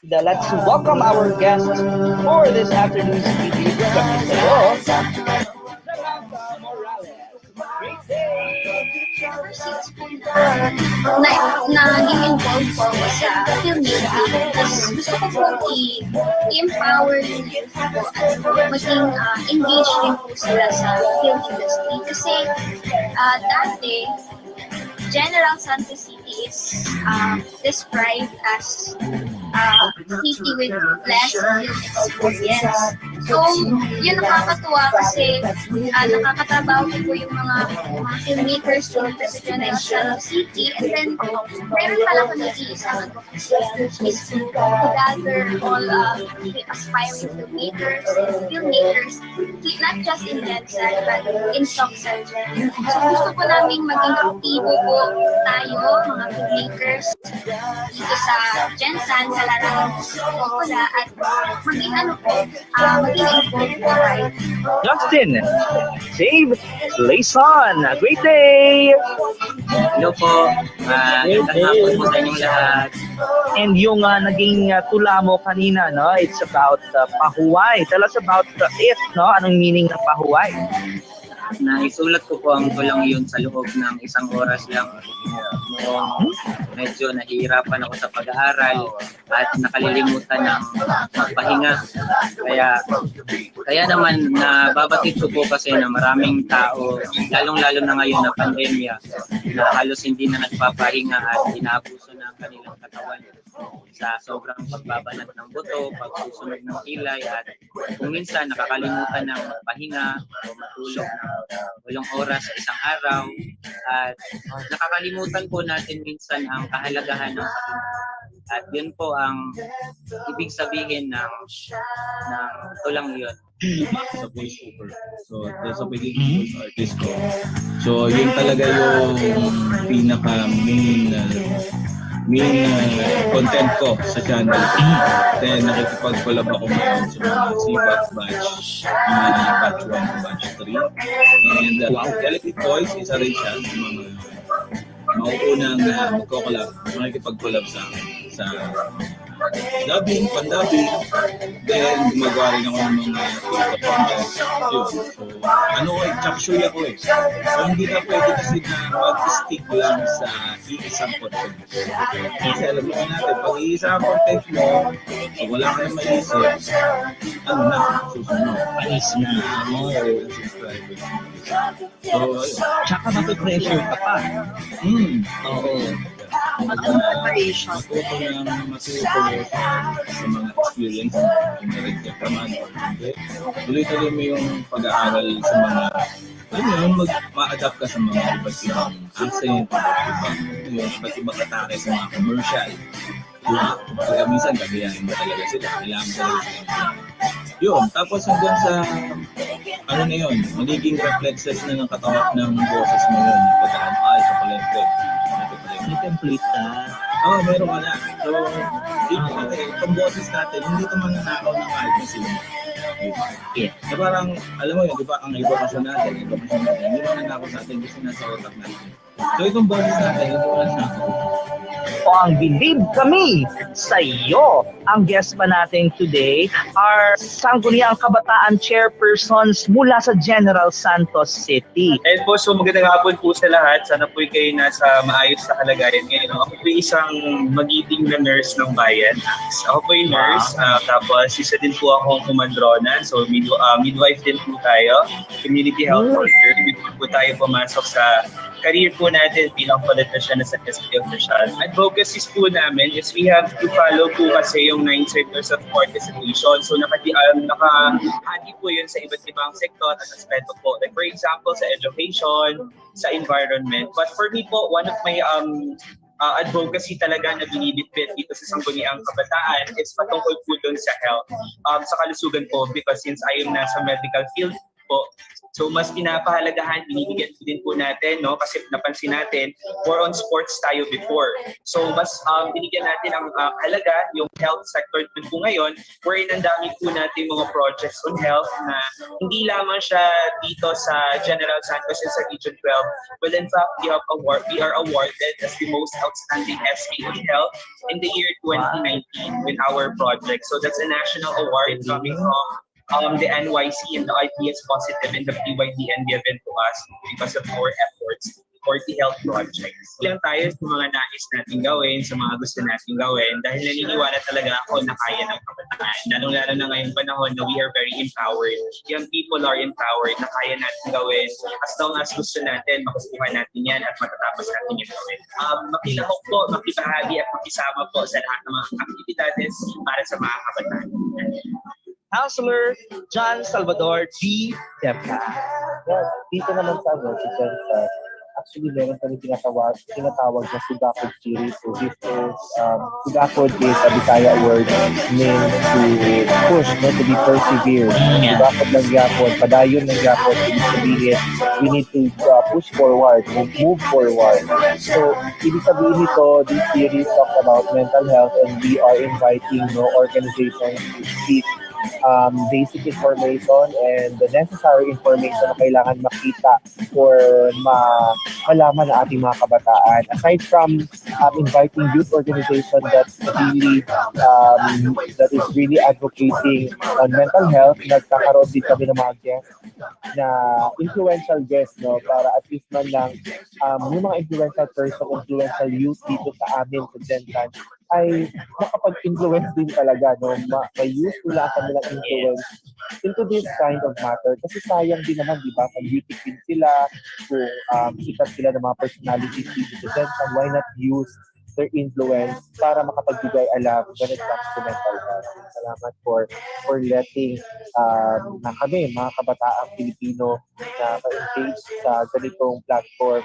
let's welcome our guest for this afternoon's video. Kami sa'yo, Samantha Morales. Great day! Ever since po naging involved po ako sa filmmaking, tapos gusto ko po i-empower yung youth po at maging engaged din po sila sa film industry. Kasi dati, General Santos City is described as city with less film experience. So, yun nakakatuwa kasi nakakatrabaho ko po yung mga filmmakers dito sa General Santos City. And then, meron pala ko nag-iisang which is to gather all aspiring filmmakers, not just in Jensen, but in Soksan. So, gusto ko namin maging aktibo po tayo, mga filmmakers, dito sa Jensen, sa Larang Pula, at maging maging involved po tayo. Justin, Dave, Layson, great day! Hello po. Magandang hapon po sa inyong lahat. And yung naging tula mo kanina, no? It's about pahuway. Tell us about it, no? Anong meaning ng pahuway? Naisulat ko po ang tulang yun sa loob ng isang oras lang. Noong medyo nahihirapan ako sa pag-aaral at nakalilimutan ng magpahinga. Kaya naman nababatid ko po kasi na maraming tao, lalong-lalo na ngayon na pandemya, na halos hindi na nagpapahinga at inaabuso na ang kanilang katawan sa sobrang pagbabanat ng buto, pagsusunog ng kilay, at kung minsan nakakalimutan ng pahinga o matulog ng walong oras sa isang araw, at nakakalimutan po natin minsan ang kahalagahan ng pahinga. At yun po ang ibig sabihin ng tulang yun. Sa voiceover. So, sa pagiging voice artist ko. So, yun talaga yung pinaka-main content ko sa channel. Then, nakikipag-collab ako ngayon sa mga CBAC batch, mga batch 1 to batch 3. And Delicate Toys, isa rin siya sa mga mauunang magko-collab, makikipag-collab sa dubbing, pan-dubbing. Then, gumagawa rin ako ng mga TikTok content. Yun. So, actually ako eh. So, hindi na pwede kasi na mag-stick lang sa iisang content. Kasi alam mo natin, pag iisa ang content mo, pag wala ka na maisip, ano na, susunod. Panis na. Ang subscribers. So, ayun. Tsaka matupressure ka pa. Oo. Mag-preparation. Matuto sa mga experience na narigyan ka man. Tuloy-tuloy mo yung pag-aaral sa mga ma-adapt ka sa mga iba't ibang accent, iba't ibang atake sa mga commercial. Kaya minsan gabiyahin mo talaga sila. Kailangan talaga sila. Yun, tapos hanggang sa yun, magiging reflexes na ng katawan ng boses mo yun. Pagkakaan, sa palengke. May template ka. Oo, meron ka na. So, dito natin, itong boses natin, hindi ito mananakaw ng kahit na sila. Yeah. So parang, alam mo yun, di ba, ang edukasyon natin, hindi mananakaw sa atin kasi nasa utak natin. So itong boses natin, hindi mananakaw. O ang believe kami sa iyo. Ang guest pa natin today are Sangguniang Kabataan Chairpersons mula sa General Santos City. And po, so magandang hapon po sa lahat. Sana po kayo nasa maayos na kalagayan ngayon. Ako po isang magiting na nurse ng bayan. Ako po yung nurse, tapos isa din po akong kumandrona. So midwife din po tayo. Community health worker. Dito po tayo pumasok sa career po natin bilang politician sa City Official. Advocacies po namin is we have to follow po kasi yung 9 sectors of participation. So nakahati po yun sa iba't ibang sektor at aspeto po. Like for example, sa education, sa environment. But for me po, one of my advocacy talaga na binibitbit dito sa Sangguniang Kabataan is patungkol po dun sa health, sa kalusugan po, because since I am nasa medical field, po. So mas pinapahalagahan, binibigyan din po natin, no? Kasi napansin natin, more on sports tayo before. So mas binigyan natin ang halaga, yung health sector din po ngayon, wherein ang dami po natin mga projects on health na hindi lamang siya dito sa General Santos and sa Region 12, but in fact, we are awarded as the most outstanding SK on health in the year 2019 with our project. So that's a national award coming from the NYC and the IPS Positive and the PYDN given to us because of our efforts for the health project. Ilang tayo sa mga nais natin gawin, sa mga gusto natin gawin, dahil naniniwala talaga ako na kaya ng kabataan. Lalong-lalo na ngayong panahon na we are very empowered. Young people are empowered na kaya natin gawin. As long as gusto natin, makustuhan natin yan at matatapos natin yung gawin. Makilahok po, makibahagi at makisama po sa lahat ng mga aktibidades para sa mga kabataan. Counselor John Salvador D. Depka. Yes, dito naman sa actually meron kami tinatawag na Sugakod series. So this is, Sugakod is a Bisaya word meant to push, not to be persevere. Sugakod lang yapon, padayon lang yapon, ibig sabihin, we need to push forward, move forward. So, ibig sabihin nito, this series talks about mental health and we are inviting organizations to speak basic information and the necessary information na kailangan makita or malaman ng ating mga kabataan. Aside from inviting youth organization that is really advocating on mental health, nagkakaroon din kami ng mga guests na influential guests, no, para at least man lang yung mga influential person, influential youth dito sa amin sa Gentan ay makapag-influence din talaga, no? May use nila ang kanilang influence into this kind of matter. Kasi sayang din naman, di ba? Pag-beauty queen sila, kung sikat sila ng mga personalities dito sa Gentan, why not use their influence para makapagbigay alam when it comes to mental health. Salamat for letting na kami, mga kabataang Pilipino na ma-engage sa ganitong platform.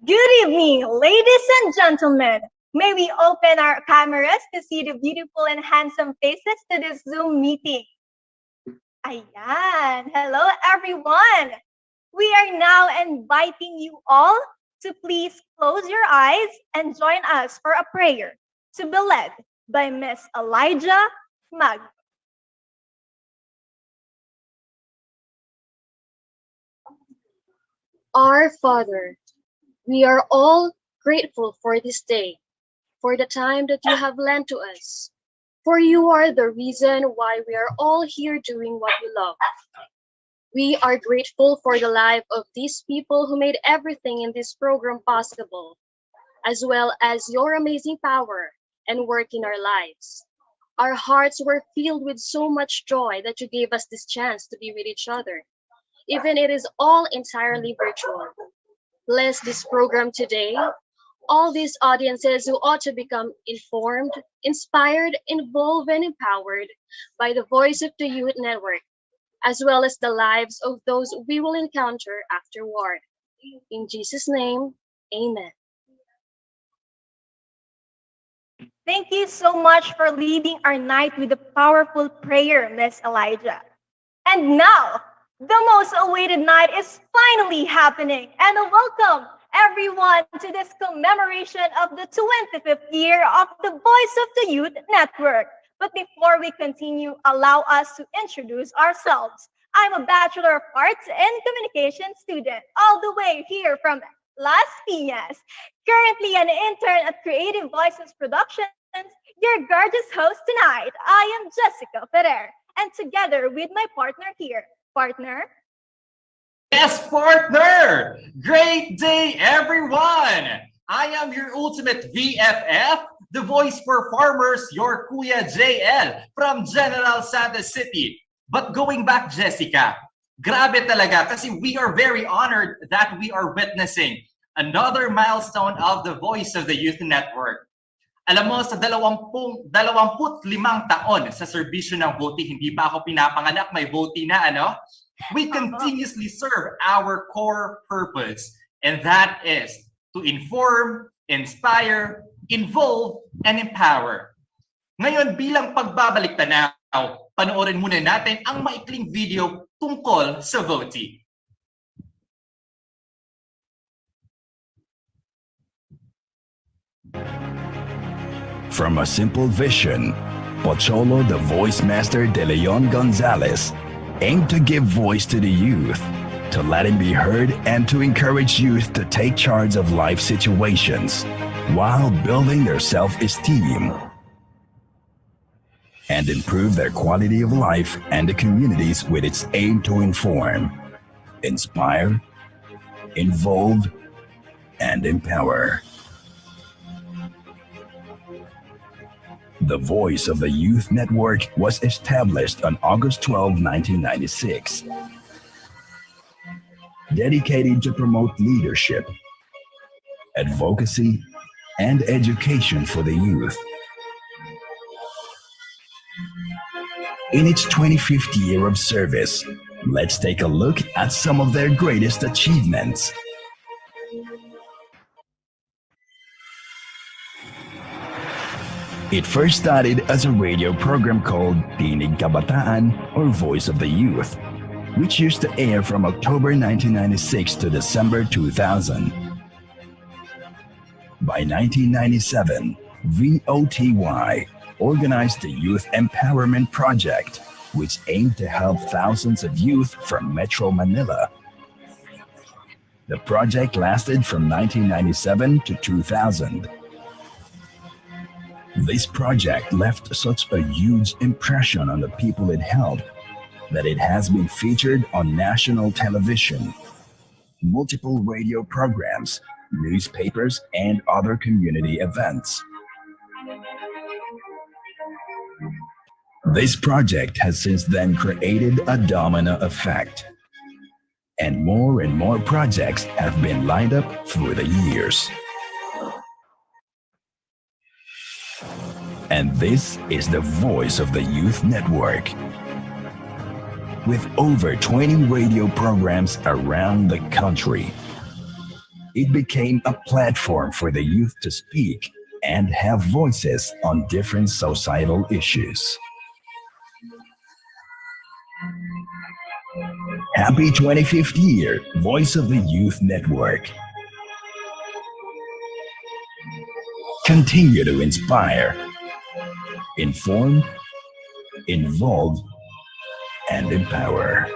Good evening, ladies and gentlemen. May we open our cameras to see the beautiful and handsome faces to this Zoom meeting. Ayan. Hello, everyone. We are now inviting you all to please close your eyes and join us for a prayer to be led by Miss Elijah Mag. Our Father, we are all grateful for this day, for the time that you have lent to us, for you are the reason why we are all here doing what we love. We are grateful for the life of these people who made everything in this program possible, as well as your amazing power and work in our lives. Our hearts were filled with so much joy that you gave us this chance to be with each other, even it is all entirely virtual. Bless this program today, all these audiences who ought to become informed, inspired, involved, and empowered by the voice of the Youth Network, as well as the lives of those we will encounter afterward. In Jesus' name, amen. Thank you so much for leading our night with a powerful prayer, Miss Elijah. And now, the most awaited night is finally happening, and welcome everyone to this commemoration of the 25th year of the Voice of the Youth Network. But before we continue, allow us to introduce ourselves. I'm a Bachelor of Arts and Communication student, all the way here from Las Piñas. Currently an intern at Creative Voices Productions, your gorgeous host tonight. I am Jessica Ferrer, and together with my partner here, partner. Yes, partner! Great day, everyone! I am your ultimate VFF, the voice for farmers, your Kuya JL from General Santos City. But going back, Jessica, grabe talaga kasi we are very honored that we are witnessing another milestone of the Voice of the Youth Network. Alam mo, sa 25 taon sa serbisyo ng VOTI, hindi pa ako pinapanganak, may VOTI na, ano? We continuously serve our core purpose, and that is to inform, inspire, involve, and empower. Ngayon, bilang pagbabalik tanaw, panoorin muna natin ang maikling video tungkol sa VOTI. From a simple vision, Pocholo the Voice Master De Leon Gonzalez aimed to give voice to the youth, to let him be heard and to encourage youth to take charge of life situations while building their self-esteem and improve their quality of life and the communities with its aim to inform, inspire, involve, and empower. The Voice of the Youth Network was established on August 12, 1996, dedicated to promote leadership, advocacy, and education for the youth. In its 25th year of service, let's take a look at some of their greatest achievements. It first started as a radio program called Tinig Kabataan, or Voice of the Youth, which used to air from October 1996 to December 2000. By 1997, VOTY organized the Youth Empowerment Project, which aimed to help thousands of youth from Metro Manila. The project lasted from 1997 to 2000. This project left such a huge impression on the people it helped that it has been featured on national television, multiple radio programs, newspapers, and other community events. This project has since then created a domino effect, and more projects have been lined up through the years. And this is the Voice of the Youth Network. With over 20 radio programs around the country, it became a platform for the youth to speak and have voices on different societal issues. Happy 25th year, Voice of the Youth Network. Continue to inspire, inform, involve, and empower.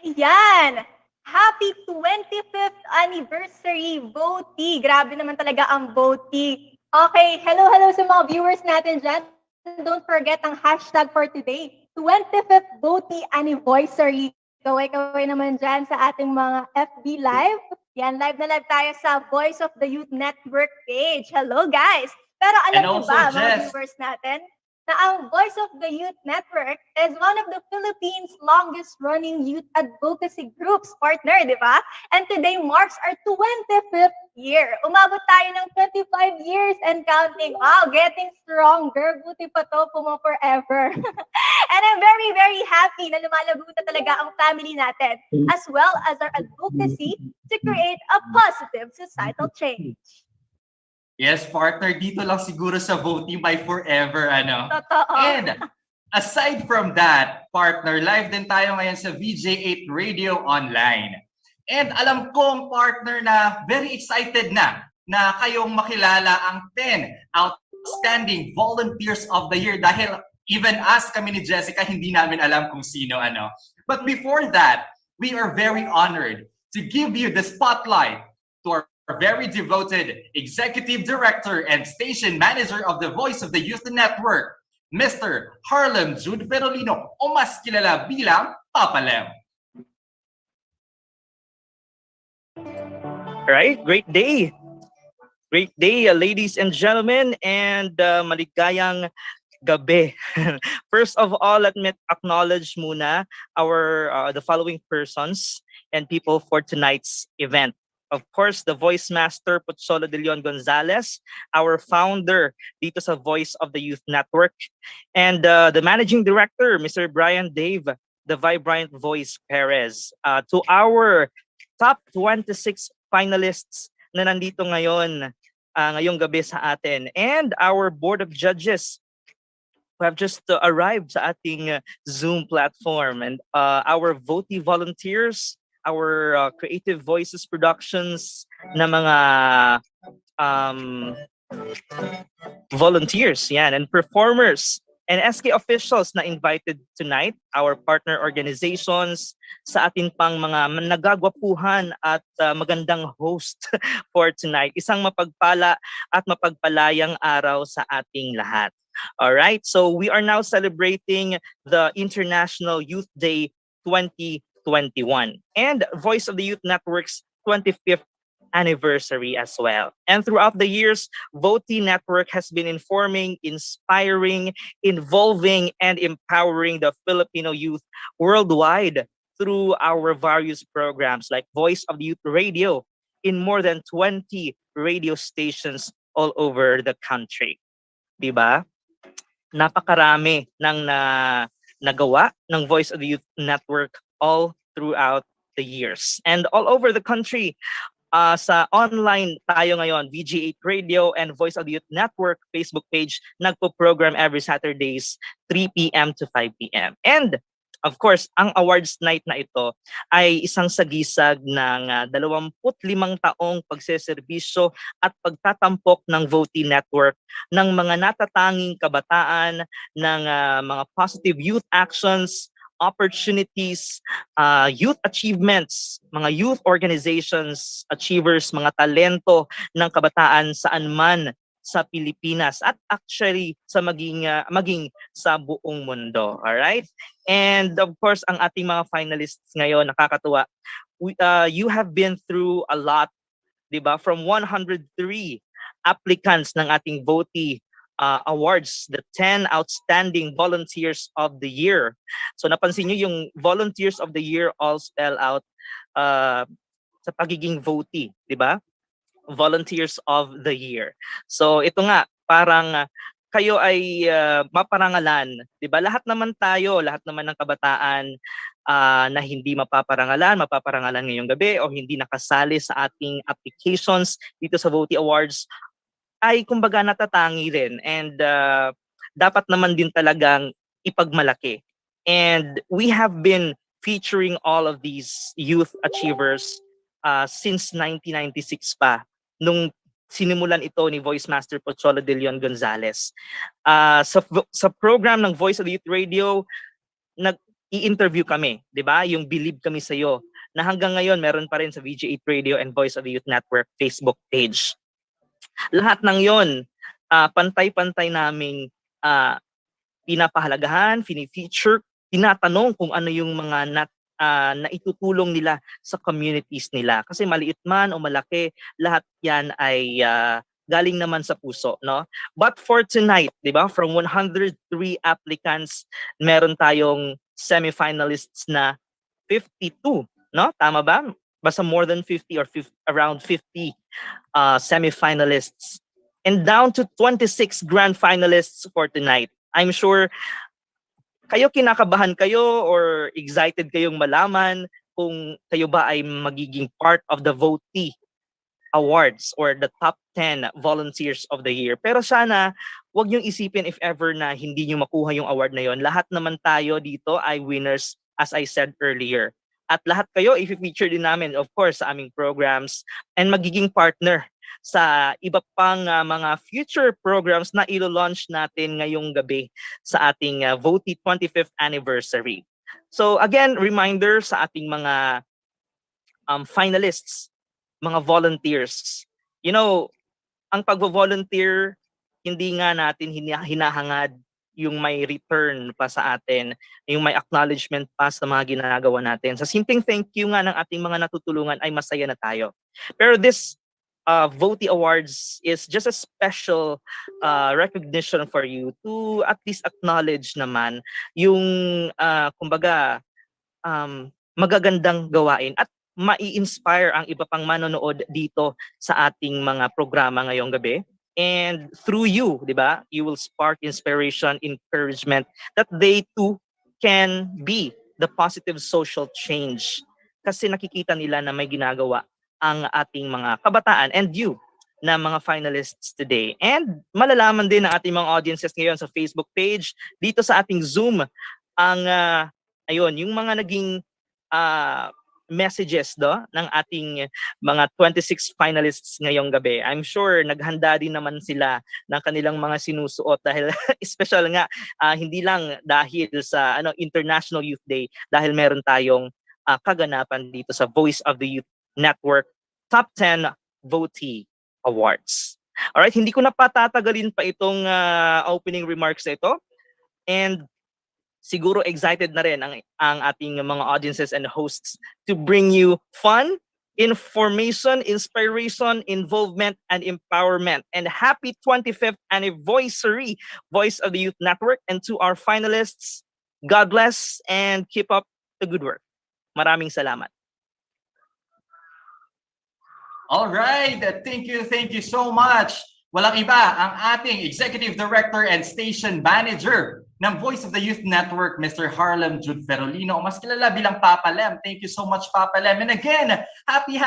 Ayan! Happy 25th anniversary, VOTY! Grabe naman talaga ang VOTY. Okay, hello sa mga viewers natin dyan. Don't forget ang hashtag for today, 25th VOTY anniversary. Kaway-kaway naman dyan sa ating mga FB Live. Yan, live na live tayo sa Voice of the Youth Network page. Hello guys! Pero alam niyo ba, mga viewers natin, na ang Voice of the Youth Network is one of the Philippines' longest-running youth advocacy groups, partner, di ba? And today marks our 25th year. Umabot tayo ng 25 years and counting. Wow, getting stronger. Buti pa to, forever. And I'm very, very happy na lumalago na talaga ang family natin, as well as our advocacy to create a positive societal change. Yes, partner, dito lang siguro sa VOTY by forever, ano? Totoo. And aside from that, partner, live din tayo ngayon sa VJ8 Radio Online. And alam kong, partner, na very excited na kayong makilala ang 10 Outstanding Volunteers of the Year dahil even us, kami ni Jessica, hindi namin alam kung sino, ano. But before that, we are very honored to give you the spotlight to our very devoted Executive Director and Station Manager of the Voice of the Youth Network, Mr. Harlem Jude Perolino, o mas kilala bilang Papa Lem. Right, great day. Great day, ladies and gentlemen, and maligayang gabi. First of all, let me acknowledge muna the following persons and people for tonight's event. Of course, the Voice Master Pozzolo de Leon Gonzalez, our founder dito sa Voice of the Youth Network, and the Managing Director, Mr. Brian Dave, the Vibrant Voice Perez. To our top 26 finalists na nandito ngayon, ngayong gabi sa atin, and our Board of Judges who have just arrived sa ating Zoom platform, and our Voti volunteers, our Creative Voices Productions na mga volunteers, yan, and performers, and SK officials na invited tonight, our partner organizations, sa atin pang mga nagagwapuhan at magandang host for tonight. Isang mapagpala at mapagpalayang araw sa ating lahat. All right, so we are now celebrating the International Youth Day 2021 and Voice of the Youth Network's 25th anniversary as well. And throughout the years, Voti Network has been informing, inspiring, involving, and empowering the Filipino youth worldwide through our various programs like Voice of the Youth Radio in more than 20 radio stations all over the country. Diba? Napakarami ng nagawa ng Voice of the Youth Network all throughout the years. And all over the country, sa online tayo ngayon, VG8 Radio and Voice of the Youth Network Facebook page, nagpo-program every Saturdays, 3 p.m. to 5 p.m. And of course, ang awards night na ito ay isang sagisag ng 25 taong pagseserbisyo at pagtatampok ng Voti Network ng mga natatanging kabataan, ng mga positive youth actions, opportunities, youth achievements, mga youth organizations, achievers, mga talento ng kabataan saan man sa Pilipinas at actually sa maging sa buong mundo. All right? And of course, ang ating mga finalists ngayon, nakakatuwa. You have been through a lot, 'di ba? From 103 applicants ng ating Voti awards, the 10 outstanding volunteers of the year. So napansin niyo yung volunteers of the year all spell out sa pagiging Voti, 'di ba? Volunteers of the year. So ito nga, parang kayo ay maparangalan, 'di ba? Lahat naman ng kabataan na hindi mapaparangalan ngayong gabi o hindi nakasali sa ating applications dito sa Voti Awards ay kumbaga natatangi rin, and dapat naman din talagang ipagmalaki. And we have been featuring all of these youth achievers since 1996 pa, nung sinimulan ito ni Voice Master Pozzolo de Leon Gonzalez. Sa program ng Voice of the Youth Radio, nag-i-interview kami, 'di ba? Yung Believe Kami Sa'yo, na hanggang ngayon meron pa rin sa VG8 Radio and Voice of the Youth Network Facebook page. Lahat ng 'yon, pantay-pantay naming pinapahalagahan, fini-feature, tinatanong kung ano yung mga naitutulong nila sa communities nila. Kasi maliit man o malaki, lahat yan ay galing naman sa puso, no? But for tonight, 'di ba? From 103 applicants, meron tayong semi-finalists na 52, no? Tama ba? Basta more than 50 or around 50 semi-finalists. And down to 26 grand finalists for tonight. I'm sure kinakabahan kayo or excited kayong malaman kung kayo ba ay magiging part of the Voti Awards or the top 10 volunteers of the year. Pero sana, wag niyong isipin if ever na hindi niyo makuha yung award na yon. Lahat naman tayo dito ay winners, as I said earlier. At lahat kayo, i-feature din namin, of course, sa aming programs and magiging partner sa iba pang mga future programs na ilo-launch natin ngayong gabi sa ating Voti 25th anniversary. So again, reminder sa ating mga finalists, mga volunteers. You know, ang pagvo-volunteer, hindi nga natin hinahangad yung may return pa sa atin, yung may acknowledgement pa sa mga ginagawa natin. Sa simpleng thank you nga ng ating mga natutulungan ay masaya na tayo. Pero this Voti Awards is just a special recognition for you to at least acknowledge naman yung kumbaga magagandang gawain at mai-inspire ang iba pang manonood dito sa ating mga programa ngayong gabi. And through you, di ba, you will spark inspiration, encouragement that they too can be the positive social change. Kasi nakikita nila na may ginagawa ang ating mga kabataan and you na mga finalists today. And malalaman din ng ating mga audiences ngayon sa Facebook page, dito sa ating Zoom, ang ayun, yung mga naging messages ng ating mga 26 finalists ngayong gabi. I'm sure naghanda din naman sila ng kanilang mga sinusuot dahil special nga, hindi lang dahil sa International Youth Day, dahil meron tayong kaganapan dito sa Voice of the Youth Network Top 10 Voti Awards. Alright, hindi ko na patatagalin pa itong opening remarks na ito. And siguro excited na rin ang ating mga audiences and hosts to bring you fun, information, inspiration, involvement, and empowerment. And happy 25th anniversary, Voice of the Youth Network. And to our finalists, God bless and keep up the good work. Maraming salamat. All right, thank you so much. Walang iba, ang ating Executive Director and Station Manager ng Voice of the Youth Network, Mr. Harlem Jude Ferolino, o mas kilala bilang Papa Lem. Thank you so much, Papa Lem. And again, happy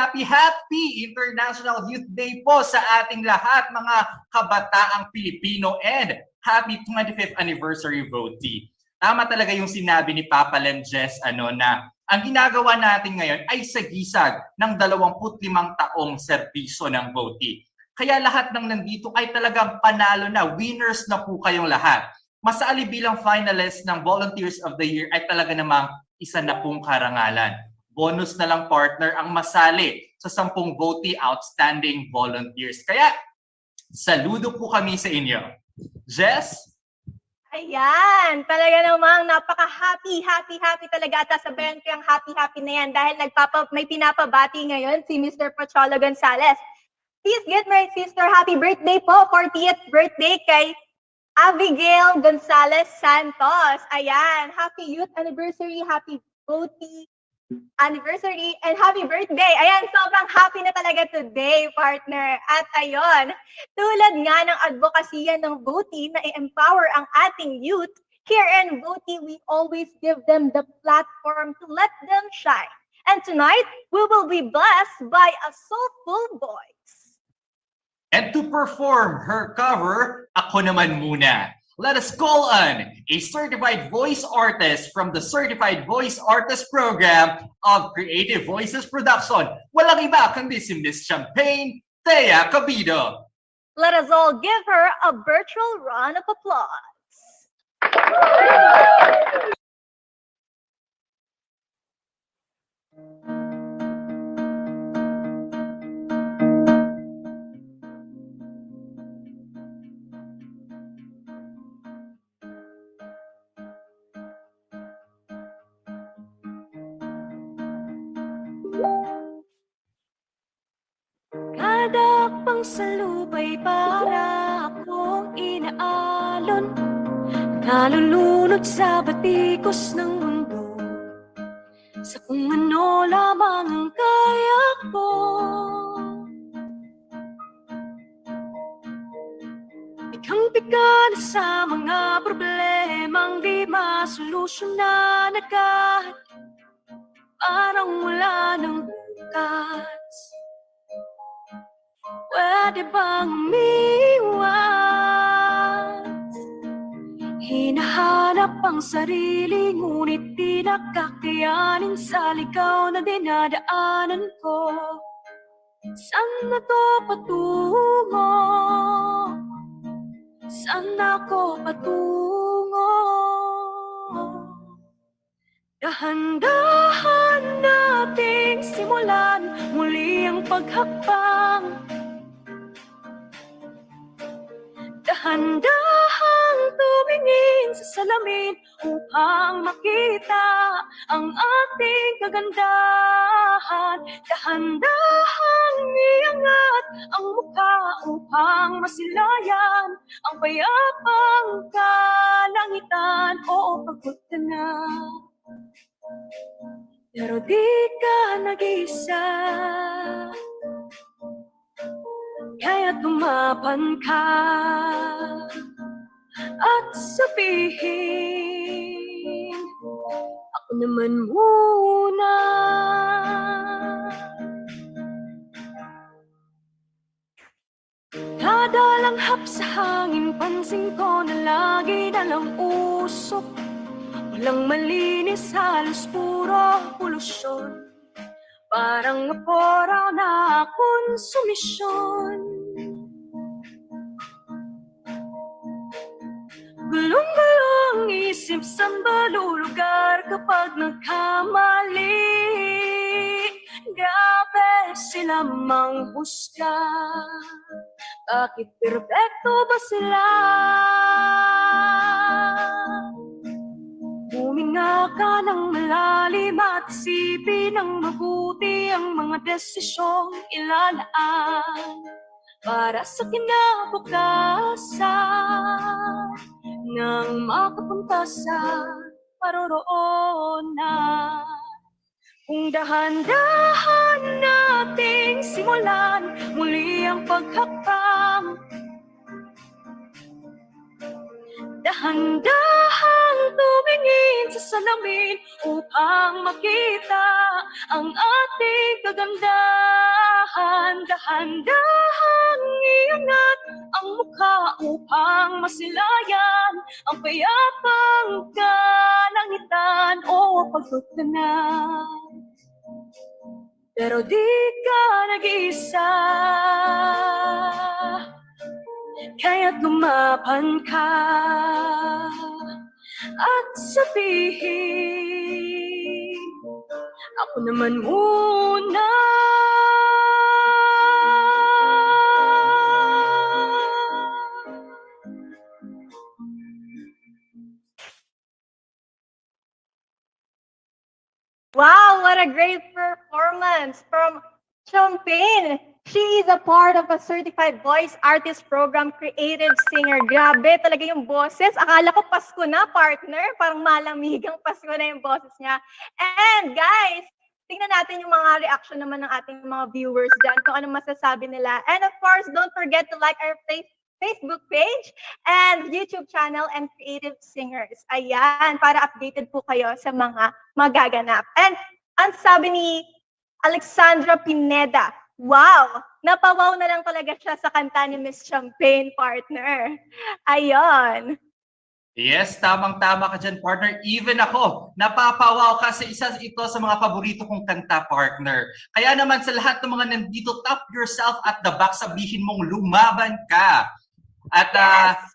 International Youth Day po sa ating lahat, mga kabataang Pilipino, and happy 25th anniversary, Voti. Tama talaga yung sinabi ni Papa Lem, Jess, na ang ginagawa natin ngayon ay sagisag ng 25 taong serbisyo ng Voti. Kaya lahat ng nandito ay talagang panalo na, winners na po kayong lahat. Masali bilang finalist ng Volunteers of the Year ay talaga namang isa na pong karangalan. Bonus na lang, partner, ang masali sa 10 Voti Outstanding Volunteers. Kaya, saludo po kami sa inyo. Jess? Ayan, talaga namang napaka-happy talaga at sasabayan ko yung happy na yan dahil may pinapabati ngayon si Mr. Pocholo Gonzales. Please get my sister happy birthday po, 40th birthday kay Abigail Gonzales Santos. Ayan, happy youth anniversary, happy Voti anniversary, and happy birthday. Ayan, sobrang happy na talaga today, partner. At ayun, tulad nga ng advokasya ng Voti na i-empower ang ating youth, here in Voti, we always give them the platform to let them shine. And tonight, we will be blessed by a soulful voice. And to perform her cover, ako naman muna. Let us call on a certified voice artist from the Certified Voice Artist Program of Creative Voices Production. Walang iba kundi si Miss Champagne Thea Cabido. Let us all give her a virtual round of applause. Kada pangsalubay para akong inaalon, nalulunod sa batikos ng mundo, sa kung ano lamang ang kaya ko. Bigang-biga na sa mga problemang di masolusyonan agad, parang wala ng bukas. Pwede bang umiwas? Hinahanap ang sarili, ngunit di nakakayanin sa ligaw na dinadaanan ko. Saan na to patungo? Saan ako patungo? Dahan-dahan nating simulan muli ang paghakbang. Dahan-dahang tumingin sa salamin upang makita ang ating kagandahan. Dahan-dahang iangat ang mukha upang masilayan ang payapang kalangitan. Oo, pagod ka na, pero di ka nag-iisa. Kaya tumapan ka at sabihin, ako naman muna. Kada langhap sa hangin, pansin ko na lagi nalang usok. Walang malinis, halos puro polusyon. Parang napora na konsumisyon. Gulong-gulong isip, saan ba lulugar kapag nagkamali? Grabe sila manghusga. Bakit perfecto ba sila? Huminga ka ng malalim at isipin ng mabuti ang mga desisyong ilalaan para sa kinabukasan nang makapunta sa paroroonan. Kung dahan-dahan nating simulan muli ang paghakbang, dahan-dahang tumingin sa salamin upang makita ang ating kagandahan. Dahan-dahang iangat ang mukha upang masilayan ang payapang kalangitan. Oo, pagod ka na, pero di ka nag-iisa. Kaya lumaban ka at sabihin, ako naman muna. Wow, what a great performance from Champagne. She is a part of a certified voice artist program, creative singer. Grabe talaga yung boses. Akala ko Pasko na, partner. Parang malamigang Pasko na yung boses niya. And guys, tingnan natin yung mga reaction naman ng ating mga viewers dyan, kung ano masasabi nila. And of course, don't forget to like our Facebook page and YouTube channel and Creative Singers. Ayan, para updated po kayo sa mga magaganap. And ang sabi ni Alexandra Pineda, wow, napawaw na lang talaga siya sa kanta ni Miss Champagne, partner. Ayon. Yes, tamang-tama ka dyan, partner. Even ako, napapawaw kasi isa ito sa mga paborito kong kanta, partner. Kaya naman sa lahat ng mga nandito, tap yourself at the back, sabihin mong lumaban ka. At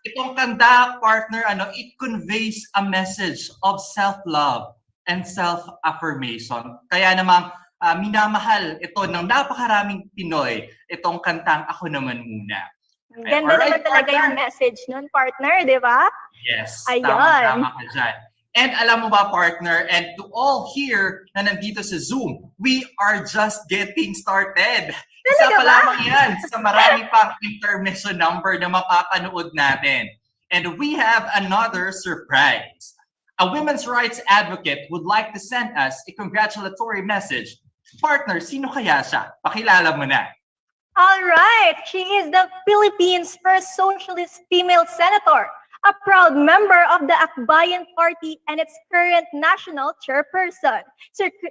itong kanta, partner, it conveys a message of self-love and self-affirmation. Kaya namang minamahal ito ng napakaraming Pinoy, itong kantang Ako Naman Muna. Ganda naman talaga yung message nun, partner, di ba? Yes, Ayun. tama ka dyan. And alam mo ba, partner, and to all here na nandito sa Zoom, we are just getting started. Isa pa lamang yan sa marami pang intermission number na mapapanood natin. And we have another surprise. A women's rights advocate would like to send us a congratulatory message. Partner, sino kaya siya? Pakilala mo na. All right, she is the Philippines' first socialist female senator, a proud member of the Akbayan Party and its current national chairperson.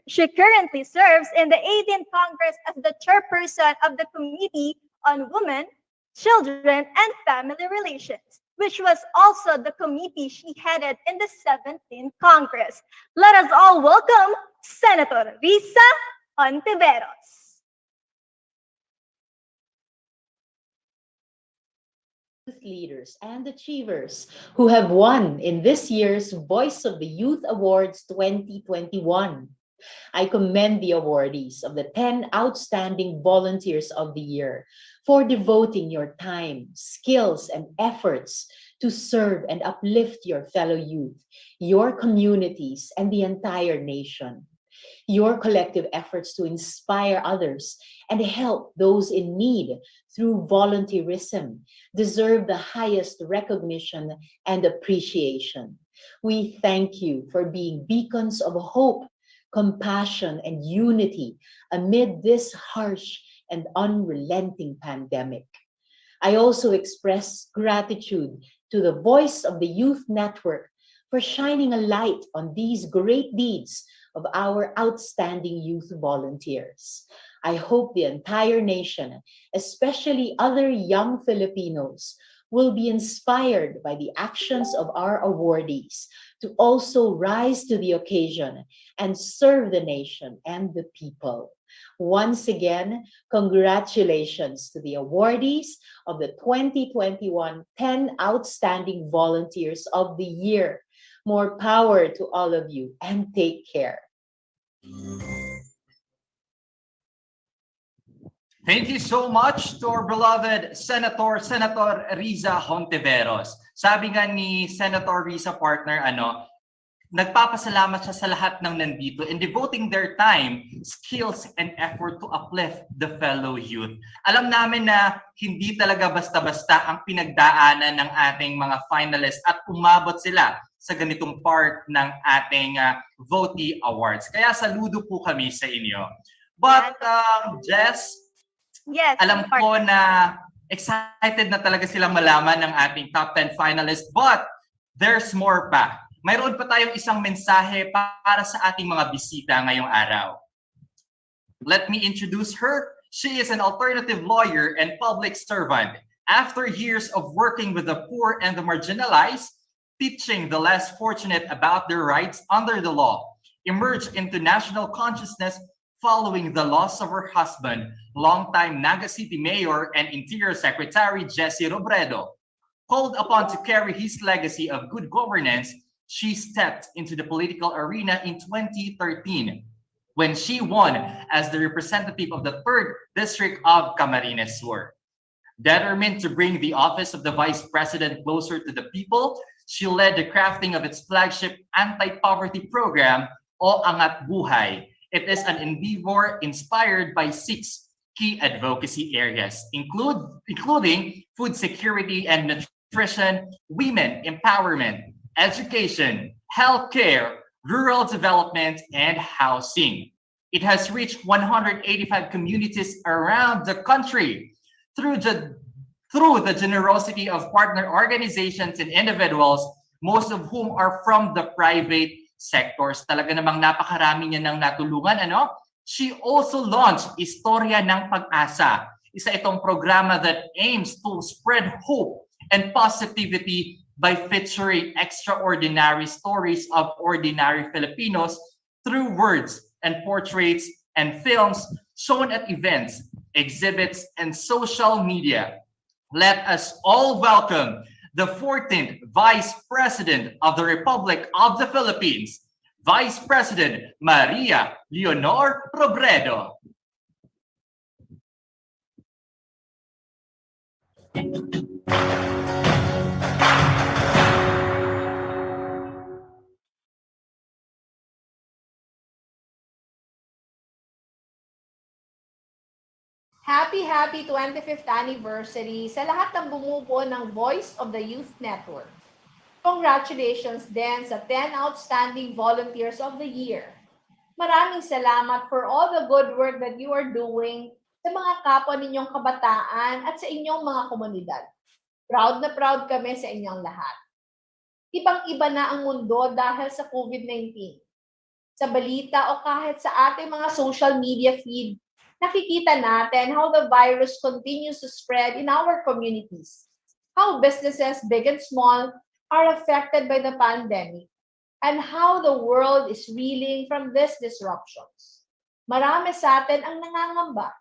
She currently serves in the 18th Congress as the chairperson of the Committee on Women, Children, and Family Relations, which was also the committee she headed in the 17th Congress. Let us all welcome Senator Risa Ontiveros. leaders and achievers who have won in this year's Voice of the Youth Awards 2021. I commend the awardees of the 10 Outstanding Volunteers of the Year for devoting your time, skills, and efforts to serve and uplift your fellow youth, your communities, and the entire nation. Your collective efforts to inspire others and help those in need through volunteerism deserve the highest recognition and appreciation. We thank you for being beacons of hope, compassion, and unity amid this harsh and unrelenting pandemic. I also express gratitude to the Voice of the Youth Network for shining a light on these great deeds of our outstanding youth volunteers. I hope the entire nation, especially other young Filipinos, will be inspired by the actions of our awardees to also rise to the occasion and serve the nation and the people. Once again, congratulations to the awardees of the 2021 10 Outstanding Volunteers of the Year. More power to all of you and take care. Thank you so much to our beloved Senator Riza Hontiveros. Sabi nga ni Senator Riza, partner, nagpapasalamat siya sa lahat ng nandito in devoting their time, skills, and effort to uplift the fellow youth. Alam namin na hindi talaga basta-basta ang pinagdaanan ng ating mga finalists at umabot sila sa ganitong part ng ating Votee Awards. Kaya saludo po kami sa inyo. But, Jess, yes, alam ko na excited na talaga silang malaman ng ating top 10 finalists, but there's more pa. Mayroon pa tayong isang mensahe para sa ating mga bisita ngayong araw. Let me introduce her. She is an alternative lawyer and public servant. After years of working with the poor and the marginalized, teaching the less fortunate about their rights under the law, emerged into national consciousness following the loss of her husband, longtime Naga City Mayor and Interior Secretary Jesse Robredo. Called upon to carry his legacy of good governance, she stepped into the political arena in 2013 when she won as the representative of the 3rd District of Camarines Sur. Determined to bring the office of the Vice President closer to the people, she led the crafting of its flagship anti-poverty program, O Angat Buhay. It is an endeavor inspired by 6 key advocacy areas, including food security and nutrition, women empowerment, education, healthcare, rural development, and housing. It has reached 185 communities around the country through the generosity of partner organizations and individuals, most of whom are from the private sectors. Talaga namang napakarami niya ng natulungan, She also launched Istorya ng Pag-asa, isa itong programa that aims to spread hope and positivity by featuring extraordinary stories of ordinary Filipinos through words and portraits and films shown at events, exhibits, and social media. Let us all welcome the 14th Vice President of the Republic of the Philippines, Vice President Maria Leonor Robredo. Happy 25th anniversary sa lahat ng bumubuo ng Voice of the Youth Network. Congratulations din sa 10 Outstanding Volunteers of the Year. Maraming salamat for all the good work that you are doing sa mga kapwa ninyong kabataan at sa inyong mga komunidad. Proud na proud kami sa inyong lahat. Ibang-iba na ang mundo dahil sa COVID-19. Sa balita o kahit sa ating mga social media feed, nakikita natin how the virus continues to spread in our communities, how businesses, big and small, are affected by the pandemic, and how the world is reeling from these disruptions. Marami sa atin ang nangangamba.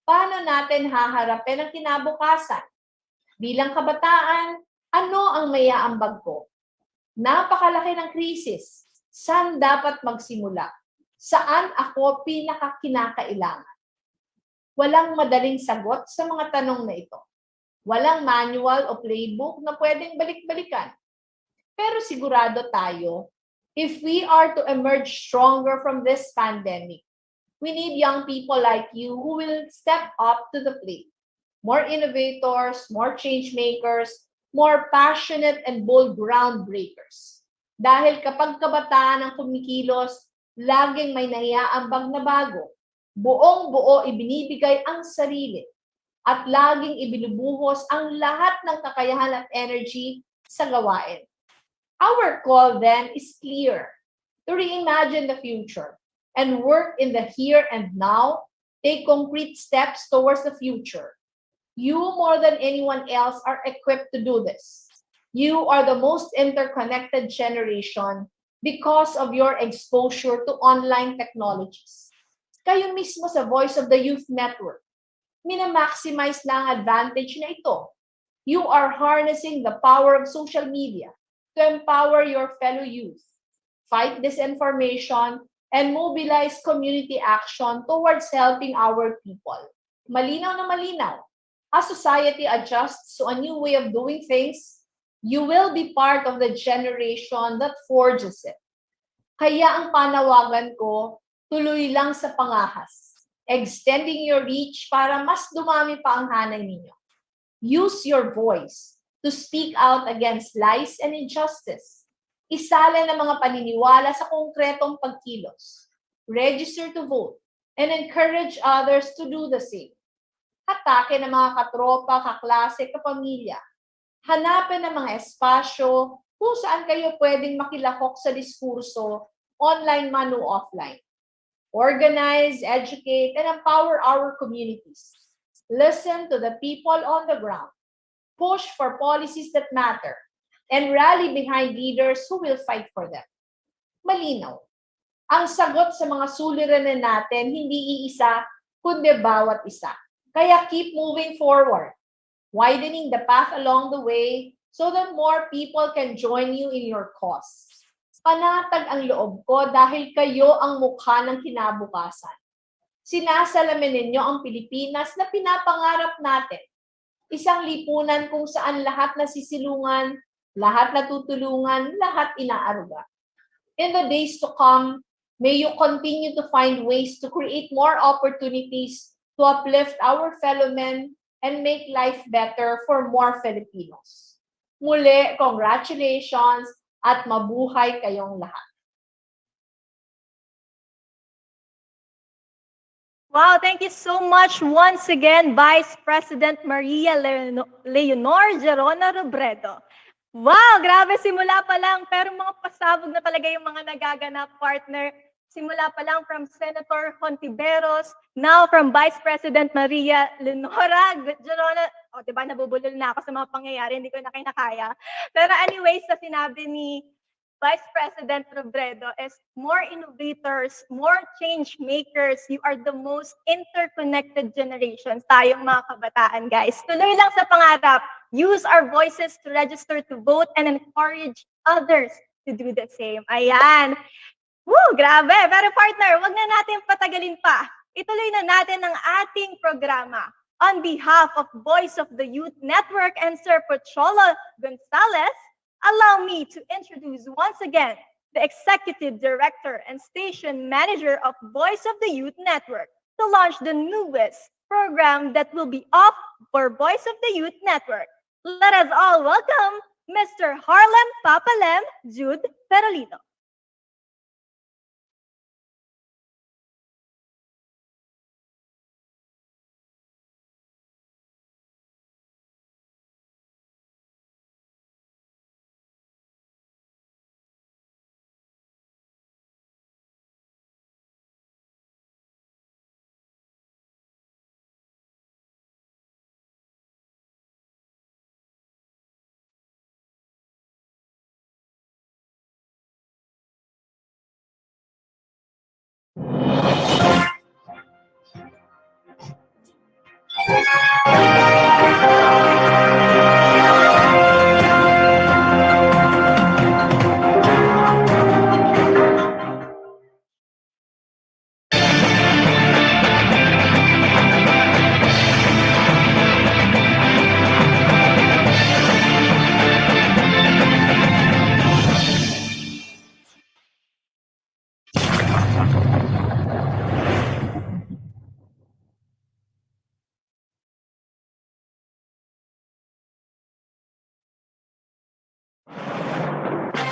Paano natin haharapin ang kinabukasan? Bilang kabataan, ano ang maiaambag ko? Napakalaki ng krisis. Saan dapat magsimula? Saan ako pinakakinakailangan? Walang madaling sagot sa mga tanong na ito. Walang manual o playbook na pwedeng balik-balikan. Pero sigurado tayo, if we are to emerge stronger from this pandemic, we need young people like you who will step up to the plate. More innovators, more change makers, more passionate and bold groundbreakers. Dahil kapag kabataan ang kumikilos, laging may naiaambag na bago. Buong-buo ibinibigay ang sarili at laging ibinubuhos ang lahat ng kakayahan at energy sa gawain. Our call then is clear, to reimagine the future and work in the here and now, take concrete steps towards the future. You more than anyone else are equipped to do this. You are the most interconnected generation because of your exposure to online technologies. Kayo mismo sa Voice of the Youth Network, minamaximize na ang advantage na ito. You are harnessing the power of social media to empower your fellow youth, fight disinformation, and mobilize community action towards helping our people. Malinaw na malinaw. As society adjusts to a new way of doing things, you will be part of the generation that forges it. Kaya ang panawagan ko, tuloy lang sa pangahas, extending your reach para mas dumami pa ang hanay ninyo. Use your voice to speak out against lies and injustice. Isalin ang mga paniniwala sa konkretong pagkilos. Register to vote and encourage others to do the same. Hatake ng mga katropa, kaklase, kapamilya. Hanapin ang mga espasyo kung saan kayo pwedeng makilahok sa diskurso, online man o offline. Organize, educate, and empower our communities. Listen to the people on the ground. Push for policies that matter. And rally behind leaders who will fight for them. Malinaw. Ang sagot sa mga suliranin natin, hindi iisa, kundi bawat isa. Kaya keep moving forward. Widening the path along the way so that more people can join you in your cause. Panatag ang loob ko dahil kayo ang mukha ng kinabukasan. Sinasalamin ninyo ang Pilipinas na pinapangarap natin. Isang lipunan kung saan lahat nasisilungan, lahat natutulungan, lahat inaaruga. In the days to come, may you continue to find ways to create more opportunities to uplift our fellow men and make life better for more Filipinos. Muli, congratulations at mabuhay kayong lahat. Wow, thank you so much once again, Vice President Maria Leonor Gerona Robredo. Wow, grabe, simula pa lang, pero mga pasabog na talaga yung mga nagaganap, partner. Simula pa lang from Senator Hontiveros, now from Vice President Maria Leonora Gerona. O, diba, nabubulol na ako sa mga pangyayari, hindi ko na kinakaya. Pero anyways, sa sinabi ni Vice President Robredo is more innovators, more change makers. You are the most interconnected generations. Tayong mga kabataan, guys. Tuloy lang sa pangarap. Use our voices to register to vote and encourage others to do the same. Ayan. Woo, grabe. Pero partner, wag na natin patagalin pa. Ituloy na natin ang ating programa. On behalf of Voice of the Youth Network and Sir Pocholo Gonzalez, allow me to introduce once again the Executive Director and Station Manager of Voice of the Youth Network to launch the newest program that will be off for Voice of the Youth Network. Let us all welcome Mr. Harlem Papalem Jude Perolino.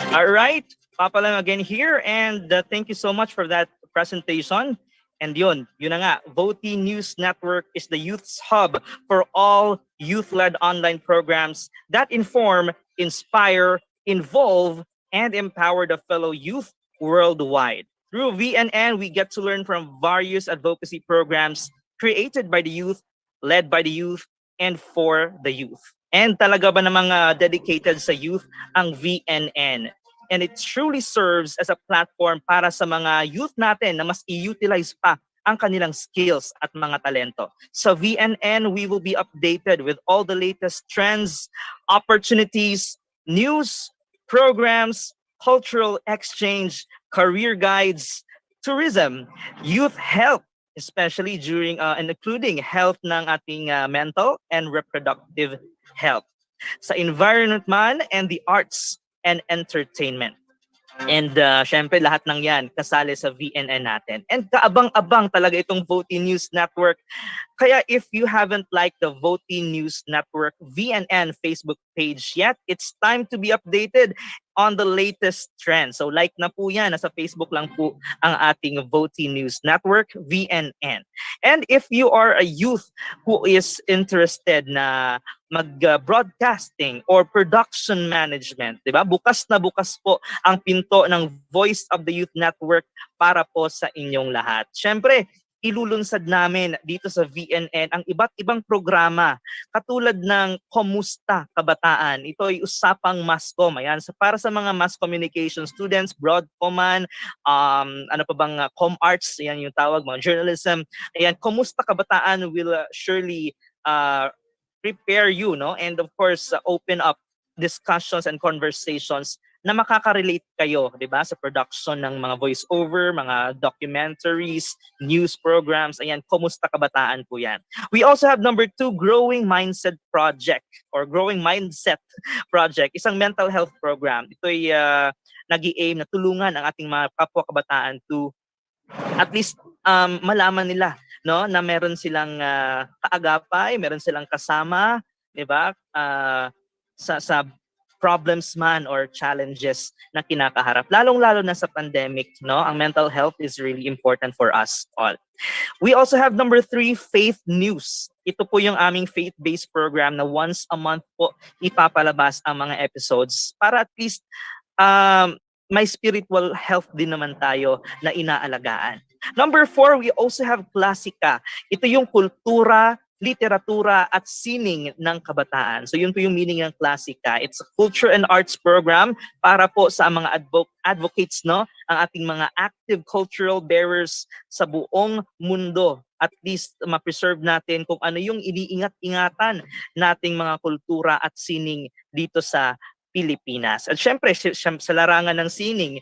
All right, Papa Lam again here, and thank you so much for that presentation. And yun na nga, Voti News Network is the youth's hub for all youth-led online programs that inform, inspire, involve, and empower the fellow youth worldwide. Through VNN, we get to learn from various advocacy programs created by the youth, led by the youth, and for the youth. And talaga ba namang dedicated sa youth ang VNN? And it truly serves as a platform para sa mga youth natin na mas i-utilize pa ang kanilang skills at mga talento. Sa VNN, we will be updated with all the latest trends, opportunities, news, programs, cultural exchange, career guides, tourism, youth health, especially during and including health ng ating mental and reproductive health. Sa environment man and the arts and entertainment. And syempre lahat ng yan kasali sa VNN natin. And kaabang-abang talaga itong Voti News Network. Kaya if you haven't liked the Voti News Network VNN Facebook page yet, it's time to be updated on the latest trends. So like na po yan, nasa Facebook lang po ang ating Voti News Network, VNN. And if you are a youth who is interested na mag-broadcasting or production management, di ba? Bukas na bukas po ang pinto ng Voice of the Youth Network para po sa inyong lahat. Syempre, ilulunsad namin dito sa VNN ang iba't ibang programa katulad ng Komusta Kabataan. Ito ay usapang MASCOM. Ayan, para sa mga mass communication students, Broadcoman, ano pa bang ComArts, ayan yung tawag, mga journalism. Ayan, Komusta Kabataan will surely prepare you, no? And of course, open up discussions and conversations na makaka-relate kayo, di ba, sa production ng mga voice-over, mga documentaries, news programs. Ayan, Komusta Kabataan po yan. We also have number 2, Growing Mindset Project or Growing Mindset Project, isang mental health program. Ito ay nag-i-aim na tulungan ang ating mga kapwa kabataan to at least malaman nila, no, na meron silang kaagapay, meron silang kasama, di ba, sa problems man or challenges na kinakaharap. Lalong-lalo na sa pandemic, no? Ang mental health is really important for us all. We also have number 3, Faith News. Ito po yung aming faith-based program na once a month po ipapalabas ang mga episodes para at least may spiritual health din naman tayo na inaalagaan. Number 4, we also have Klasika. Ito yung kultura, literatura at sining ng kabataan. So yun po yung meaning ng Klasika. It's a culture and arts program para po sa mga advocates, no? Ang ating mga active cultural bearers sa buong mundo. At least ma-preserve natin kung ano yung iniingat-ingatan nating mga kultura at sining dito sa Pilipinas. At syempre, sa larangan ng sining,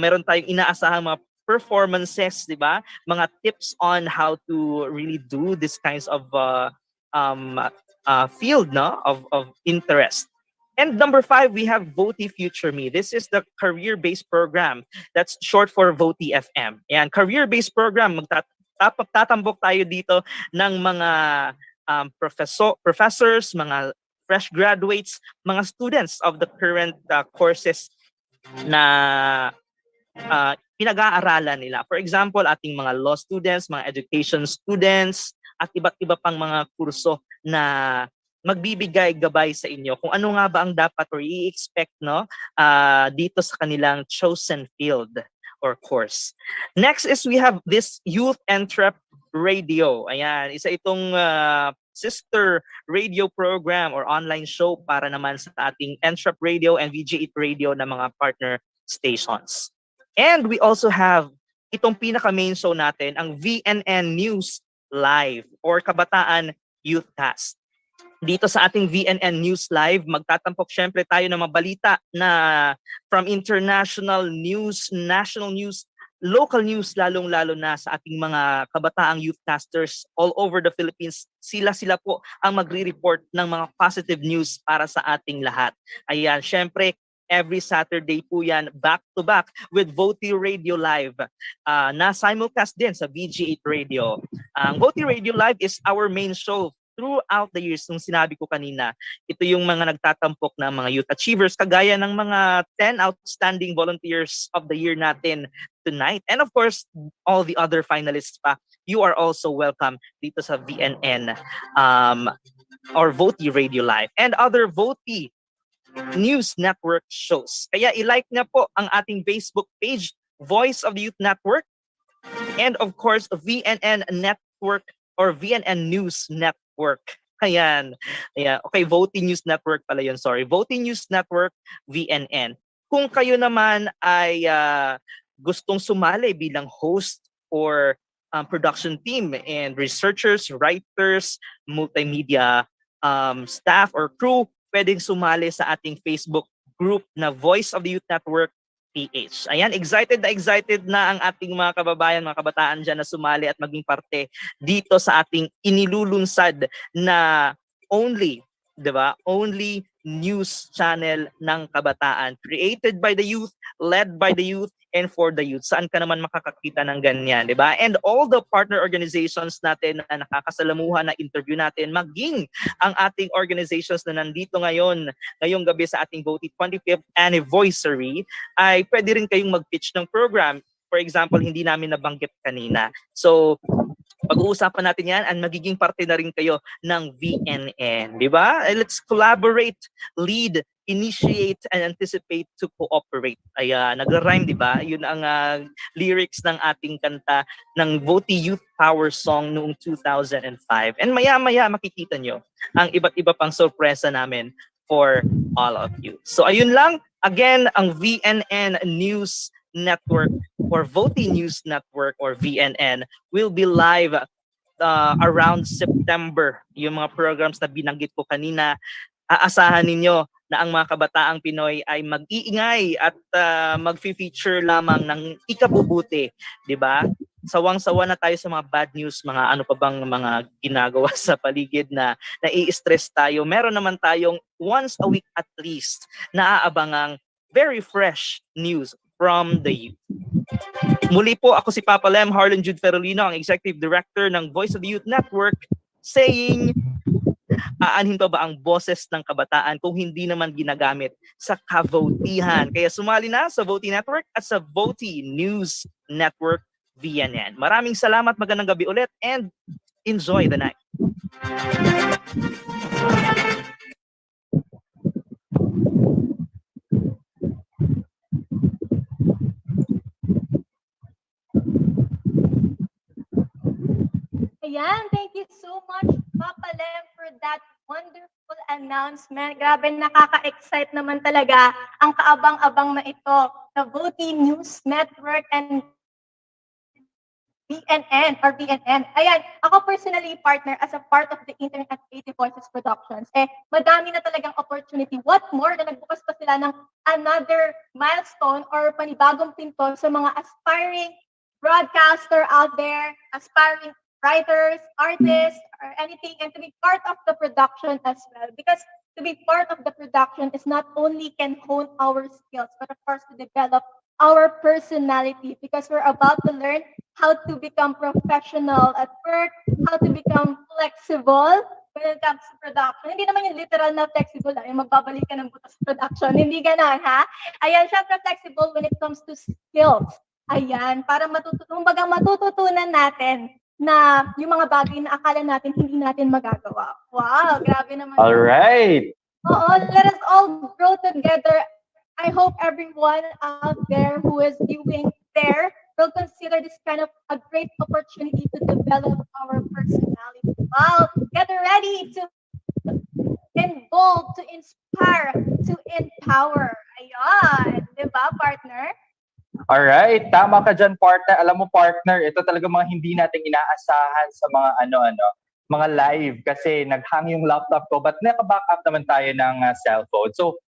meron tayong inaasahang mga performances, di ba? Mga tips on how to really do this kinds of field, no, of interest. And number 5, we have Voti Future Me. This is the career-based program. That's short for Voti FM. Yan, career-based program. Tatambok tayo dito ng mga professors, mga fresh graduates, mga students of the current courses na pinag-aaralan nila. For example, ating mga law students, mga education students, at iba't iba pang mga kurso na magbibigay gabay sa inyo kung ano nga ba ang dapat or i-expect, no, dito sa kanilang chosen field or course. Next is we have this Youth Entrep Radio. Ayan, isa itong sister radio program or online show para naman sa ating Entrep Radio and VG8 Radio na mga partner stations. And we also have itong pinaka-main show natin, ang VNN News Live or Kabataan Youthcast. Dito sa ating VNN News Live, magtatampok syempre tayo ng mga balita na from international news, national news, local news, lalong-lalo na sa ating mga kabataang youthcasters all over the Philippines. Sila po ang magre-report ng mga positive news para sa ating lahat. Ayan, syempre, every Saturday po yan, back-to-back with Voti Radio Live na simulcast din sa VG8 Radio. Ang Voti Radio Live is our main show throughout the years, nung sinabi ko kanina, ito yung mga nagtatampok na mga youth achievers, kagaya ng mga 10 outstanding volunteers of the year natin tonight. And of course, all the other finalists pa, you are also welcome dito sa VNN or Voti Radio Live and other Voti News Network shows. Kaya i-like na po ang ating Facebook page, Voice of the Youth Network, and of course, VNN Network or VNN News Network. Ayan. Ayan. Okay, Voti News Network pala yun. Sorry. Voti News Network, VNN. Kung kayo naman ay gustong sumali bilang host or production team and researchers, writers, multimedia staff or crew, pwedeng sumali sa ating Facebook group na Voice of the Youth Network PH. Ayan, excited na ang ating mga kababayan, mga kabataan dyan na sumali at maging parte dito sa ating inilulunsad na only news channel ng kabataan, created by the youth, led by the youth, and for the youth. Saan ka naman makakakita ng ganyan, di ba? And all the partner organizations natin na nakakasalamuha na interview natin, maging ang ating organizations na nandito ngayong gabi sa ating Voti 25th anniversary, ay pwede rin kayong mag-pitch ng program. For example, hindi namin nabanggit kanina. So, pag-uusapan natin yan at magiging parte na rin kayo ng VNN, di ba? Let's collaborate, lead, initiate, and anticipate to cooperate. Ay, nag-rhyme, di ba? Yun ang lyrics ng ating kanta ng Voti Youth Power Song noong 2005. And maya-maya makikita nyo ang iba't iba pang sorpresa namin for all of you. So ayun lang, again, ang VNN News Network or Voti News Network or VNN will be live around September. Yung mga programs na binanggit ko kanina, aasahan ninyo na ang mga kabataang Pinoy ay mag-iingay at mag-feature lamang ng ikabubuti, di ba? Sawang-sawa na tayo sa mga bad news, mga ano pa bang mga ginagawa sa paligid na nai-stress tayo. Meron naman tayong once a week at least na aabangang very fresh news from the youth. Muli po, ako si Papa Lem, Harlan Jude Ferolino, ang Executive Director ng Voice of the Youth Network, saying, aanhin pa ba ang boses ng kabataan kung hindi naman ginagamit sa kavotihan? Kaya sumali na sa Voti Network at sa Voti News Network VNN. Maraming salamat, magandang gabi ulit, and enjoy the night. Ayan, thank you so much, Papa Lem, for that wonderful announcement. Grabe, nakaka-excite naman talaga ang kaabang-abang na ito, the Voti News Network and VNN or VNN. Ayan, ako personally partner as a part of the Internet at Creative Voices Productions. Madami na talagang opportunity. What more na nagbukas pa sila ng another milestone or panibagong pinto sa mga aspiring broadcaster out there, aspiring writers, artists, or anything, and to be part of the production as well. Because to be part of the production is not only can hone our skills, but of course to develop our personality, because we're about to learn how to become professional at work, how to become flexible when it comes to production. Hindi naman yung literal na flexible, yung magbabalik ka ng buto sa production. Hindi ganon, ha? Ayan, syempre flexible when it comes to skills. Ayan, para matututunan natin na yung mga bagay na akala natin hindi natin magagawa. Wow, grabe naman. All right. Oo, let us all grow together. I hope everyone out there who is viewing there will consider this kind of a great opportunity to develop our personality. Wow, get ready to involve, to inspire, to empower. Ayan, di ba, partner? Alright, tama ka dyan, partner. Alam mo, partner, ito talaga mga hindi natin inaasahan sa mga mga live kasi naghang yung laptop ko but naka-backup naman tayo ng cellphone. So,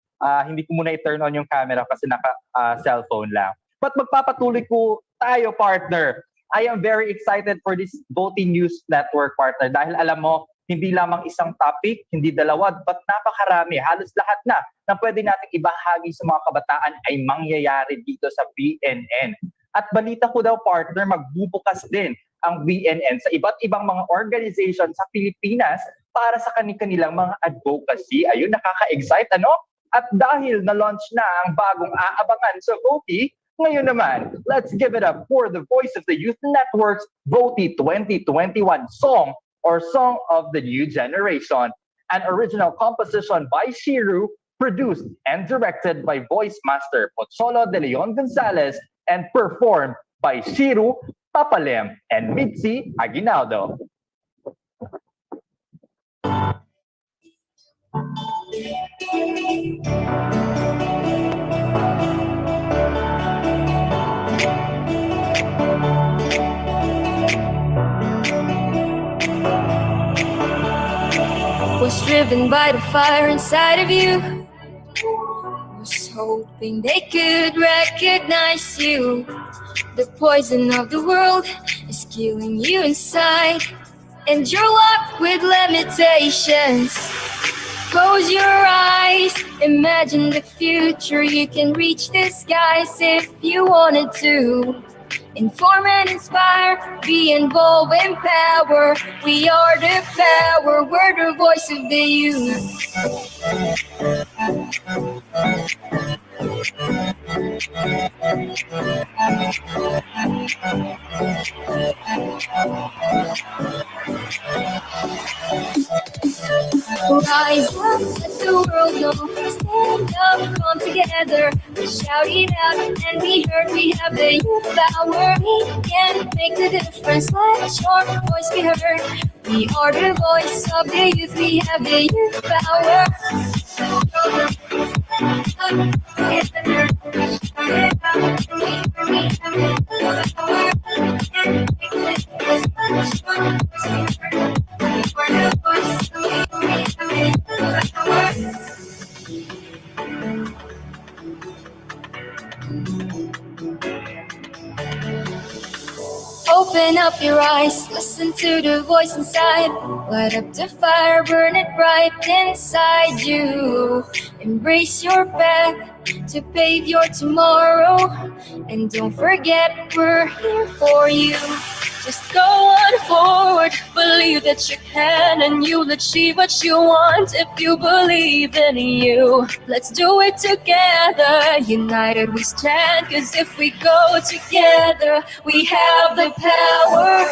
hindi ko muna i-turn on yung camera kasi naka-cellphone lang. But magpapatuloy ko tayo, partner. I am very excited for this Voti News Network, partner, dahil alam mo, hindi lamang isang topic, hindi dalawa, but napakarami. Halos lahat na pwede nating ibahagi sa mga kabataan ay mangyayari dito sa BNN. At balita ko daw, partner, magbubukas din ang BNN sa iba't ibang mga organization sa Pilipinas para sa kanilang mga advocacy. Ayun, nakaka-excite, ano? At dahil na-launch na ang bagong aabangan sa VOTY, ngayon naman, let's give it up for the Voice of the Youth Network's VOTY 2021 song or Song of the New Generation, an original composition by Shiru, produced and directed by voice master Pozzolo de Leon Gonzalez, and performed by Shiru, Papalem, and Mitzi Aguinaldo. Was driven by the fire inside of you. Was hoping they could recognize you. The poison of the world is killing you inside, and you're locked with limitations. Close your eyes, imagine the future. You can reach the skies if you wanted to. Inform and inspire, be involved in power. We are the power, we're the voice of the youth. Rise up, let the world know. Stand up, come together. Shout it out and be heard. We have the youth power. We can make the difference. Let your voice be heard. We are the voice of the youth. We have the youth power. Open up your eyes, listen to the voice inside. Light up the fire, burn it bright inside you. Embrace your path to pave your tomorrow. And don't forget, we're here for you. Just go on forward, believe that you can, and you'll achieve what you want if you believe in you. Let's do it together, united we stand, cause if we go together, we have the power.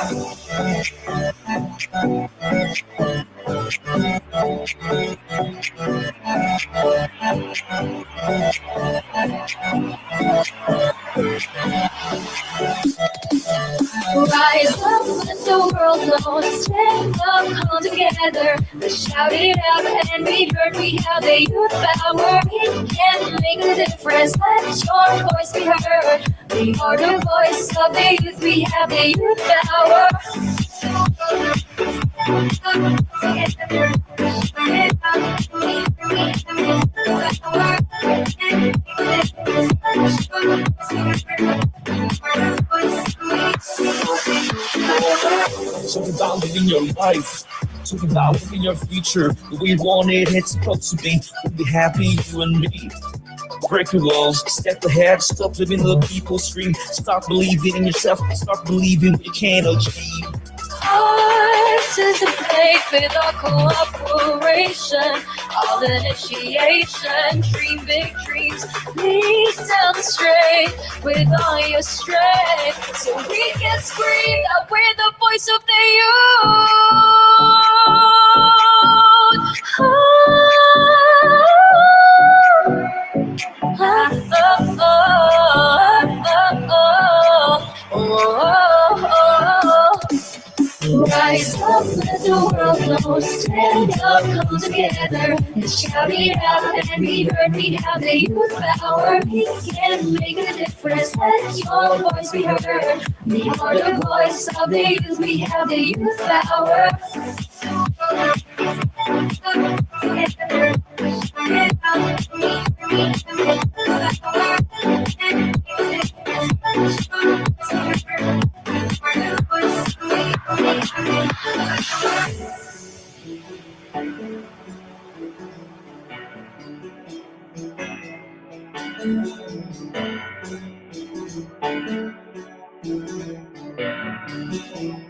Rise up, let the world know. Stand up, come together. Let's shout it out and be heard. We have the youth power. We can make a difference. Let your voice be heard. We are the voice of the youth. We have the youth power. Talk about living your life. Talk about living your future. The way you want it, it's supposed to be. We'll be happy, you and me. Break your walls, step ahead, stop living the people's dream. Start believing in yourself, start believing what you can achieve. Hearts is a place with our cooperation, all initiation, dream big dreams. Please demonstrate with all your strength, so we can scream that we're the voice of the youth. Rise up, let the world know. Stand up, come together, and shout it out and be heard. We have the youth power. We can make a difference. Let your voice be heard. We are the voice of the youth. We have the youth power. Thank you.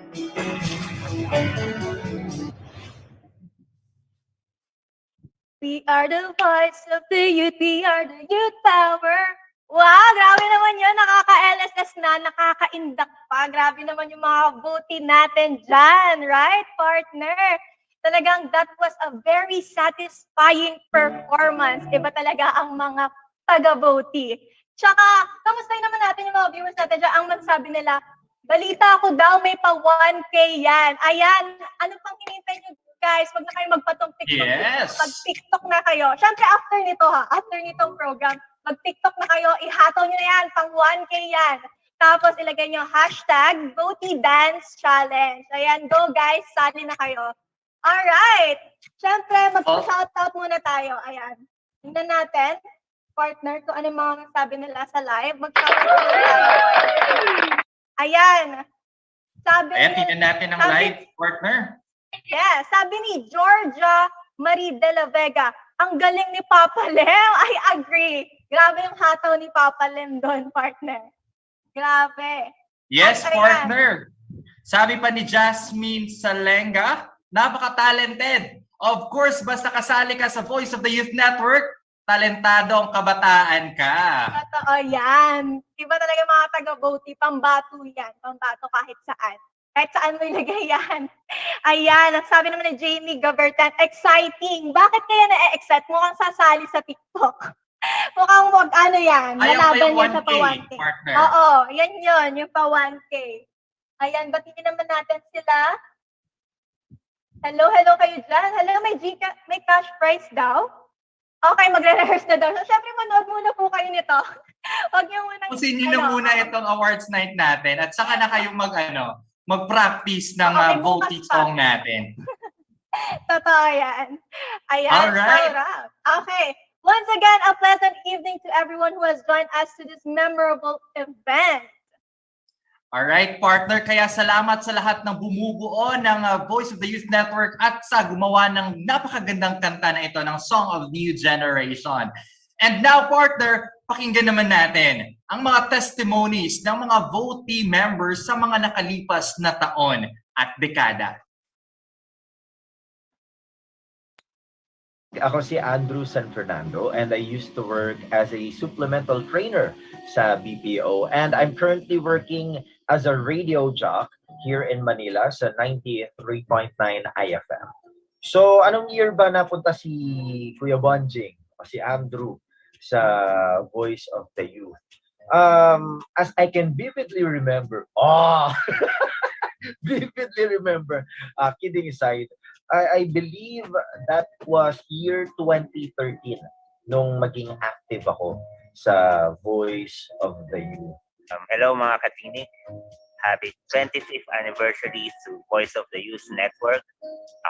are the voice of the youth, we are the youth power. Wow, grabe naman yun. Nakaka-LSS na, nakaka-induct pa. Grabe naman yung mga vote natin dyan, right, partner? Talagang that was a very satisfying performance. Iba talaga ang mga taga-vote. Tsaka, kamustahin naman natin yung mga viewers natin dyan. Ang magsabi nila, balita ko daw may pa 1K yan. Ayan, ano pang hinintay nyo guys? Huwag na kayo magpatong TikTok. Yes. Mag-TikTok na kayo. Siyempre, after nito after nitong program, mag-TikTok na kayo, ihataw nyo na yan, pang 1K yan. Tapos ilagay nyo hashtag Vote Dance Challenge. Ayan, go guys, sali na kayo. Alright. Siyempre, mag-shoutout muna tayo. Ayan. Tingnan natin, partner, kung ano mga sabi nila sa live. Mag-shoutout muna tayo. Ayan. Ayan, tingnan natin ang live, partner. Yeah, sabi ni Georgia Marie de la Vega, ang galing ni Papa Lem. I agree. Grabe yung hataw ni Papa Lem doon, partner. Grabe. Yes, At partner. Sabi pa ni Jasmine Salenga, napaka-talented. Of course, basta kasali ka sa Voice of the Youth Network, talentado ang kabataan ka. Totoo yan. Iba talaga mga taga-vote, pambato yan. Pambato kahit saan. Kahit saan mo ilagay yan. Ayan, ang sabi naman ni Jamie Gabertan, exciting. Bakit kaya na-excite? Mukhang sasali sa TikTok. Mukhang ano yan, nalaban yan sa pa 1K. Partner. Oo, yan yun, yung pa 1K. Ayan, batiin naman natin sila. Hello kayo dyan. Hello, may cash prize daw. Okay, magre-rehearse na daw. So, syempre, manood muna po kayo nito. Huwag niyo muna... Pusin niyo na muna itong awards night natin at saka na kayong mag-practice ng voting song natin. Totoo yan. Ayan, alright. sarap. Okay. Once again, a pleasant evening to everyone who has joined us to this memorable event. Alright, partner. Kaya salamat sa lahat ng bumubuo ng Voice of the Youth Network at sa gumawa ng napakagandang kanta na ito ng Song of New Generation. And now, partner, pakinggan naman natin ang mga testimonies ng mga votee members sa mga nakalipas na taon at dekada. Ako si Andrew San Fernando and I used to work as a supplemental trainer sa BPO and I'm currently working as a radio jock here in Manila sa 93.9 IFM. So, anong year ba napunta si Kuya Bonjing o si Andrew sa Voice of the Youth? As I can vividly remember, kidding aside, I believe that was year 2013 nung maging active ako sa Voice of the Youth. Hello mga katinik. Happy 25th anniversary to Voice of the Youth Network.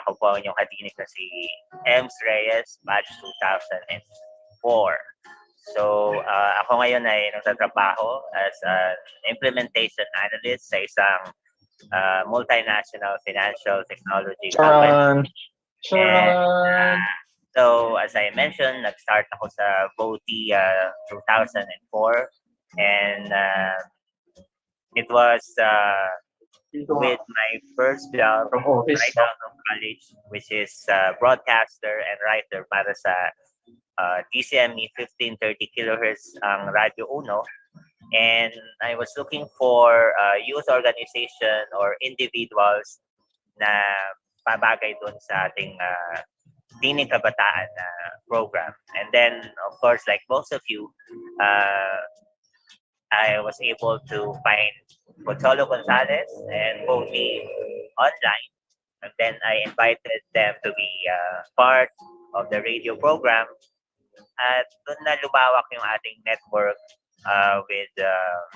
Ako po ang inyong katinik na si Ems Reyes, batch 2004. So, ako ngayon ay nagtatrabaho as an implementation analyst sa isang multinational financial technology company. And, so, as I mentioned, nag-start ako sa VOTI 2004 and it was with my first job right out of college, which is broadcaster and writer para sa DCME 1530 kHz ang Radio Uno. And I was looking for youth organization or individuals na pabagay doon sa ating Tinig Kabataan program. And then, of course, like most of you, I was able to find Pocholo Gonzalez and Boni online. And then I invited them to be part of the radio program. At doon na lumawak yung ating network with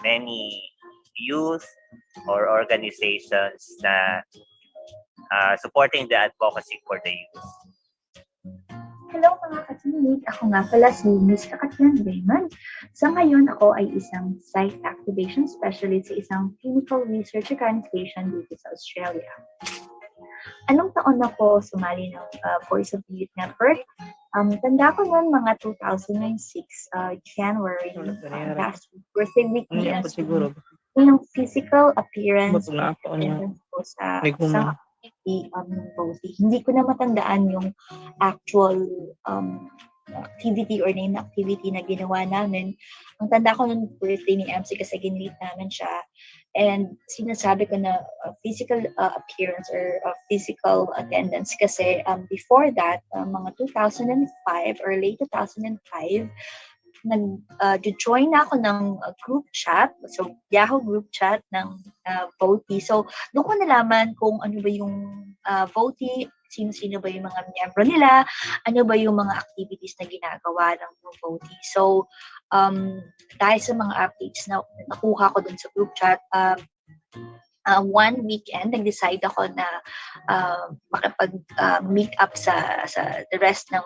many youth or organizations na supporting the advocacy for the youth. Hello mga katinig, ako nga pala si Ms. Kakatian Raymond. Sa ngayon ako ay isang site activation specialist sa isang clinical research organization dito sa Australia. Anong taon ako sumali ng Voice of the Youth Network? Tanda ko noon mga 2006, January, last birthday week niya. Yung physical appearance ko sa isang activity voting. Hindi ko na matandaan yung actual activity or name na activity na ginawa namin. Ang tanda ko nung birthday ni MC kasi ginreet namin siya. And sinasabi ko na physical appearance or physical attendance kasi before that, mga 2005 or late 2005, nag-join na ako ng group chat, so Yahoo group chat ng Voti. So doon ko nalaman kung ano ba yung Voti, sino-sino ba yung mga miyembro nila, ano ba yung mga activities na ginagawa ng Voti. So dahil sa mga updates na nakuha ko dun sa group chat, one weekend, nag-decide ako na makipag-meet up sa the rest ng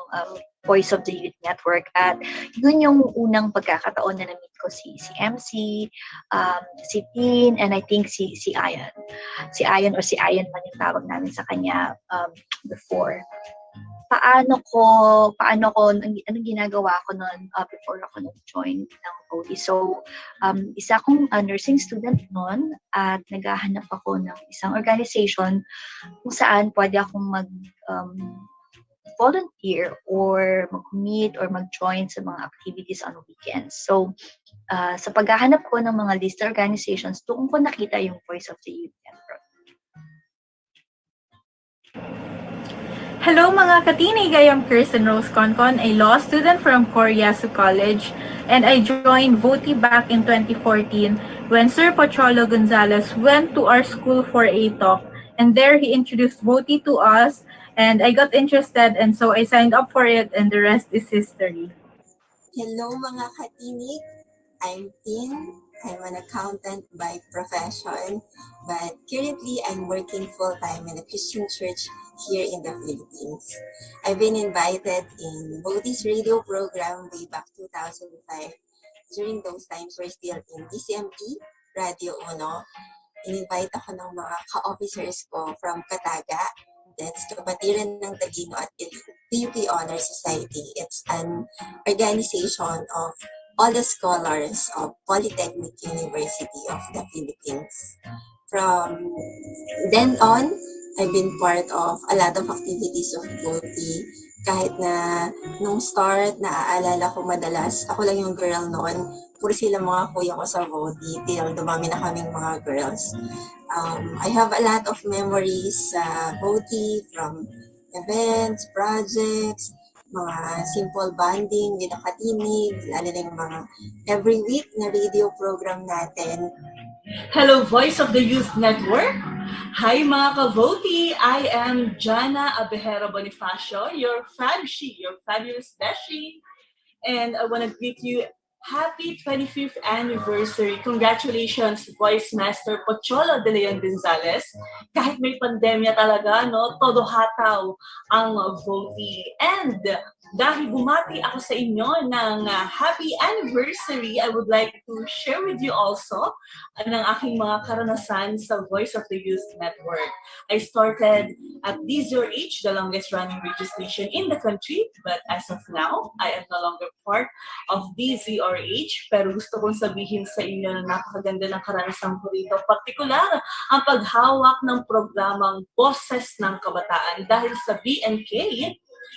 Voice of the Youth Network. At yun yung unang pagkakataon na na-meet ko si MC, si Tin, and I think si Ayan. Si Ayan or si Ayan man yung tawag namin sa kanya before. Anong ginagawa ko noon before ako nag-join ng OT. So, isa akong nursing student noon at naghahanap ako ng isang organization kung saan pwede akong volunteer or mag-meet or mag-join sa mga activities on weekends. So, sa paghahanap ko ng mga list organizations, doon ko nakita yung Voice of the Youth Network. Hello mga katinig, I am Kirsten Rose Concon, a law student from Coriasu College, and I joined Voti back in 2014 when Sir Pocholo Gonzalez went to our school for a talk, and there he introduced Voti to us, and I got interested, and so I signed up for it, and the rest is history. Hello mga katinig, I'm Tin. I'm an accountant by profession, but currently I'm working full-time in a Christian church here in the Philippines. I've been invited in Voti's radio program way back 2005. During those times, we're still in DCMP, Radio Uno. In-invite ako ng mga ka-officers ko from Kataga, that's Kapatiran ng Tagino at PUP Honor Society. It's an organization of all the scholars of Polytechnic University of the Philippines. From then on, I've been part of a lot of activities of Voti. Kahit na nung start, naaalala ko madalas, ako lang yung girl noon. Puro sila mga kuya ko sa Voti till dumami na kaming mga girls. I have a lot of memories sa Voti from events, projects, mga simple bonding with the katinig, lalo na yung mga every week na radio program natin. Hello, Voice of the Youth Network. Hi mga ka-Voti. I am Jana Abejero Bonifacio, your Fabshi, your fabulous Beshi. And I want to greet you happy 25th anniversary. Congratulations, Voice Master Pocholo de Leon Gonzalez. Kahit may pandemya talaga, no, todo hataw ang Voti. And dahil bumati ako sa inyo ng happy anniversary, I would like to share with you also ng aking mga karanasan sa Voice of the Youth Network. I started at DZRH, the longest running radio station in the country, but as of now, I am no longer part of DZRH, pero gusto kong sabihin sa inyo na napakaganda ng karanasan ko rito. Partikular, ang paghawak ng programang Boses ng Kabataan dahil sa BNK,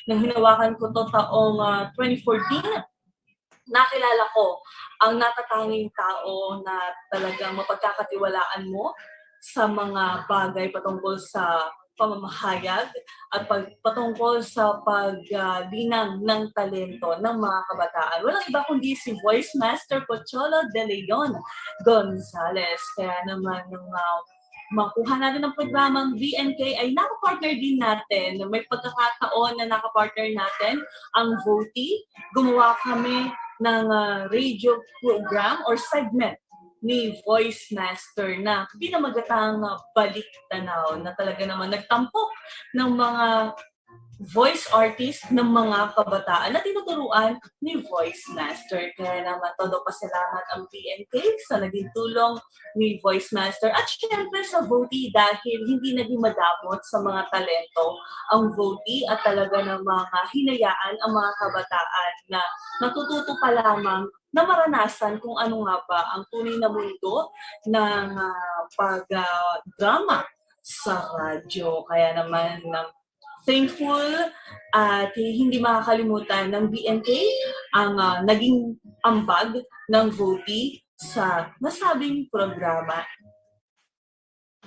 nang hinawakan ko to taong 2014, nakilala ko ang natatanging tao na talagang mapagkakatiwalaan mo sa mga bagay patungkol sa pamamahayag at patungkol sa paglinang ng talento ng mga kabataan. Walang iba kundi si Voice Master Pocholo de Leon Gonzalez. Kaya naman nung makuha natin ang programang BNK ay nakapartner din natin. May pagkakataon na nakapartner natin ang Voti. Gumawa kami ng radio program or segment ni Voice Master na pinamagatang Balik Tanaw na talaga naman nagtampok ng mga voice artist ng mga kabataan na tinuturuan ni Voice Master. Kaya naman todo pasalamat ang BNK sa naging tulong ni Voice Master at syempre sa Voti dahil hindi naging madamot sa mga talento ang Voti at talaga namang hinayaan ang mga kabataan na natututo pa lamang na maranasan kung ano nga ba ang tunay na mundo ng pag-drama sa radyo. Kaya naman thankful at hindi makakalimutan ng BNK ang naging ambag ng VOTY sa nasabing programa.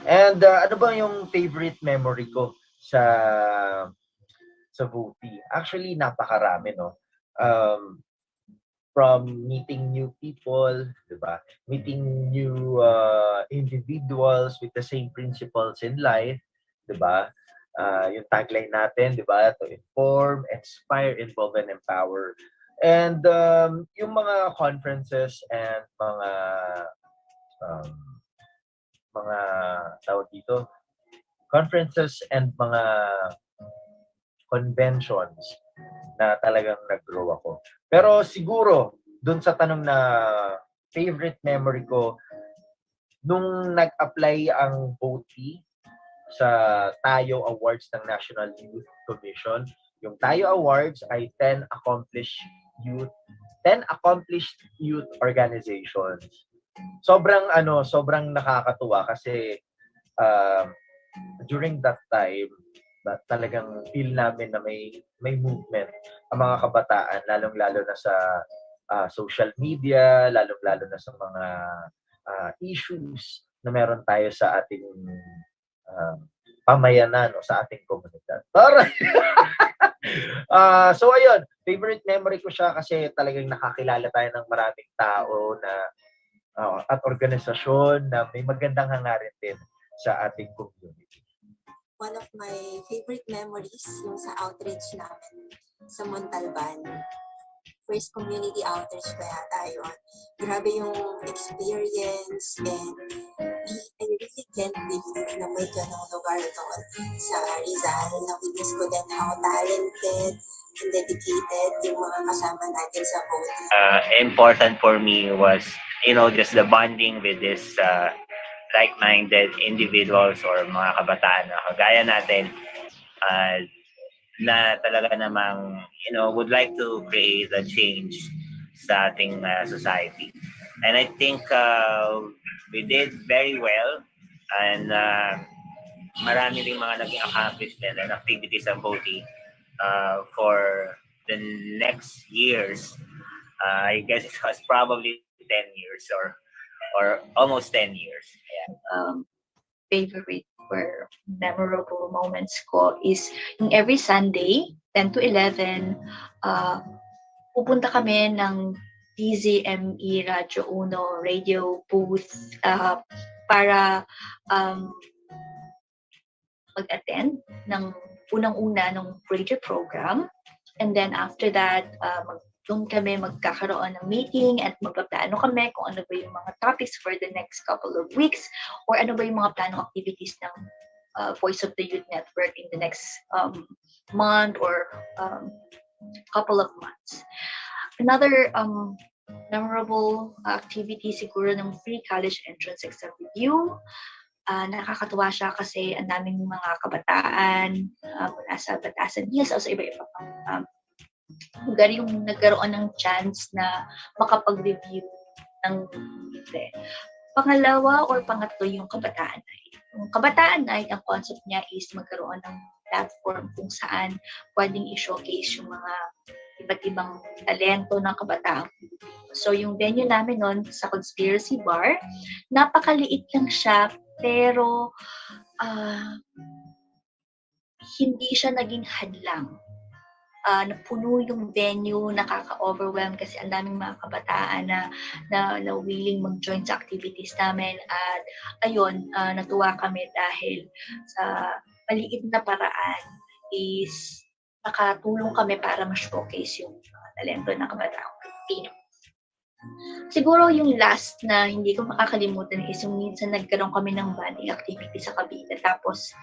And ano ba yung favorite memory ko sa VOTY? Actually, napakarami, no? From meeting new people, diba? Meeting new individuals with the same principles in life, diba? Yung tagline natin, diba? To inform, inspire, involve, and empower. And yung mga conferences and mga tawag dito, conferences and mga conventions na talagang nag-grow ako. Pero siguro, dun sa tanong na favorite memory ko, nung nag-apply ang VOTY sa Tayo Awards ng National Youth Commission, yung Tayo Awards ay 10 accomplished youth organizations. Sobrang nakakatuwa kasi during that time, talagang feel namin na may movement ang mga kabataan, lalong-lalo na sa social media, lalong-lalo na sa mga issues na meron tayo sa ating pamayanan o sa ating komunidad. So ayun, favorite memory ko siya kasi talagang nakakilala tayo ng maraming tao na at organisasyon na may magandang hangarin din sa ating community. One of my favorite memories yung sa outreach namin sa Montalban. First community outreach pa yata yun. Grabe yung experience and I really can't believe na may ganong lugar doon sa Rizal. Na-witness ko din how talented and dedicated yung mga kasama natin sa VOTY. Important for me was, just the bonding with this like-minded individuals or mga kabataan na kagaya natin na talaga namang, would like to create a change sa ating society. And I think we did very well and marami ring mga naging accomplishment and activities ang VOTY for the next years. I guess it was probably 10 years or almost 10 years. Yeah. Favorite or memorable moments ko is yung every Sunday, 10 to 11, pupunta kami ng DZME Radio Uno radio booth para mag-attend ng unang-una ng radio program. And then after that, doon kami magkakaroon ng meeting at magpaplano kami kung ano ba yung mga topics for the next couple of weeks or ano ba yung mga planong activities ng Voice of the Youth Network in the next month or couple of months. Another memorable activity siguro ng free college entrance exam review. Nakakatuwa siya kasi ang daming mga kabataan mula sa Batasan Hills o sa iba-iba pang lugar yung nagkaroon ng chance na makapag-review ng libre. Pangalawa or pangatlo yung Kabataan Night. Yung Kabataan Night, ang concept niya is magkaroon ng platform kung saan pwedeng i-showcase yung mga iba't ibang talento ng kabataan. So yung venue namin nun sa Conspiracy Bar, napakaliit lang siya pero hindi siya naging hadlang. Napuno yung venue, nakaka-overwhelm kasi ang daming mga kabataan na willing mag-join sa activities namin at ayun, natuwa kami dahil sa maliit na paraan is nakatulong kami para ma-showcase yung talento ng kabataang Pilipino. Siguro yung last na hindi ko makakalimutan is yung minsan nagkaroon kami ng bonding activity sa Cavite tapos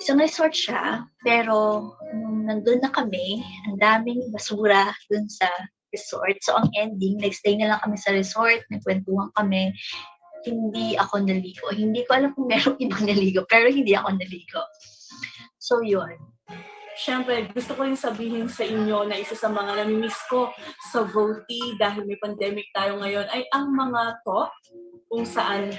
isang resort siya, pero nung nandun na kami, ang daming basura dun sa resort. So ang ending, nag-stay na lang kami sa resort, nagkwentuhan kami. Hindi ako naligo. Hindi ko alam kung merong ibang naligo, pero hindi ako naligo. So yun. Siyempre, gusto ko rin sabihin sa inyo na isa sa mga namimiss ko sa VOTY dahil may pandemic tayo ngayon ay ang mga talk kung saan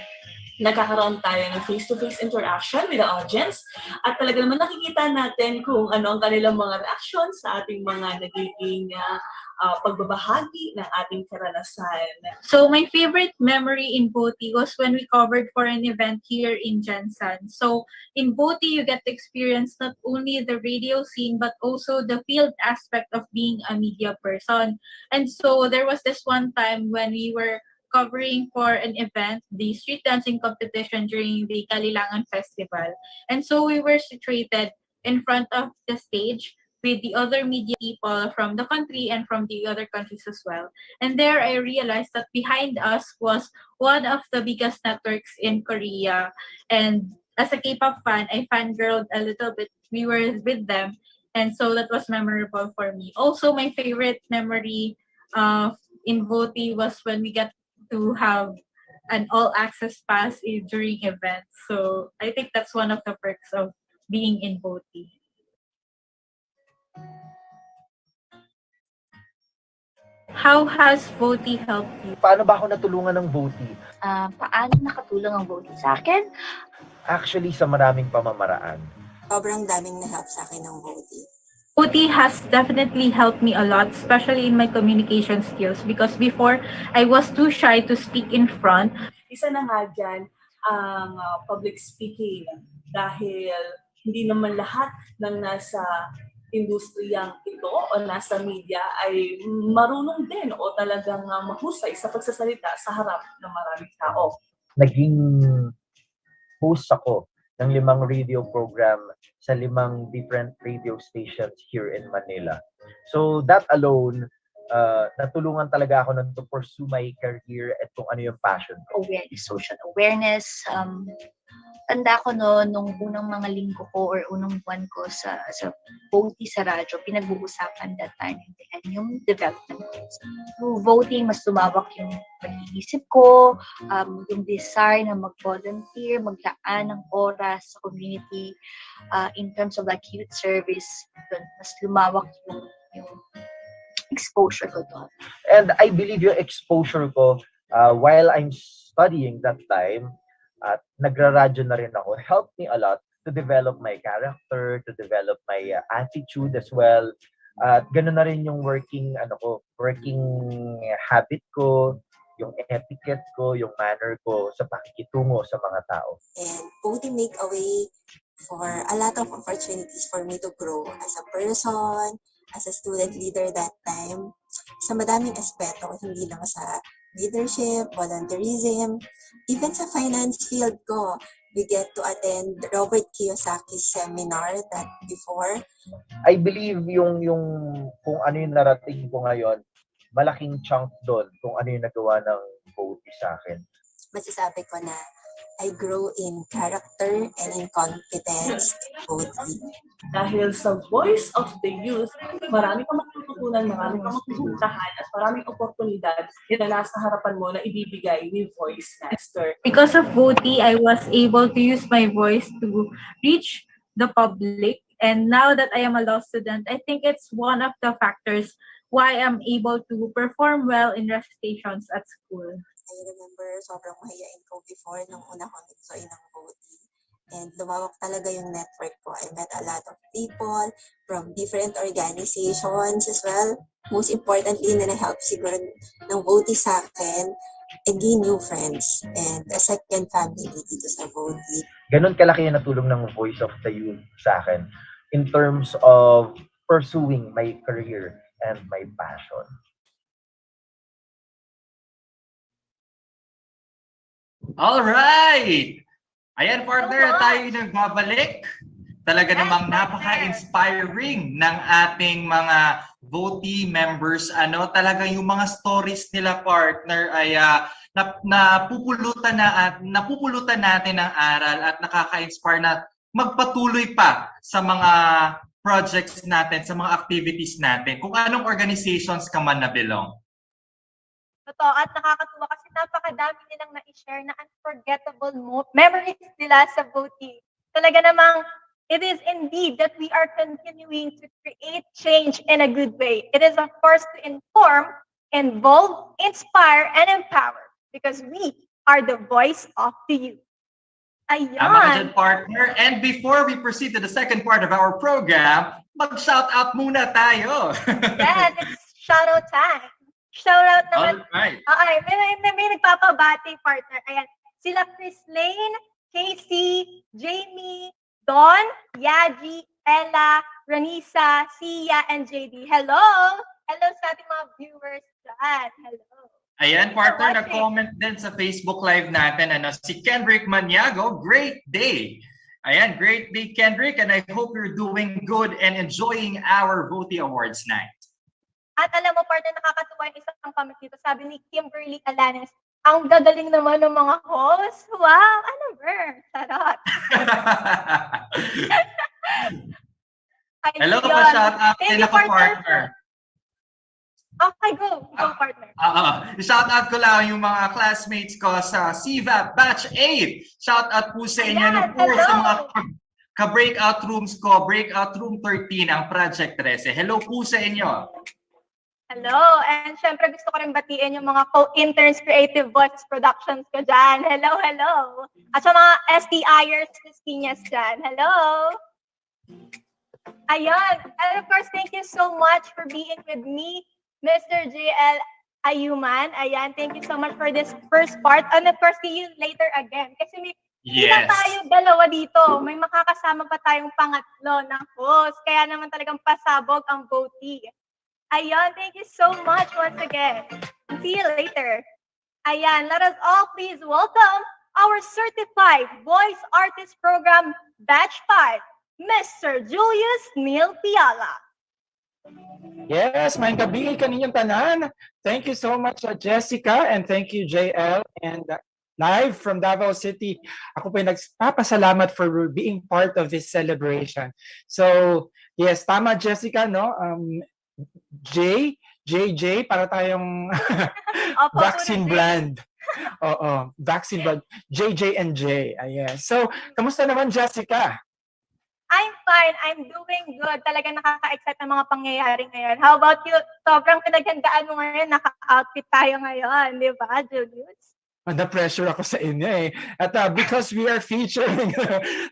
nagkakaroon tayo ng face-to-face interaction with the audience at talaga naman nakikita natin kung ano ang kanilang mga reactions sa ating mga nagiging pagbabahagi ng ating karanasan. So my favorite memory in Boti was when we covered for an event here in Jensen. So in Boti, you get to experience not only the radio scene, but also the field aspect of being a media person. And so there was this one time when we were covering for an event, the street dancing competition during the Kalilangan Festival. And so we were situated in front of the stage with the other media people from the country and from the other countries as well. And there I realized that behind us was one of the biggest networks in Korea. And as a K-pop fan, I fangirled a little bit. We were with them. And so that was memorable for me. Also, my favorite memory in Voti was when we got to have an all-access pass during events. So I think that's one of the perks of being in Voti. How has Voti helped you? Paano ba ako natulungan ng Voti? Paano nakatulong ang Voti sa akin? Actually, sa maraming pamamaraan. Sobrang daming na-help sa akin ng Voti. Voti has definitely helped me a lot, especially in my communication skills, because before I was too shy to speak in front. Isa na nga dyan ang public speaking dahil hindi naman lahat ng nasa industriyang ito o nasa media ay marunong din o talagang mahusay sa pagsasalita sa harap ng maraming tao. Naging host ako ng 5 radio program sa 5 different radio stations here in Manila. So that alone, natulungan talaga ako to pursue my career at kung ano yung passion ko. Awareness, social awareness. Tanda ko nung unang mga linggo ko or unang buwan ko sa Voti sa radyo, pinag-uusapan that time yung development. Through voting, mas lumawak yung pag-iisip ko, yung desire na mag-volunteer, maglaan ng oras sa community in terms of like youth service. Mas lumawak yung exposure ko doon. And I believe yung exposure ko while I'm studying that time, at nagra-radyo na rin ako, helped me a lot to develop my character, to develop my attitude as well. At ganoon na rin yung working habit ko, yung etiquette ko, yung manner ko sa pakikitungo sa mga tao. And Voti make a way for a lot of opportunities for me to grow as a person, as a student leader that time. Sa madaming aspeto, hindi lang sa leadership, volunteerism, even sa finance field ko. We get to attend Robert Kiyosaki's seminar that before. I believe yung kung ano yung narating ko ngayon, malaking chunk doon kung ano yung nagawa ng Voti sa akin. Masasabi ko na I grow in character and in competence in Voti. Dahil sa voice of the youth, marami kang matututunan, marami kang mapupuntahan, at maraming oportunidad na nasa harapan mo na ibibigay ni Voice Master. Because of Voti, I was able to use my voice to reach the public. And now that I am a law student, I think it's one of the factors why I'm able to perform well in recitations at school. I remember sobrang mahihain ko before nung una ko nag-join ng Voti. And lumawak talaga yung network ko. I met a lot of people from different organizations as well. Most importantly, na na-help siguro ng Voti sa akin, and gain new friends and a second family dito sa Voti. Ganon kalaki yung natulong ng Voice of the Youth sa akin in terms of pursuing my career and my passion. All right! Ayan, partner, tayo nagbabalik. Talaga namang napaka-inspiring ng ating mga Voti members. Talaga yung mga stories nila, partner, ay napupulutan natin ng aral at nakaka-inspire na magpatuloy pa sa mga projects natin, sa mga activities natin, kung anong organizations ka man na belong. Totoo, at nakakatuwa kasi napakadami nilang na-share na unforgettable memories nila sa Voti. Talaga namang, it is indeed that we are continuing to create change in a good way. It is, of course, to inform, involve, inspire, and empower. Because we are the voice of the youth. Tama ka Ayan. dyan, partner. And before we proceed to the second part of our program, mag-shout out muna tayo. Yes, it's shoutout time. Shoutout naman. Alright. Okay, may nagpapabati, partner. Ayan. Sila Chris Lane, Casey, Jamie, Don, Yaji, Ella, Ranisa, Sia, and JD. Hello! Hello sa ating mga viewers dyan. Hello. Ayan, partner, nag-comment din sa Facebook Live natin, si Kendrick Maniago, great day. Ayan, great day, Kendrick, and I hope you're doing good and enjoying our Vote Awards night. At alam mo, partner, nakakatuwa yung isang comment dito. Sabi ni Kimberly Alanes, ang gagaling naman ng mga host. Wow, ano ba? Charot. Hello pa, shout out din ako, partner. Okay, go. Go, partner. Shout out ko lang yung mga classmates ko sa CVAP Batch 8. Shout out po sa inyo sa mga ka-breakout rooms ko, breakout room 13, ang Project 13. Hello po sa inyo. Hello. And syempre gusto ko rin batiin yung mga co-interns Creative Voice Productions ko dyan. Hello, hello. At sa mga STIers, Cristinas dyan. Hello. Ayun. And of course, thank you so much for being with me, Mr. JL Ayuman. Ayan, thank you so much for this first part. And of course, see you later again. Kasi hindi lang tayo dalawa dito. May makakasama pa tayong pangatlo ng host. Kaya naman talagang pasabog ang votee. Ayan, thank you so much once again. See you later. Ayan, let us all please welcome our Certified Voice Artist Program Batch 5, Mr. Julius Neil Piala. Yes, may gabi kaninyong tanan. Thank you so much, Jessica, and thank you, JL. And live from Davao City, ako po nagpapasalamat for being part of this celebration. So, yes, tama, Jessica, no? JJ, para tayong vaccine brand. Oo, vaccine brand. JJ and J. Ayan. So, kamusta naman, Jessica? I'm fine. I'm doing good. Talaga nakaka-excite ang mga pangyayari ngayon. How about you? Sobrang pinaghandaan mo ngayon. Naka-outfit tayo ngayon. Di ba, Julius? Na-pressure ako sa inyo eh. At because we are featuring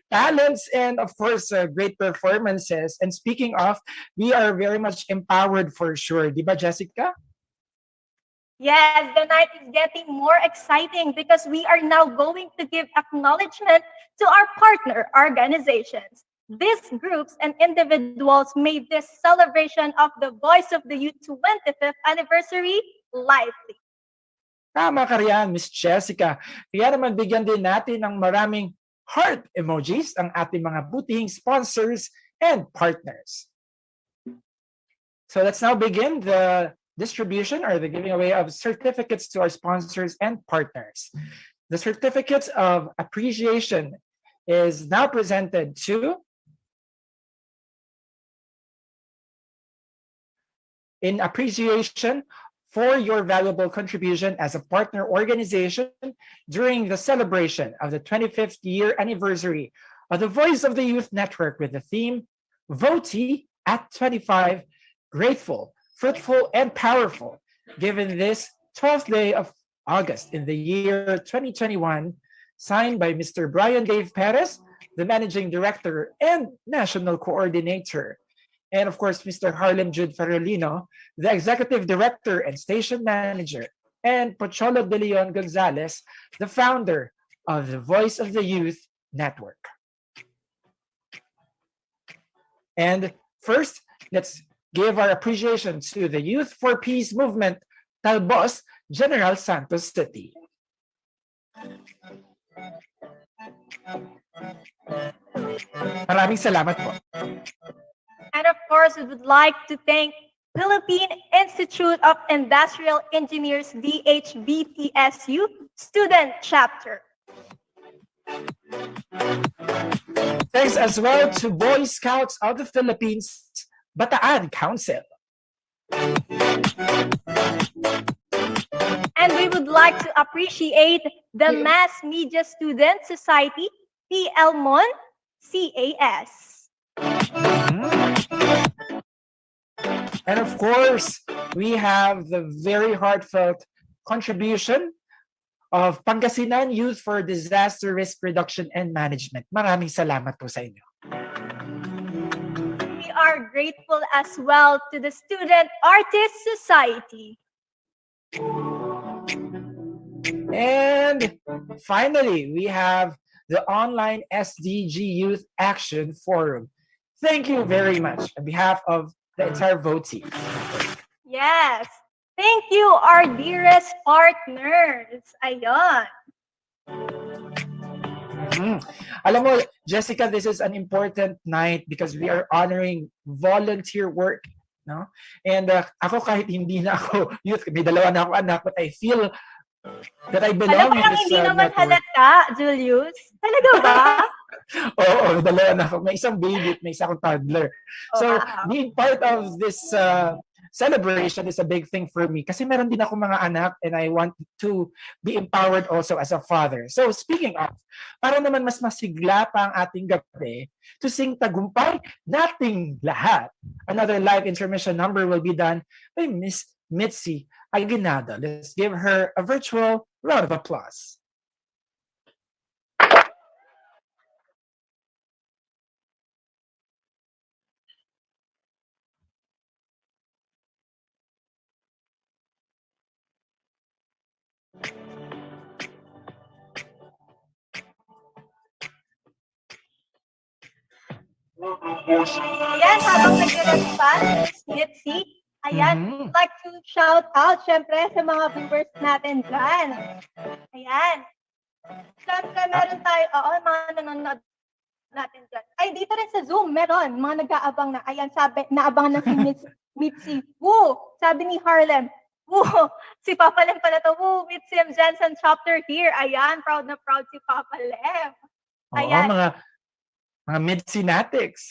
talents and of course great performances. And speaking of, we are very much empowered for sure. Di ba, Jessica? Yes, the night is getting more exciting because we are now going to give acknowledgement to our partner organizations. These groups and individuals made this celebration of the Voice of the Youth 25th anniversary lively. Tama ka riyan, Miss Jessica. Kaya naman bigyan din natin ng maraming heart emojis ang ating mga butihing sponsors and partners. So let's now begin the distribution or the giving away of certificates to our sponsors and partners. The certificates of appreciation is now presented to in appreciation for your valuable contribution as a partner organization during the celebration of the 25th year anniversary of the Voice of the Youth Network with the theme, Votee at 25, Grateful, Fruitful, and Powerful, given this 12th day of August in the year 2021, signed by Mr. Brian Dave Perez, the Managing Director and National Coordinator. And of course, Mr. Harlem Jude Ferrolino, the Executive Director and Station Manager, and Pocholo de Leon Gonzalez, the founder of the Voice of the Youth Network. And first, let's give our appreciation to the Youth for Peace Movement, Talbos, General Santos City. Maraming salamat po. And of course, we would like to thank Philippine Institute of Industrial Engineers, DHBTSU, Student Chapter. Thanks as well to Boy Scouts of the Philippines, Bataan Council. And we would like to appreciate the Mass Media Student Society, PLMON, CAS. And of course, we have the very heartfelt contribution of Pangasinan Youth for Disaster Risk Reduction and Management. Maraming salamat po sa inyo. We are grateful as well to the Student Artist Society. And finally, we have the online SDG Youth Action Forum. Thank you very much on behalf of the entire vote team. Yes. Thank you, our dearest partners. Ayan. Alam mo, Jessica, this is an important night because we are honoring volunteer work. No? And ako kahit hindi na ako youth, may dalawa na ako anak, but I feel that I belong in this hindi naman network. halata, Julius. Talaga ba? Oo, dalawa na ako. May isang baby at may isang toddler. So, being part of this celebration is a big thing for me kasi meron din ako mga anak and I want to be empowered also as a father. So, speaking of, para naman mas masigla pa ang ating gabi, to sing Tagumpay Nating Lahat. Another live intermission number will be done by Miss Mitzi Aguinaldo. Let's give her a virtual round of applause. Ayan, habang nag-respond, Miss Mitzi, ayan, I'd like to shout out, syempre, sa mga viewers natin dyan. Ayan. Syempre, meron tayo, mga nanonood natin dyan. Ay, dito rin sa Zoom, meron, mga nag-aabang na. Ayan, sabi, naabangan na si Miss Mitzi. Woo! Sabi ni Harlem, woo! Si Papa Lem pala to, woo! Mitzi M. Jensen chapter here. Ayan, proud na proud si Papa Lem. Ayan. Mga mid-synatics.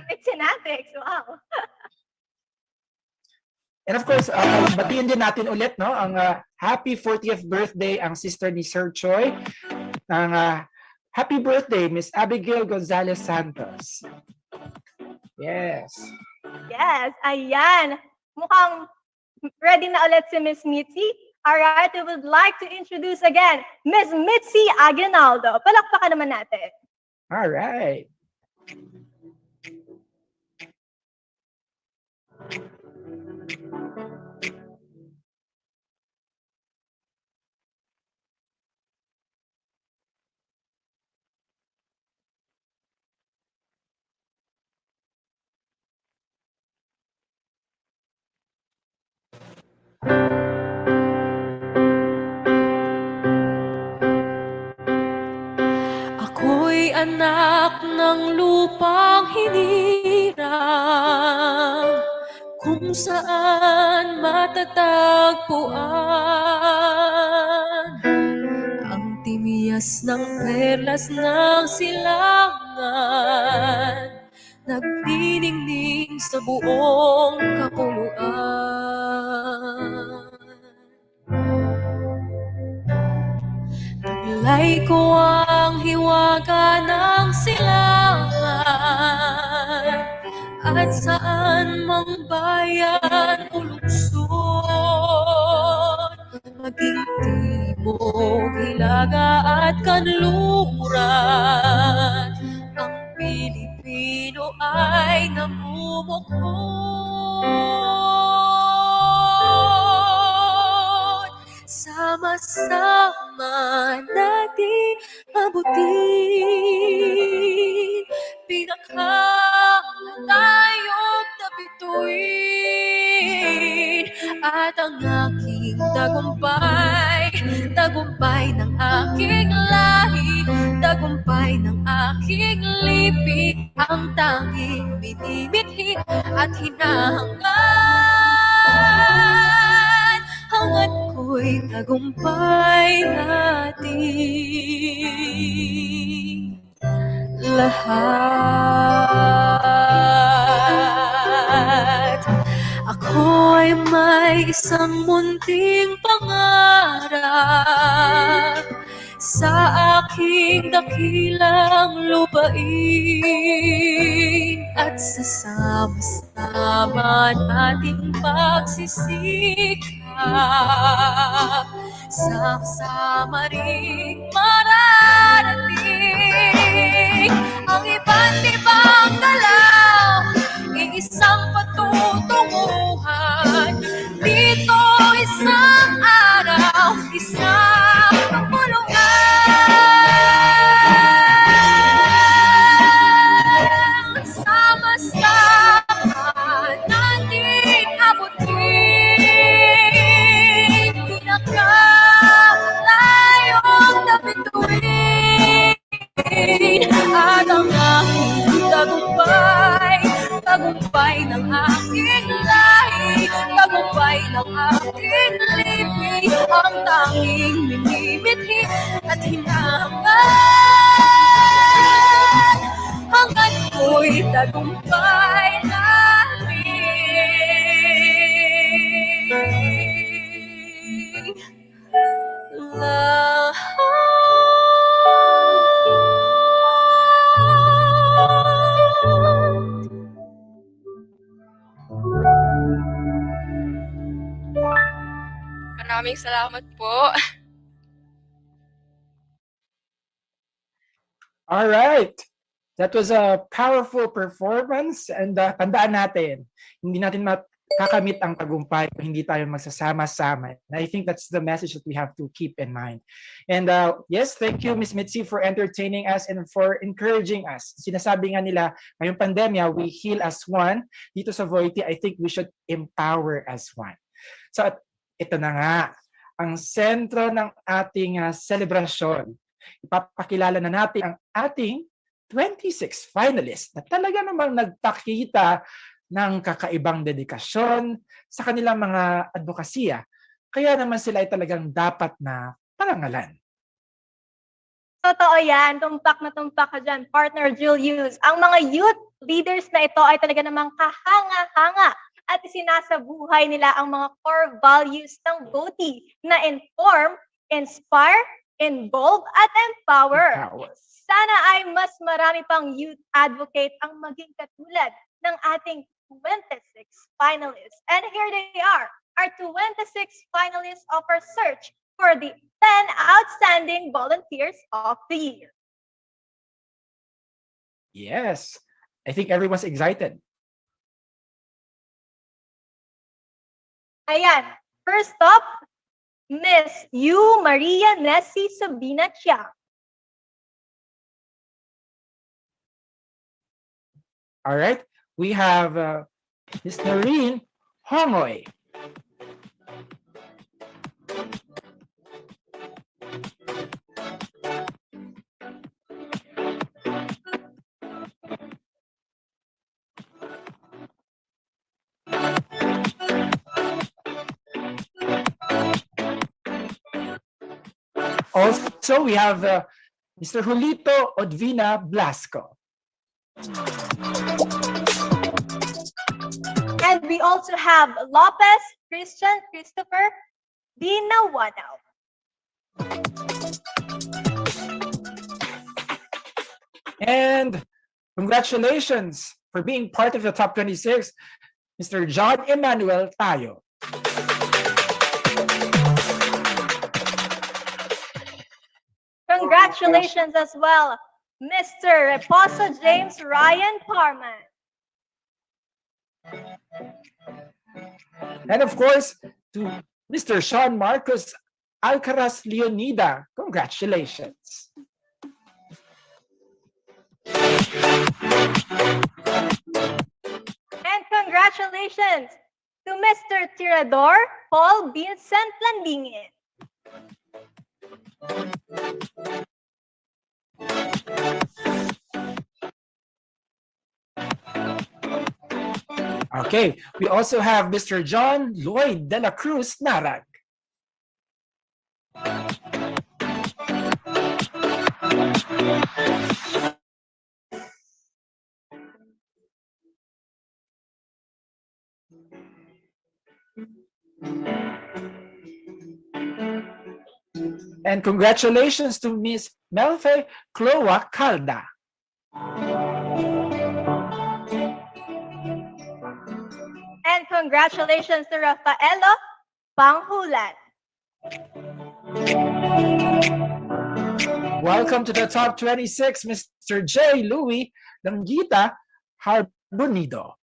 Mid-synatics, wow. And of course, batiin din natin ulit no, ang happy 40th birthday ang sister ni Sir Choi. Ang happy birthday, Miss Abigail Gonzalez Santos. Yes. Yes, ayan. Mukhang ready na ulit si Miss Mitzi. Alright, we would like to introduce again Miss Mitzi Aguinaldo. Palakpakan naman natin. All right. Ako'y anak ng lupang hinirang, kung saan matatagpuan ang timiyas ng perlas ng silangan, nagniningning sa buong kapuluan. Taglay ko ang hiwaga ng silangan, at saan mang bayan o lungsod, maging timog, hilaga at kanluran, ang Pilipino ay namumuklod. Sama-sama natin abutin, pinakamatayog na bituin, at ang aking tagumpay, tagumpay ng aking lahi, tagumpay ng aking lipi, ang tanging minimithi at hinahangad, hangad ko'y tagumpay natin lahat. Ako'y may isang munting pangarap sa aking dakilang lupain, at sasama-sama nating pagsisikap, sama-sama ring mararating ang iba't ibang galaw, iisang patutunguhan. Dito isang araw, isang kapulungan. Sama-sama natin abutin pinakalayong nabituin. At ang aking tagumpay, tagumpay ng aking lahi, tagumpay ng aking lipi, ang tanging minimithi at hinahangad. Hangad ko'y tagumpay namin lahat. Maraming salamat po. All right. That was a powerful performance, and tandaan natin, hindi natin makakamit ang tagumpay kung hindi tayo magsasama-sama. And I think that's the message that we have to keep in mind. And yes, thank you, Ms. Mitzi, for entertaining us and for encouraging us. Sinasabi nga nila, ngayong pandemya, we heal as one. Dito sa Voity, I think we should empower as one. So ito na nga, ang sentro ng ating selebrasyon. Ipapakilala na natin ang ating 26 finalists na talaga namang nagpakita ng kakaibang dedikasyon sa kanilang mga advokasya. Kaya naman sila ay talagang dapat na parangalan. Totoo yan. Tumpak na tumpak ka dyan, partner Julius. Ang mga youth leaders na ito ay talaga namang kahanga-hanga at isinasabuhay nila ang mga core values ng Voty na inform, inspire, involve, at empower. Sana ay mas marami pang youth advocate ang maging katulad ng ating 26 finalists. And here they are, our 26 finalists of our search for the 10 outstanding volunteers of the year. Yes, I think everyone's excited. Ayan, first up, Miss Yu Maria Nessie Sabina Chiang. All right, we have Ms. Noreen Hongoy. Also, we have Mr. Julito Odvina Blasco. And we also have Lopez Christian Christopher Dinawanaw. And congratulations for being part of the top 26, Mr. John Emmanuel Tayo. Congratulations as well, Mr. Reposo James Ryan Parman. And of course, to Mr. Sean Marcos Alcaraz Leonida, congratulations. And congratulations to Mr. Tirador Paul Vincent Landingin. Okay, we also have Mr. John Lloyd de la Cruz Narag. And congratulations to Miss Melfe Chloa Calda. And congratulations to Rafaelo Panghulan. Welcome to the top 26, Mr. J. Louis Langita Harbonido.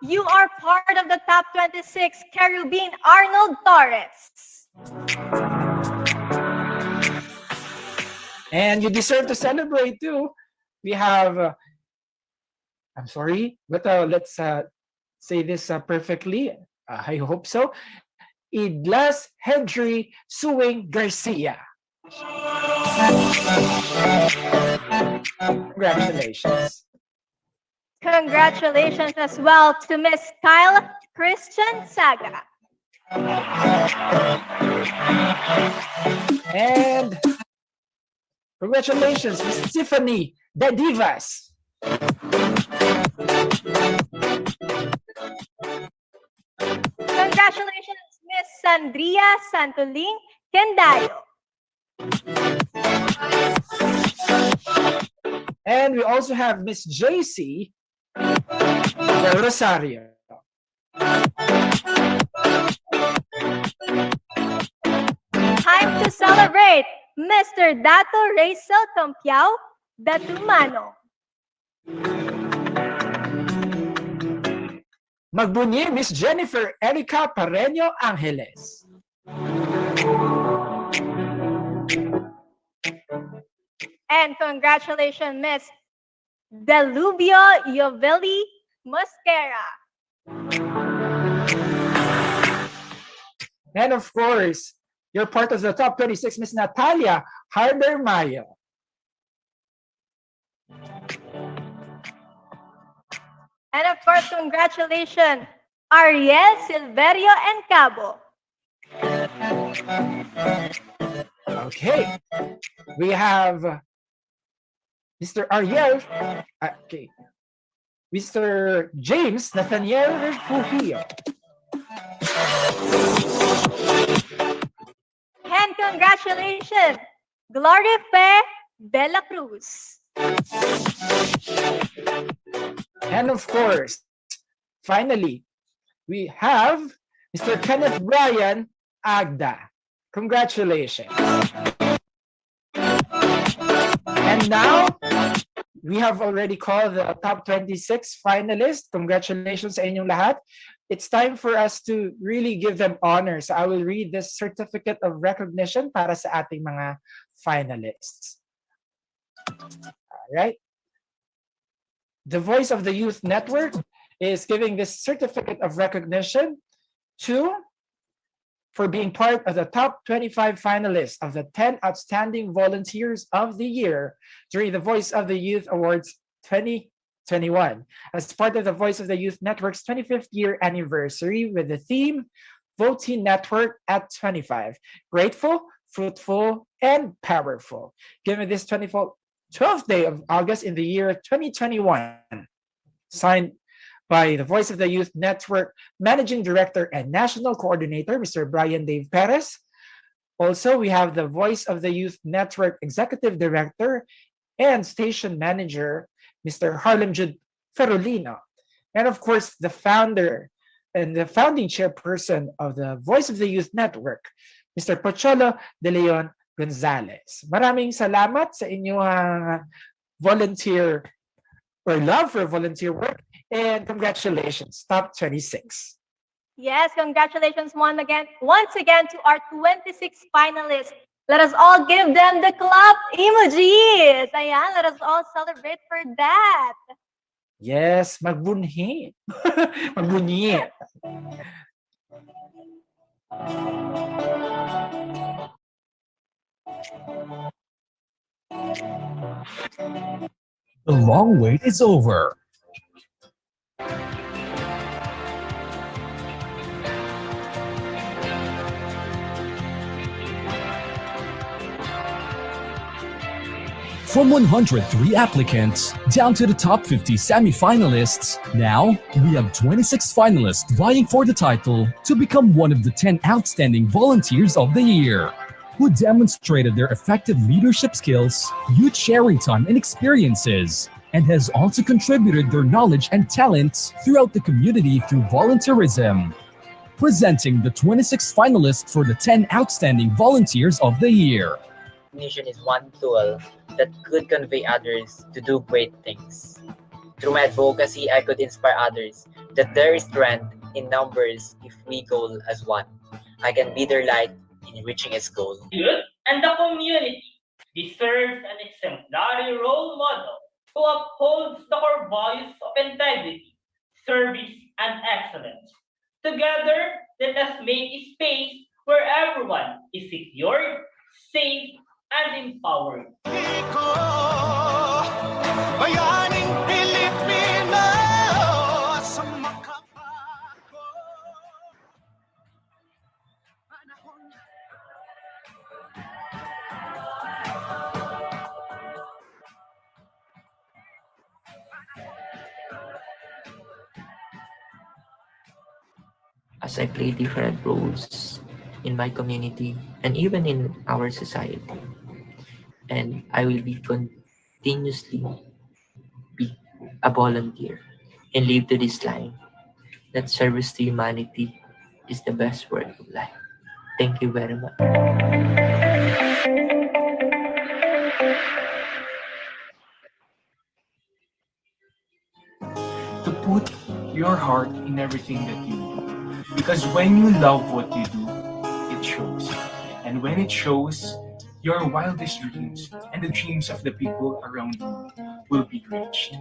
You are part of the top 26, Carubin Arnold Torres. And you deserve to celebrate too. We have, I'm sorry, but let's say this perfectly. I hope so. Idlas Hedry Suing Garcia. Congratulations. Congratulations as well to Miss Kyle Christian Saga. And congratulations, Miss Tiffany The Divas. Congratulations, Miss Sandria Santoling Kendayo. And we also have Miss JC Del Rosario. Time to celebrate Mr. Dato Racel Tompiao Datumano. Magbunyi, Miss Jennifer Erica Pareño Angeles. And congratulations, Miss Delubio Yovelli Mosquera. And of course, you're part of the top 26, Miss Natalia Harder Mayo. And of course, congratulations, Ariel Silverio and Cabo. Okay, we have Mr. Ariel, okay, Mr. James Nathaniel Refugio. And congratulations, Gloria Fe de la Cruz. And of course, finally, we have Mr. Kenneth Bryan Agda. Congratulations. And now, we have already called the top 26 finalists. Congratulations sa inyong lahat. It's time for us to really give them honors. I will read this certificate of recognition para sa ating mga finalists. All right. The Voice of the Youth Network is giving this certificate of recognition for being part of the top 25 finalists of the 10 Outstanding Volunteers of the Year during the Voice of the Youth Awards 2021 as part of the Voice of the Youth Network's 25th year anniversary with the theme Voting Network at 25, Grateful, Fruitful, and Powerful. Given this 12th day of August in the year 2021, signed by the Voice of the Youth Network Managing Director and National Coordinator, Mr. Brian Dave Perez. Also, we have the Voice of the Youth Network Executive Director and Station Manager, Mr. Harlem Jude Ferolino. And of course, the founder and the founding chairperson of the Voice of the Youth Network, Mr. Pocholo De Leon Gonzalez. Maraming salamat sa inyong volunteer or love for volunteer work, and congratulations, top 26. Yes, congratulations once again to our 26 finalists. Let us all give them the clap emojis. Ayan, let us all celebrate for that. Yes, magbunhi. Magbunyi. The long wait is over. From 103 applicants down to the top 50 semi-finalists, now we have 26 finalists vying for the title to become one of the 10 outstanding volunteers of the year, who demonstrated their effective leadership skills, youth sharing time and experiences, and has also contributed their knowledge and talents throughout the community through volunteerism. Presenting the 26 finalists for the 10 Outstanding Volunteers of the Year. Recognition is one tool that could convey others to do great things. Through my advocacy, I could inspire others that there is strength in numbers if we go as one. I can be their light in reaching its goal. Youth and the community deserves an exemplary role model who upholds the core values of integrity, service, and excellence. Together, let us make a space where everyone is secured, safe, and empowered. As I play different roles in my community and even in our society. And I will be continuously be a volunteer and live to this line that service to humanity is the best work of life. Thank you very much. To put your heart in everything that you do. Because when you love what you do, it shows. And when it shows, your wildest dreams and the dreams of the people around you will be reached.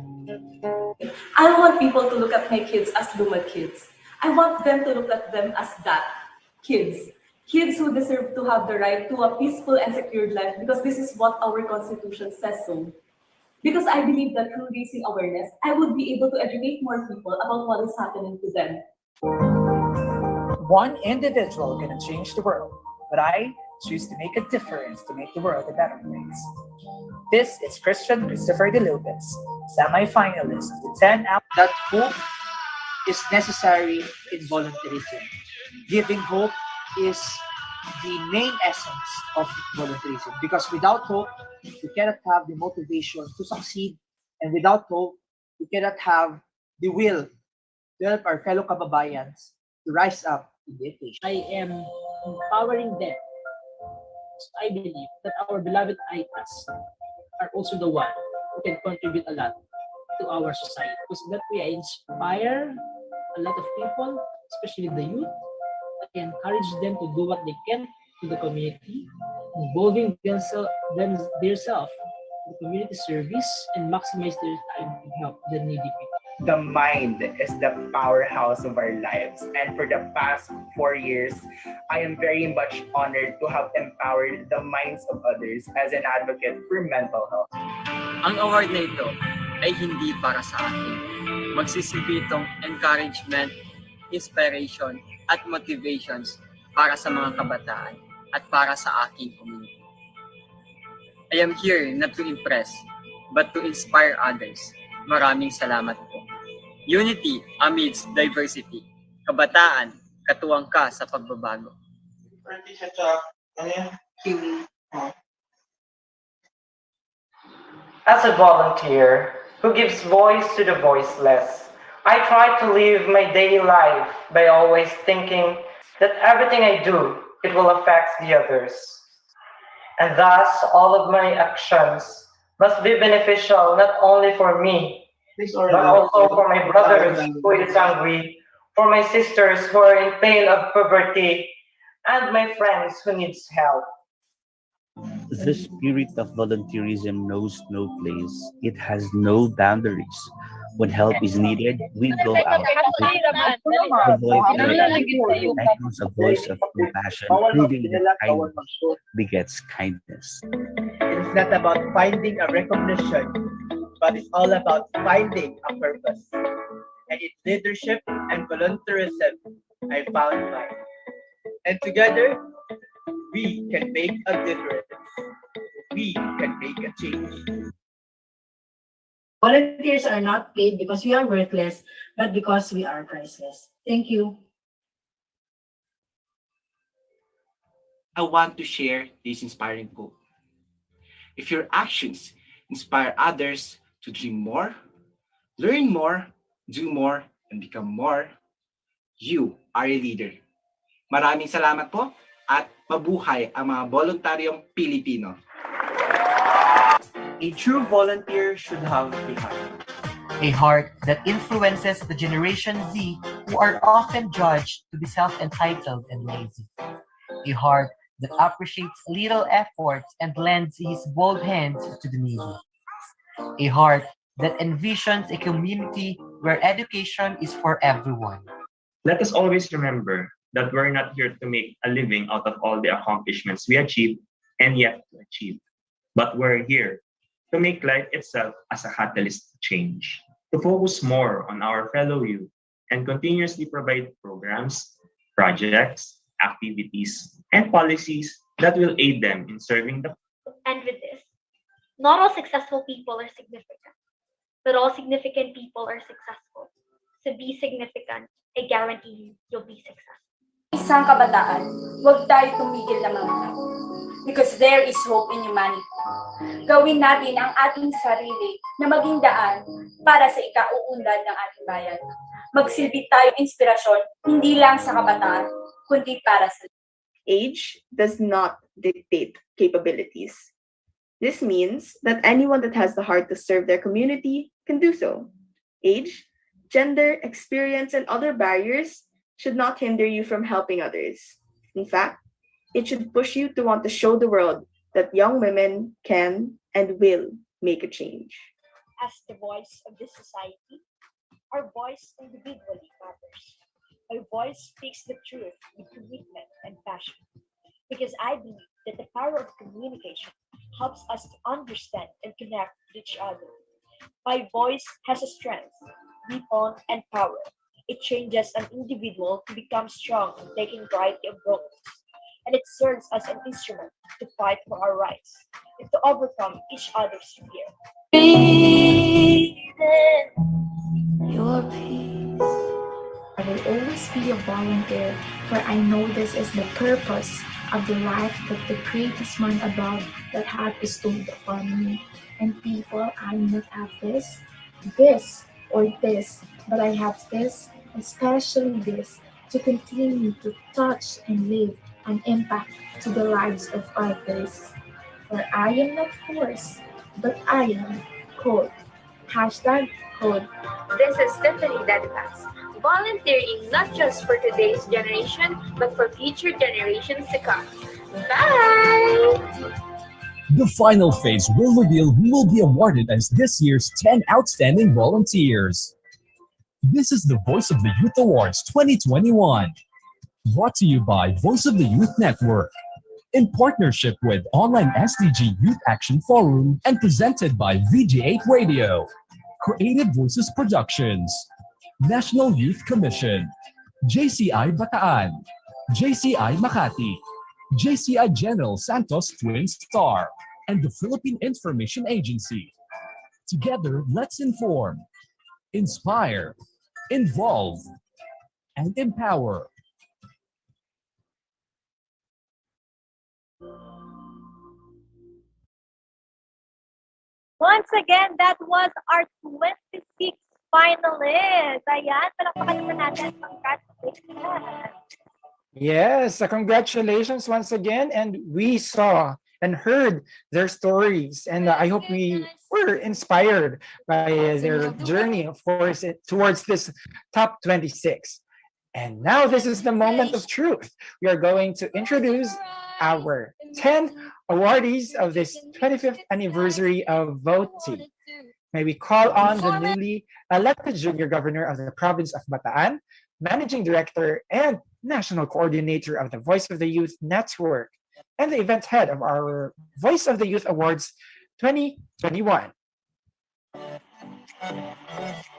I want people to look at my kids as Luma kids. I want them to look at them as that, kids. Kids who deserve to have the right to a peaceful and secured life because this is what our Constitution says so. Because I believe that through raising awareness, I would be able to educate more people about what is happening to them. One individual can change the world, but I choose to make a difference to make the world a better place. This is Christian Christopher De Lopez, semi-finalist to 10 out. That hope is necessary in volunteerism. Giving hope is the main essence of volunteerism because without hope, we cannot have the motivation to succeed, and without hope, we cannot have the will to help our fellow kababayans to rise up in the occasion. I am empowering them. I believe that our beloved ITAs are also the one who can contribute a lot to our society. Because that way I inspire a lot of people, especially the youth. I encourage them to do what they can to the community, involving themselves in the community service and maximize their time to help the needy people. The mind is the powerhouse of our lives. And for the past 4 years, I am very much honored to have empowered the minds of others as an advocate for mental health. Ang award na ito ay hindi para sa akin. Magsisilbi itong encouragement, inspiration, at motivations para sa mga kabataan at para sa aking community. I am here not to impress, but to inspire others. Maraming salamat po. Unity amidst diversity. Kabataan, katuwang ka sa pagbabago. As a volunteer who gives voice to the voiceless, I try to live my daily life by always thinking that everything I do, it will affect the others. And thus, all of my actions must be beneficial not only for me, but also for my brothers who is hungry, for my sisters who are in pain of poverty, and my friends who needs help. The spirit of volunteerism knows no place. It has no boundaries. When help is needed, we go out. The voice of compassion, proving that kindness begets kindness. It's not about finding a recognition, but it's all about finding a purpose. And in leadership and volunteerism, I found mine. And together, we can make a difference. We can make a change. Volunteers are not paid because we are worthless, but because we are priceless. Thank you. I want to share this inspiring quote. If your actions inspire others to dream more, learn more, do more, and become more. You are a leader. Maraming salamat po at mabuhay ang mga voluntaryong Pilipino. A true volunteer should have a heart that influences the Generation Z who are often judged to be self-entitled and lazy. A heart that appreciates little efforts and lends his bold hands to the needy. A heart that envisions a community where education is for everyone. Let us always remember that we're not here to make a living out of all the accomplishments we achieve and yet to achieve, but we're here to make life itself as a catalyst to change, to focus more on our fellow youth and continuously provide programs, projects, activities, and policies that will aid them in serving the. And with this, not all successful people are significant, but all significant people are successful. So be significant. I guarantee you'll be successful. Isang kabataan, huwag tayo tumigil na mangarap. Because there is hope in humanity. Gawin natin ang ating sarili na maging daan para sa ikauunlad ng ating bayan. Magsilbi tayo inspirasyon, hindi lang sa kabataan, kundi para sa. Age does not dictate capabilities. This means that anyone that has the heart to serve their community can do so. Age, gender, experience, and other barriers should not hinder you from helping others. In fact, it should push you to want to show the world that young women can and will make a change. As the voice of this society, our voice individually matters. Our voice speaks the truth with commitment and passion. Because I believe that the power of communication helps us to understand and connect with each other. My voice has a strength, weapon, and power. It changes an individual to become strong in taking variety of roles. And it serves as an instrument to fight for our rights and to overcome each other's fear. Your peace. I will always be a volunteer, for I know this is the purpose of the life that the greatest man above that had bestowed upon me. And people, I not have this, or this, but I have this, especially this, to continue to touch and leave an impact to the lives of others. For I am not forced, but I am called. #code. This is Stephanie Dadivas, volunteering not just for today's generation, but for future generations to come. Bye! The final phase will reveal who will be awarded as this year's 10 outstanding volunteers. This is the Voice of the Youth Awards 2021. Brought to you by Voice of the Youth Network, in partnership with Online SDG Youth Action Forum and presented by VG8 Radio, Creative Voices Productions, National Youth Commission, JCI Bataan, JCI Makati, JCI General Santos Twin Star, and the Philippine Information Agency. Together, let's inform, inspire, involve, and empower. Once again, that was our 26 finalists. Ayan, palakpakan naman natin. Congratulations. Yes, congratulations once again. And we saw and heard their stories. And I hope we were inspired by their journey, of course, towards this top 26. And now this is the moment of truth. We are going to introduce our 10 awardees of this 25th anniversary of voting. May we call on the newly elected Junior Governor of the Province of Bataan, Managing Director and National Coordinator of the Voice of the Youth Network, and the event head of our Voice of the Youth Awards 2021,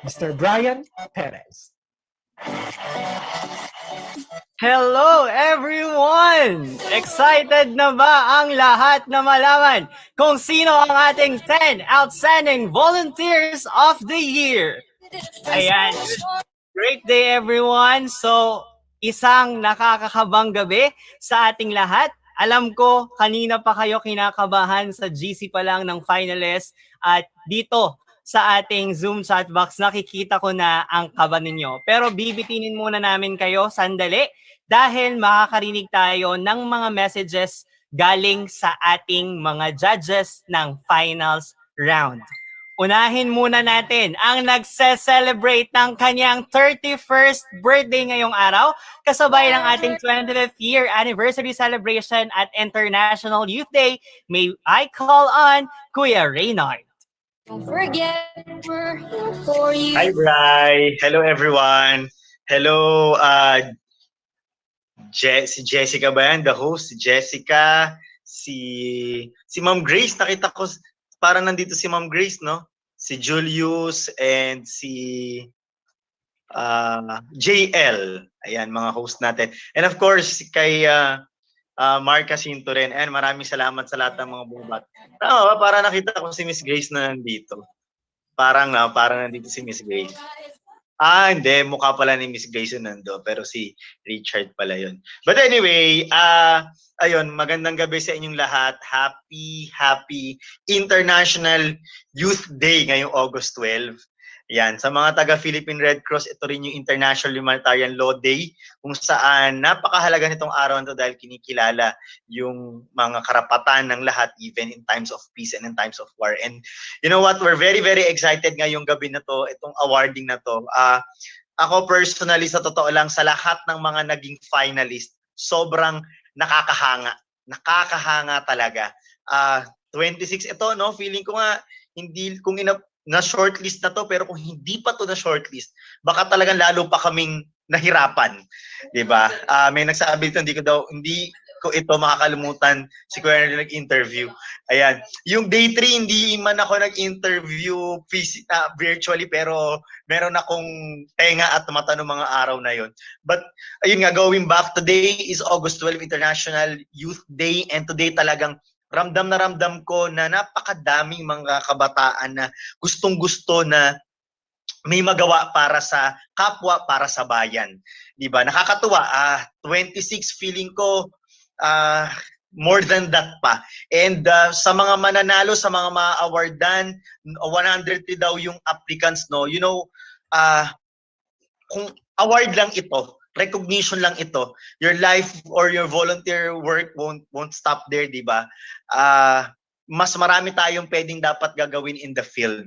Mr. Brian Perez. Hello everyone! Excited na ba ang lahat na malaman kung sino ang ating 10 outstanding volunteers of the year? Ayan, great day everyone! So, isang nakakakabang gabi sa ating lahat. Alam ko, kanina pa kayo kinakabahan sa GC pa lang ng finalists at dito sa ating Zoom chat box, nakikita ko na ang kaba ninyo. Pero bibitinin muna namin kayo sandali dahil makakarinig tayo ng mga messages galing sa ating mga judges ng finals round. Unahin muna natin ang nagse-celebrate ng kanyang 31st birthday ngayong araw, kasabay ng ating 25th year anniversary celebration at International Youth Day. May I call on Kuya Reynard. Don't forget we're here for you. Hi, Bri. Hello, everyone. Hello, si Jessica ba yan? The host, si Jessica, si Ma'am Grace. Nakita ko parang nandito si Ma'am Grace, no? Si Julius and si JL. Ayan, mga host natin. And of course, kay Mark Jacinto rin. And maraming salamat sa lahat ng mga bubat. Para nakita ko si Miss Grace na nandito. Parang nandito si Miss Grace. Hindi. Mukha pala ni Miss Grace yung nando. Pero si Richard pala yun. But anyway, ayun, magandang gabi sa inyong lahat. Happy International Youth Day ngayong August 12. Yan, sa mga taga-Philippine Red Cross, ito rin yung International Humanitarian Law Day kung saan napakahalaga nitong araw na ito dahil kinikilala yung mga karapatan ng lahat even in times of peace and in times of war. And you know what, we're very, very excited ngayong gabi na to, itong awarding na to. Ako personally, sa totoo lang, sa lahat ng mga naging finalist, sobrang nakakahanga. Nakakahanga talaga. 26 ito, no? Feeling ko nga, hindi, na shortlist na to, pero kung hindi pa to na shortlist, baka talagang lalo pa kaming nahirapan. Diba? May nagsabi dito, hindi ko ito makakalimutan si Kuya na nag-interview. Ayan. Yung day 3, hindi man ako nag-interview virtually, pero meron akong tenga at mata ng mga araw na yon. But, ayun nga, going back, today is August 12, International Youth Day, and today talagang ramdam na ramdam ko na napakadaming mga kabataan na gustong-gusto na may magawa para sa kapwa, para sa bayan. Diba? Nakakatuwa. 26 feeling ko more than that pa. And sa mga mananalo, sa mga ma-awardan, 103 daw yung applicants, no? You know, kung award lang ito, recognition lang ito, your life or your volunteer work won't stop there, di ba? Mas marami tayong pwedeng dapat gagawin in the field.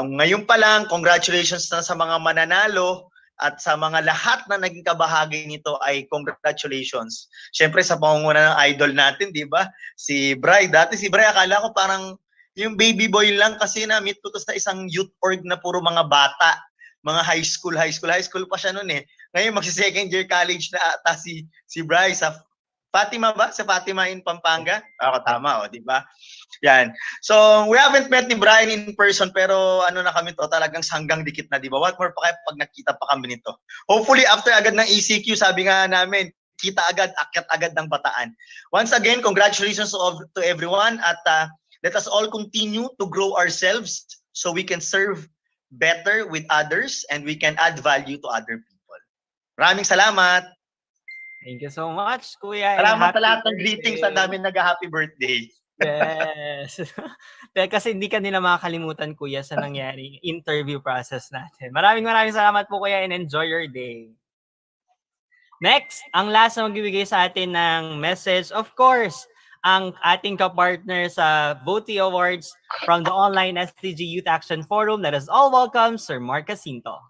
Ngayon pa lang, congratulations na sa mga mananalo at sa mga lahat na naging kabahagi nito ay congratulations. Siyempre sa pangunguna ng idol natin, di ba? Si Bri. Dati si Bri, akala ko parang yung baby boy lang kasi na-meet ko to sa isang youth org na puro mga bata. Mga high school pa siya noon eh. Ngayon magsi-second year college na ata si Bryce sa Fatima ba? Sa Fatima in Pampanga? Tama, di ba? Yan. So, we haven't met ni Brian in person pero ano na kami to, talagang sanggang dikit na, di ba? What more pa kaya pag nakita pa kami nito? Hopefully, after agad ng ECQ, sabi nga namin, kita agad, akyat agad ng Bataan. Once again, congratulations to everyone at let us all continue to grow ourselves so we can serve better with others and we can add value to other people. Maraming salamat. Thank you so much, Kuya. Salamat sa lahat ng greetings. Ang dami nag-happy birthday. Yes. Kasi hindi ka nila makakalimutan, Kuya, sa nangyari interview process natin. Maraming salamat po, Kuya, and enjoy your day. Next, ang last na magbibigay sa atin ng message, of course, ang ating kapartner sa VOTY Awards from the online STG Youth Action Forum. Let us all welcome Sir Mark Jacinto.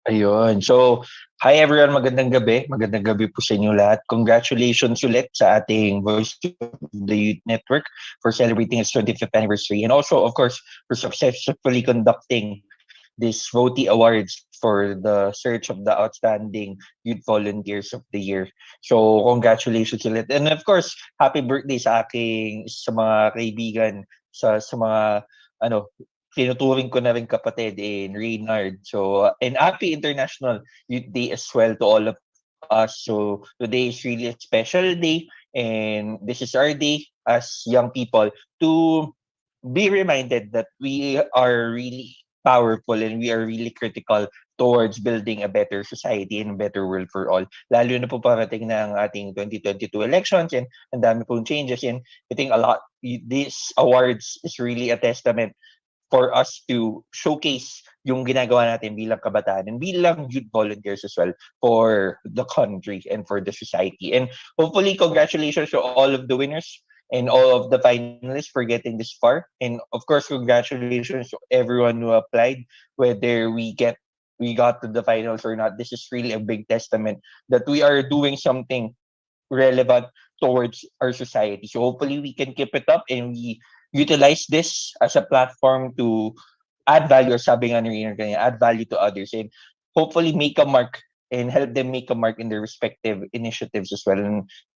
Ayun. So, hi everyone. Magandang gabi. Magandang gabi po sa inyo lahat. Congratulations ulit sa ating Voice of the Youth Network for celebrating its 25th anniversary. And also, of course, for successfully conducting this VOTY Awards for the search of the outstanding youth volunteers of the year. So, congratulations ulit. And of course, happy birthday sa mga kaibigan, sa mga, tinuturing ko na rin kapatid in Reynard. So, and happy International Youth Day as well to all of us. So, today is really a special day. And this is our day as young people to be reminded that we are really powerful and we are really critical towards building a better society and a better world for all. Lalo na po parating na ang ating 2022 elections and ang dami pong changes. And I think these awards is really a testament for us to showcase yung ginagawa natin bilang kabataan and bilang youth volunteers as well for the country and for the society. And hopefully, congratulations to all of the winners and all of the finalists for getting this far. And of course, congratulations to everyone who applied, whether we got to the finals or not. This is really a big testament that we are doing something relevant towards our society. So hopefully we can keep it up and we utilize this as a platform to add value, or sabi nga ni Rainer kanina, add value to others and hopefully make a mark and help them make a mark in their respective initiatives as well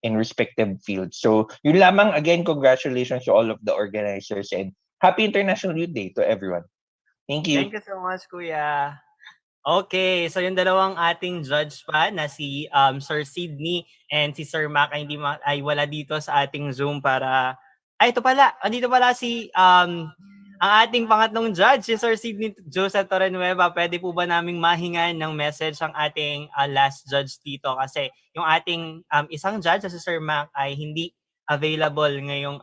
in respective fields. So yun lamang, again, congratulations to all of the organizers and happy International Youth Day to everyone. Thank you. Thank you so much, Kuya. Okay, so yung dalawang ating judge pa na si Sir Sydney and si Sir Mac ay wala dito sa ating Zoom para ito pala, andito pala si ang ating pangatlong judge, si Sir Sydney Joseph Torrenueva. Pwede po ba naming mahingan ng message ang ating last judge dito kasi yung ating isang judge si Sir Mac ay hindi available ngayong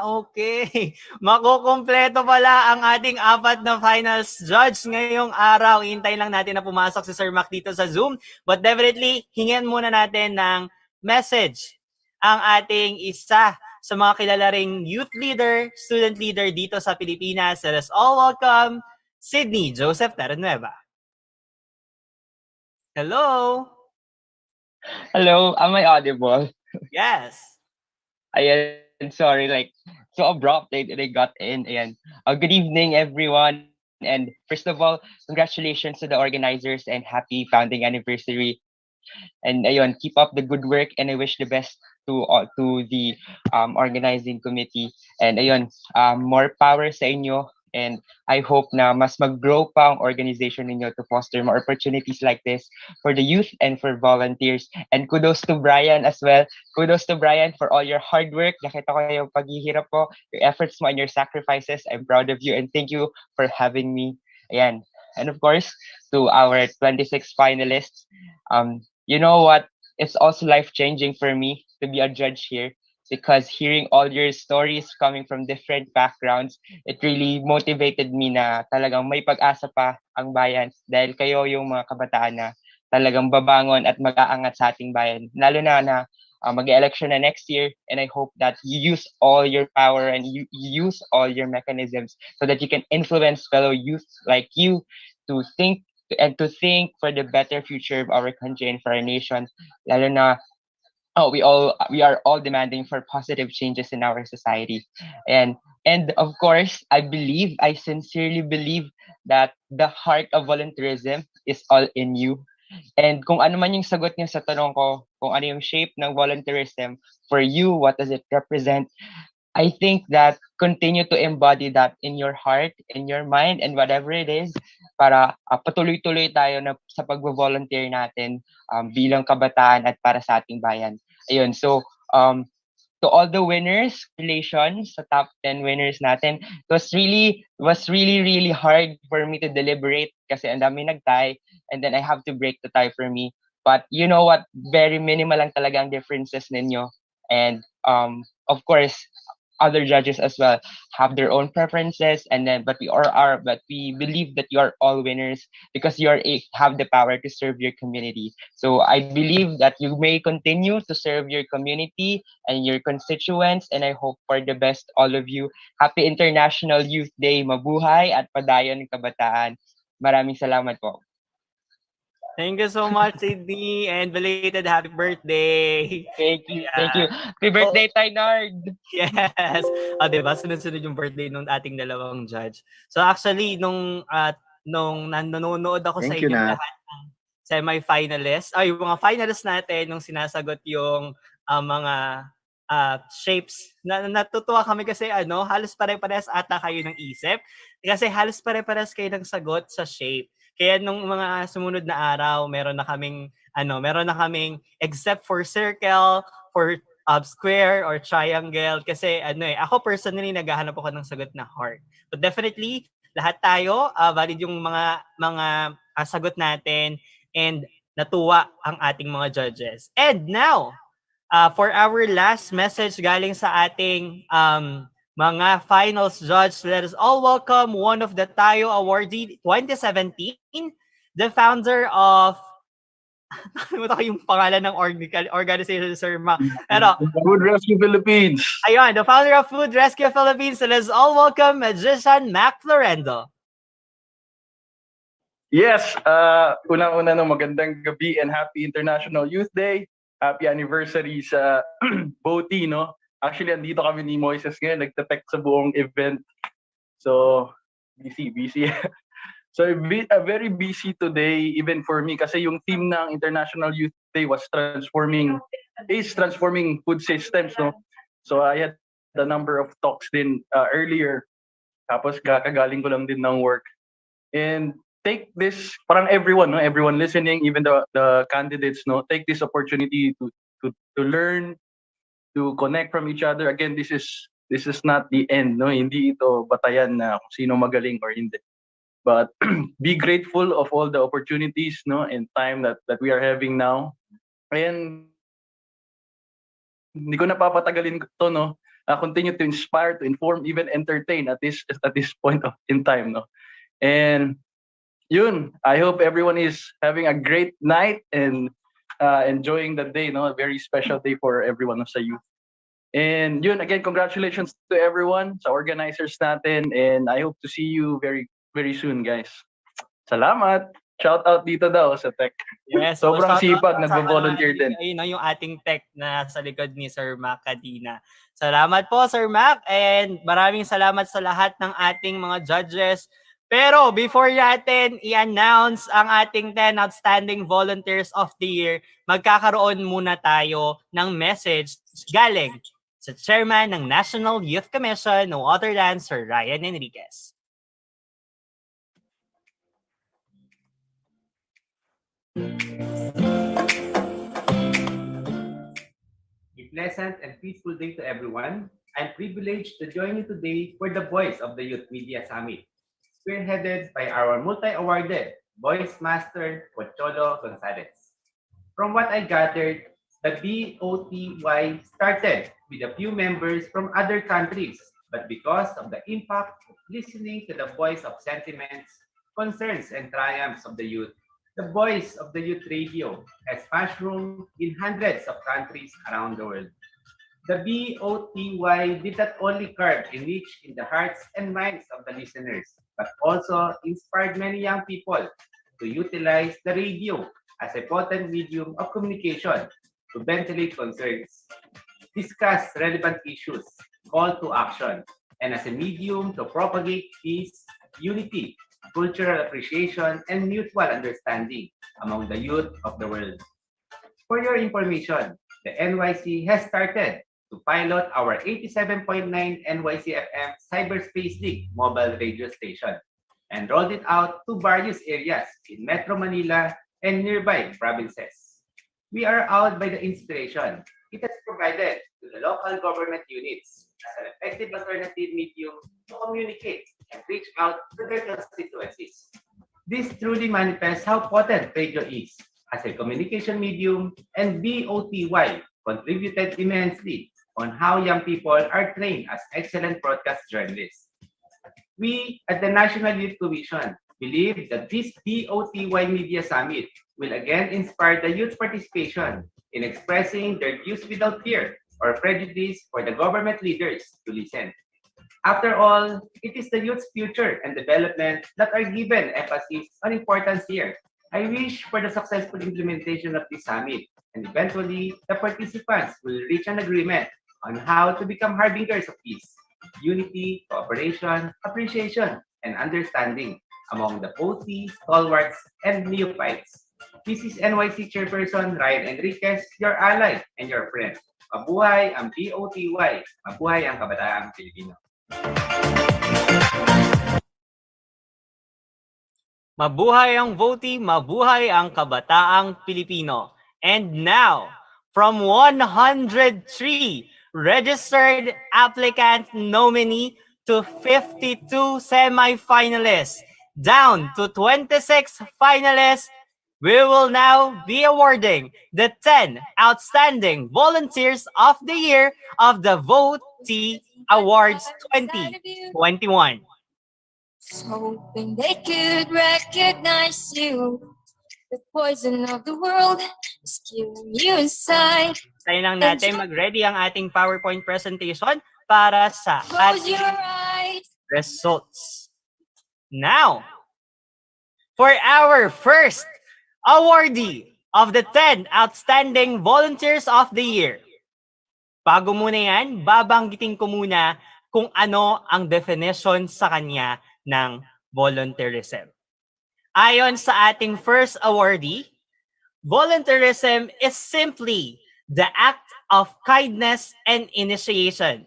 okay. Makukumpleto pala ang ating 4 na finals judge ngayong araw. Hintay lang natin na pumasok si Sir Mac dito sa Zoom. But definitely, hingin muna natin ng message ang ating isa sa mga kilala ring youth leader, student leader dito sa Pilipinas. Let us all welcome Sydney Joseph Torrenueva. Hello? Hello, am I audible? Yes. Ayan, sorry, so abrupt they got in. Ayan. Good evening, everyone. And first of all, congratulations to the organizers and happy founding anniversary. And ayun, keep up the good work and I wish the best to the organizing committee. And ayun, more power sa inyo. And I hope na mas mag-grow pa ang organization ninyo to foster more opportunities like this for the youth and for volunteers. And kudos to Brian as well. Kudos to Brian for all your hard work. Nakita ko yung paghihirap po, your efforts mo and your sacrifices. I'm proud of you and thank you for having me. Ayan. And of course, to our 26 finalists, you know what? It's also life-changing for me to be a judge here. Because hearing all your stories coming from different backgrounds, it really motivated me na talagang may pag-asa pa ang bayan dahil kayo yung mga kabataan na talagang babangon at mag-aangat sa ating bayan. Lalo na mag-election na next year and I hope that you use all your power and you use all your mechanisms so that you can influence fellow youth like you to think for the better future of our country and for our nation. Lalo na we are all demanding for positive changes in our society. And of course, I sincerely believe that the heart of volunteerism is all in you. And kung ano man yung sagot niyo sa tanong ko, kung ano yung shape ng volunteerism for you, what does it represent? I think that continue to embody that in your heart, in your mind, and whatever it is, para patuloy-tuloy tayo na sa pag-volunteer natin bilang kabataan at para sa ating bayan. Ayun, so to all the winners, congratulations sa top 10 winners natin. It was really hard for me to deliberate kasi ang dami nag-tie and then I have to break the tie for me. But you know what? Very minimal lang talaga ang differences ninyo. And of course, other judges as well have their own preferences but we believe that you are all winners because you have the power to serve your community. So I believe that you may continue to serve your community and your constituents and I hope for the best all of you. Happy International Youth Day. Mabuhay at padayon ng kabataan. Maraming salamat po. Thank you so much, Sydney, and belated happy birthday. Thank you. Happy birthday, Tainard. Yes. Diba? Sunod-sunod yung birthday nung ating dalawang judge. So actually, nung nanonood ako sa inyo lahat ng semi-finalists, yung mga finalists natin, nung sinasagot yung mga shapes, natutuwa kami kasi halos pare-pares ata kayo ng isip. Kasi halos pare-pares kayo ng sagot sa shape. Kaya nung mga sumunod na araw, meron na kaming except for circle, for square or triangle kasi ako personally naghahanap ako ng sagot na heart. But definitely lahat tayo valid yung mga sagot natin and natuwa ang ating mga judges. And now, for our last message galing sa ating Mga finals judge, let us all welcome one of the Tayo Awardee 2017, the founder of nakalimutan ko yung pangalan ng organization, Sir Ma. Pero, Food Rescue Philippines. Ayun, the founder of Food Rescue Philippines. So let's all welcome Magician Mac Florendo. Yes, unang-una magandang gabi and happy International Youth Day. Happy anniversary sa BOTY, no? Actually, andito kami ni Moises ngayon, nagte-tech sa buong event. So, busy. So, very busy today, even for me, kasi yung theme ng International Youth Day was transforming food systems, no? So, I had a number of talks din earlier. Tapos, kakagaling ko lang din ng work. And take this, parang everyone, no? Everyone listening, even the candidates, no? Take this opportunity to learn, to connect from each other. Again, this is not the end, no? Hindi ito batayan na kung sino magaling or hindi. But be grateful of all the opportunities, no, and time that we are having now. And hindi ko napapatagalin to, no. Continue to inspire, to inform, even entertain at this point in time, no. And yun, I hope everyone is having a great night and enjoying the day, no. A very special day for everyone of sa youth. And yun, again, congratulations to everyone, sa organizers natin, and I hope to see you very soon, guys. Salamat! Shout out dito daw sa tech. Yes, Sobrang sipag, nagvo-volunteer din. Ayun, yung ating tech na sa likod ni Sir Mac kanina. Salamat po, Sir Mac, and maraming salamat sa lahat ng ating mga judges. Pero before natin i-announce ang ating 10 Outstanding Volunteers of the Year, magkakaroon muna tayo ng message galing sa Chairman ng National Youth Commission, no other than Sir Ryan Enriquez. A pleasant and peaceful day to everyone. I'm privileged to join you today for the Voice of the Youth Media Summit, spearheaded by our multi-awarded Voice Master, Pocholo Gonzalez. From what I gathered, the BOTY started with a few members from other countries, but because of the impact of listening to the voice of sentiments, concerns, and triumphs of the youth, the Voice of the Youth Radio has mushroomed in hundreds of countries around the world. The BOTY did not only carve a niche in the hearts and minds of the listeners, but also inspired many young people to utilize the radio as a potent medium of communication, to ventilate concerns, discuss relevant issues, call to action, and as a medium to propagate peace, unity, cultural appreciation, and mutual understanding among the youth of the world. For your information, the NYC has started to pilot our 87.9 NYC FM Cyberspace League mobile radio station and rolled it out to various areas in Metro Manila and nearby provinces. We are awed by the inspiration it has provided to the local government units as an effective alternative medium to communicate and reach out to their constituencies. This truly manifests how potent radio is as a communication medium, and BOTY contributed immensely on how young people are trained as excellent broadcast journalists. We at the National Youth Commission believe that this BOTY Media Summit will again inspire the youth participation in expressing their views without fear or prejudice for the government leaders to listen. After all, it is the youth's future and development that are given emphasis on importance here. I wish for the successful implementation of this summit, and eventually, the participants will reach an agreement on how to become harbingers of peace, unity, cooperation, appreciation, and understanding among the BOTY, stalwarts, and neophytes. This is NYC Chairperson Ryan Enriquez, your ally and your friend. Mabuhay ang BOTY! Mabuhay ang Kabataang Pilipino! Mabuhay ang VOTY, mabuhay ang Kabataang Pilipino. And now, from 103 registered applicant nominee to 52 semi-finalists, down to 26 finalists, we will now be awarding the 10 Outstanding Volunteers of the Year of the VOTE Awards 2021. Hoping they could recognize you. The poison of the world is killing you inside. Tayo lang natin mag-ready ang ating PowerPoint presentation para sa Close ating your eyes. results. Now, for our first awardee of the 10 Outstanding Volunteers of the Year. Bago muna yan, babanggitin ko muna kung ano ang definition sa kanya ng volunteerism. Ayon sa ating first awardee, volunteerism is simply the act of kindness and initiation.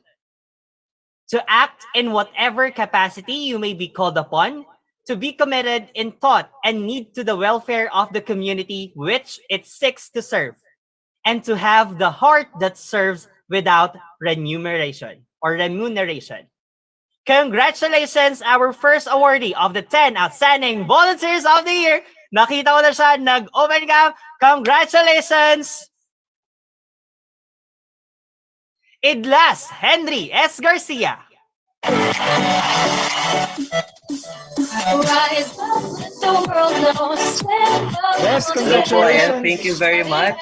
To act in whatever capacity you may be called upon, to be committed in thought and need to the welfare of the community which it seeks to serve, and to have the heart that serves without remuneration. Congratulations, our first awardee of the 10 Outstanding Volunteers of the Year. Nakita ko na siya, nag-open cam. Congratulations! Idlas Henry S. Garcia. Yes, congratulations. Thank you very much.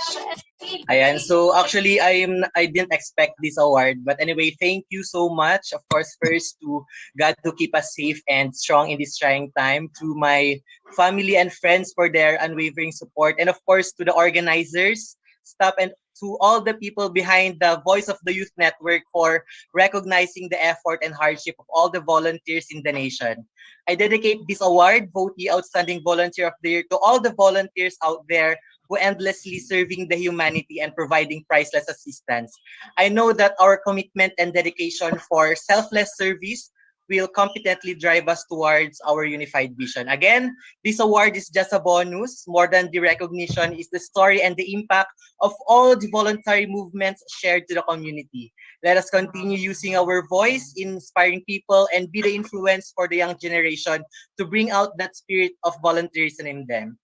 Ayan, so actually I didn't expect this award, but anyway, thank you so much. Of course, first to God to keep us safe and strong in this trying time, to my family and friends for their unwavering support, and of course to the organizers, staff, and to all the people behind the Voice of the Youth Network for recognizing the effort and hardship of all the volunteers in the nation. I dedicate this award, VOTE Outstanding Volunteer of the Year, to all the volunteers out there who endlessly serving the humanity and providing priceless assistance. I know that our commitment and dedication for selfless service will competently drive us towards our unified vision. Again, this award is just a bonus. More than the recognition is the story and the impact of all the voluntary movements shared to the community. Let us continue using our voice, inspiring people, and be the influence for the young generation to bring out that spirit of volunteerism in them.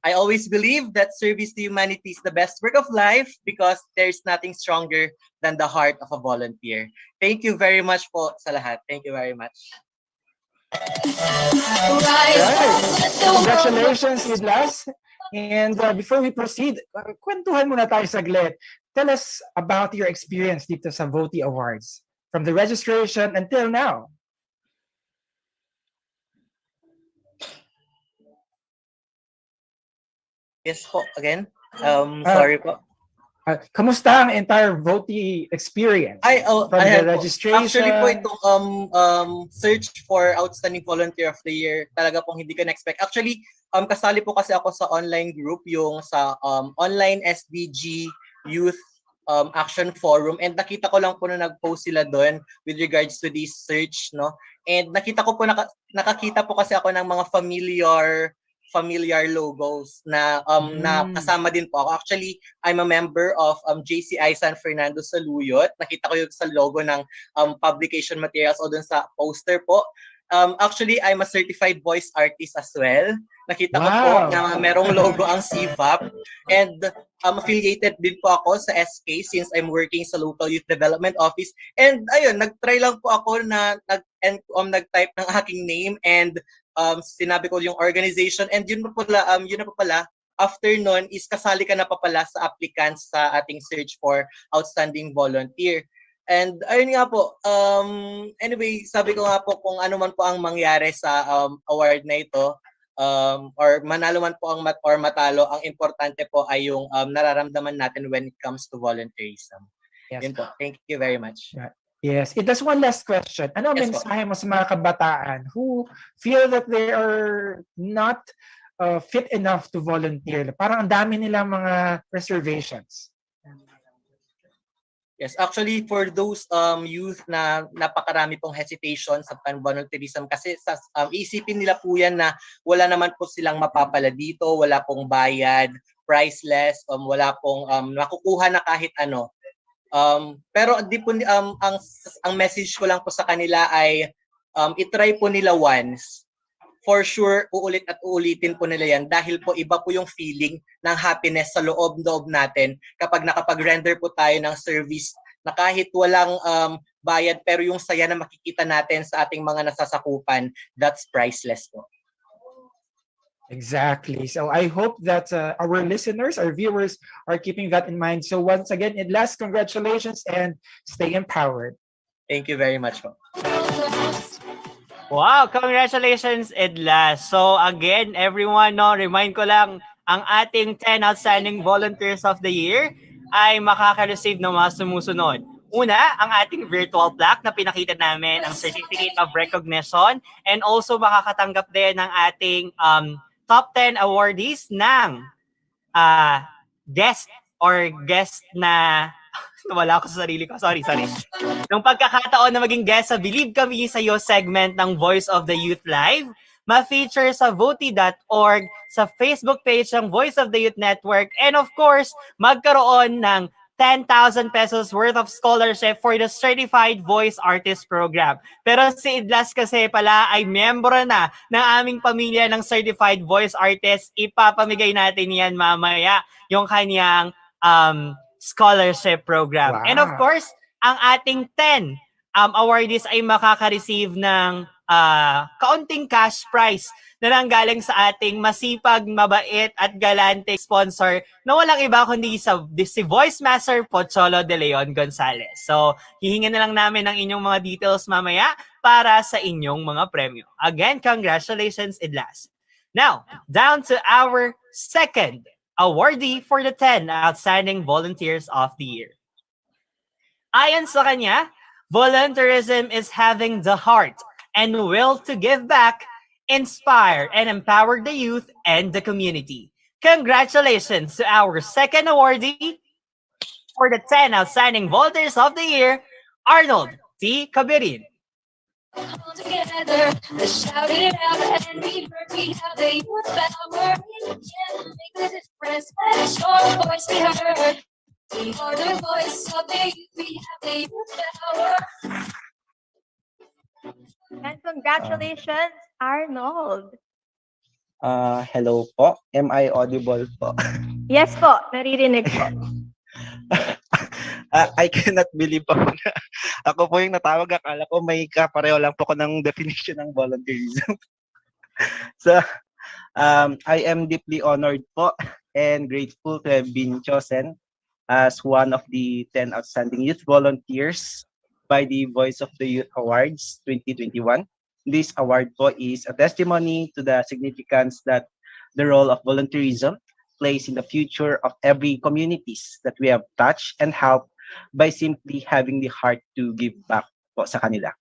I always believe that service to humanity is the best work of life because there's nothing stronger than the heart of a volunteer. Thank you very much po sa lahat. Thank you very much. Congratulations, Idlas. And before we proceed, kwentuhan muna tayo saglit. Tell us about your experience dito sa VOTE Awards from the registration until now. Yes po, again. Sorry po. Kamusta ang entire VOTE experience? From the registration? Actually po itong search for Outstanding Volunteer of the Year, talaga pong hindi ko na-expect. Actually, kasali po kasi ako sa online group, yung sa online SDG Youth Action Forum, and nakita ko lang po na nag-post sila doon with regards to this search, no? And nakita ko po, nakakita po kasi ako ng mga familiar logos na na kasama din po ako. Actually, I'm a member of JCI San Fernando Saluyot. Nakita ko yung sa logo ng publication materials o dun sa poster po. Actually, I'm a certified voice artist as well. Nakita ko po na merong logo ang CVAP, and affiliated din po ako sa SK since I'm working sa local youth development office. And ayun, nag-try lang po ako na nag-type ng aking name, and sinabi ko yung organization, and yun na pala, after nun is kasali ka na pa pala sa applicants sa ating search for Outstanding Volunteer. And ayun nga po, anyway, sabi ko nga po kung ano man po ang mangyari sa award na ito, or manalo man po or matalo, ang importante po ay yung nararamdaman natin when it comes to volunteerism. Yes. Yun po. Thank you very much. Yes. It does one last question. Ano ang mensahe mo sa mga kabataan who feel that they are not fit enough to volunteer? Parang ang dami nilang mga reservations. Yes, actually for those youth na napakarami pong hesitation sa volunteerism kasi isipin nila po yan na wala naman po silang mapapala dito, wala pong bayad, priceless, wala pong makukuha na kahit ano. Pero di po ang message ko lang po sa kanila ay i-try po nila once. for sure, uulit at uulitin po nila yan dahil po iba po yung feeling ng happiness sa loob-loob natin kapag nakapag-render po tayo ng service na kahit walang bayad pero yung saya na makikita natin sa ating mga nasasakupan, that's priceless po. Exactly. So I hope that our listeners, our viewers are keeping that in mind. So once again, Idlas, congratulations and stay empowered. Thank you very much po. Wow, congratulations, Idlas. So again, everyone, no, remind ko lang, ang ating 10 outstanding volunteers of the year ay makaka-receive ng mga sumusunod. Una, ang ating virtual plaque na pinakita namin, ang Certificate of Recognition, and also makakatanggap din ng ating top 10 awardees ng guest na wala ako sa sarili ko. Sorry. Nung pagkakataon na maging guest sa Believe Kami Sa'yo segment ng Voice of the Youth Live, ma-feature sa voti.org, sa Facebook page ng Voice of the Youth Network, and of course, magkaroon ng 10,000 pesos worth of scholarship for the Certified Voice Artist Program. Pero si Idlas kasi pala ay miyembro na ng aming pamilya ng Certified Voice Artist. Ipapamigay natin yan mamaya, yung kanyang scholarship program. Wow. And of course, ang ating 10 awardees ay makaka-receive ng kaunting cash prize na nanggaling sa ating masipag, mabait at galante sponsor na walang iba kundi si Voice Master Pocholo de Leon Gonzalez. So, hihingan na lang namin ang inyong mga details mamaya para sa inyong mga premyo. Again, congratulations, Idlas. Now, down to our second awardee for the 10 Outstanding Volunteers of the Year. Ayon sa kanya, volunteerism is having the heart and will to give back, inspire, and empower the youth and the community. Congratulations to our second awardee for the 10 Outstanding Volunteers of the Year, Arnold T. Cabirin. Together, let's shout it out and we have the youth power. We can make the difference. Let your voice be heard. We are the voice of the youth. We have the youth power. And congratulations, Arnold. Hello po. Am I audible po? Yes po, naririnig po. I cannot believe po na ako po yung natawag. Akala ko may kapareho lang po ko ng definition ng volunteerism. So, I am deeply honored po and grateful to have been chosen as one of the 10 outstanding youth volunteers by the Voice of the Youth Awards 2021. This award po is a testimony to the significance that the role of volunteerism plays in the future of every communities that we have touched and helped by simply having the heart to give back po sa kanila.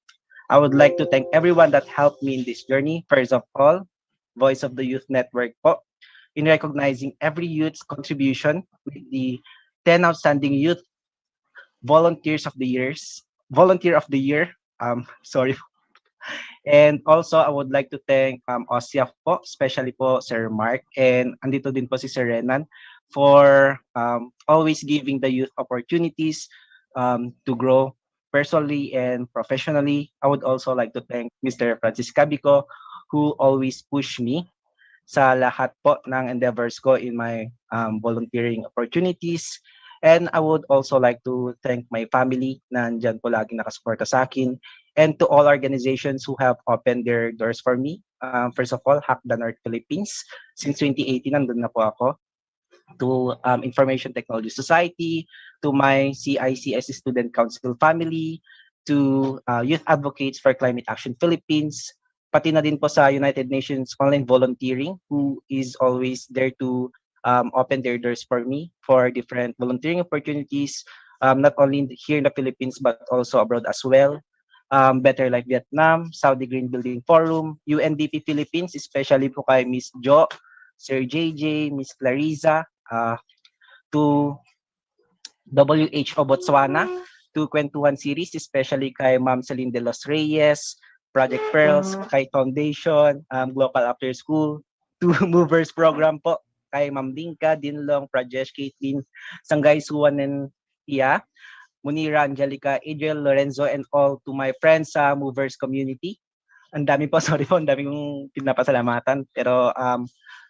I would like to thank everyone that helped me in this journey. First of all, Voice of the Youth Network po, in recognizing every youth's contribution with the 10 outstanding youth volunteer of the year. Sorry. And also, I would like to thank OSIAF po, especially po Sir Mark, and andito din po si Sir Renan for always giving the youth opportunities to grow personally and professionally. I would also like to thank Mr. Francis Cabico, who always push me sa lahat po ng endeavors ko in my volunteering opportunities. And I would also like to thank my family na andyan po laging nakasuporta sa akin, and to all organizations who have opened their doors for me. First of all, Hack the North Philippines. Since 2018, nandun na po ako. To Information Technology Society, to my CICS Student Council family, to Youth Advocates for Climate Action Philippines, pati na din po sa United Nations Online Volunteering, who is always there to open their doors for me for different volunteering opportunities, not only here in the Philippines but also abroad as well. Better Life Vietnam, Saudi Green Building Forum, UNDP Philippines, especially po kay Miss Jo, Sir JJ, Miss Clariza, to WHO Botswana, to Kwentuhan Series, especially kay Ma'am Celine de los Reyes, Project Pearls, kay Foundation, Global After School, to Movers Program po, kay Ma'am Dinka, Dinlong, Prajesh, Caitlin, Sanggay Suwan and Iya, Munira, Angelica, Adriel, Lorenzo, and all to my friends sa Movers community. Ang dami po, sorry po, ang dami kong pinapasalamatan. Pero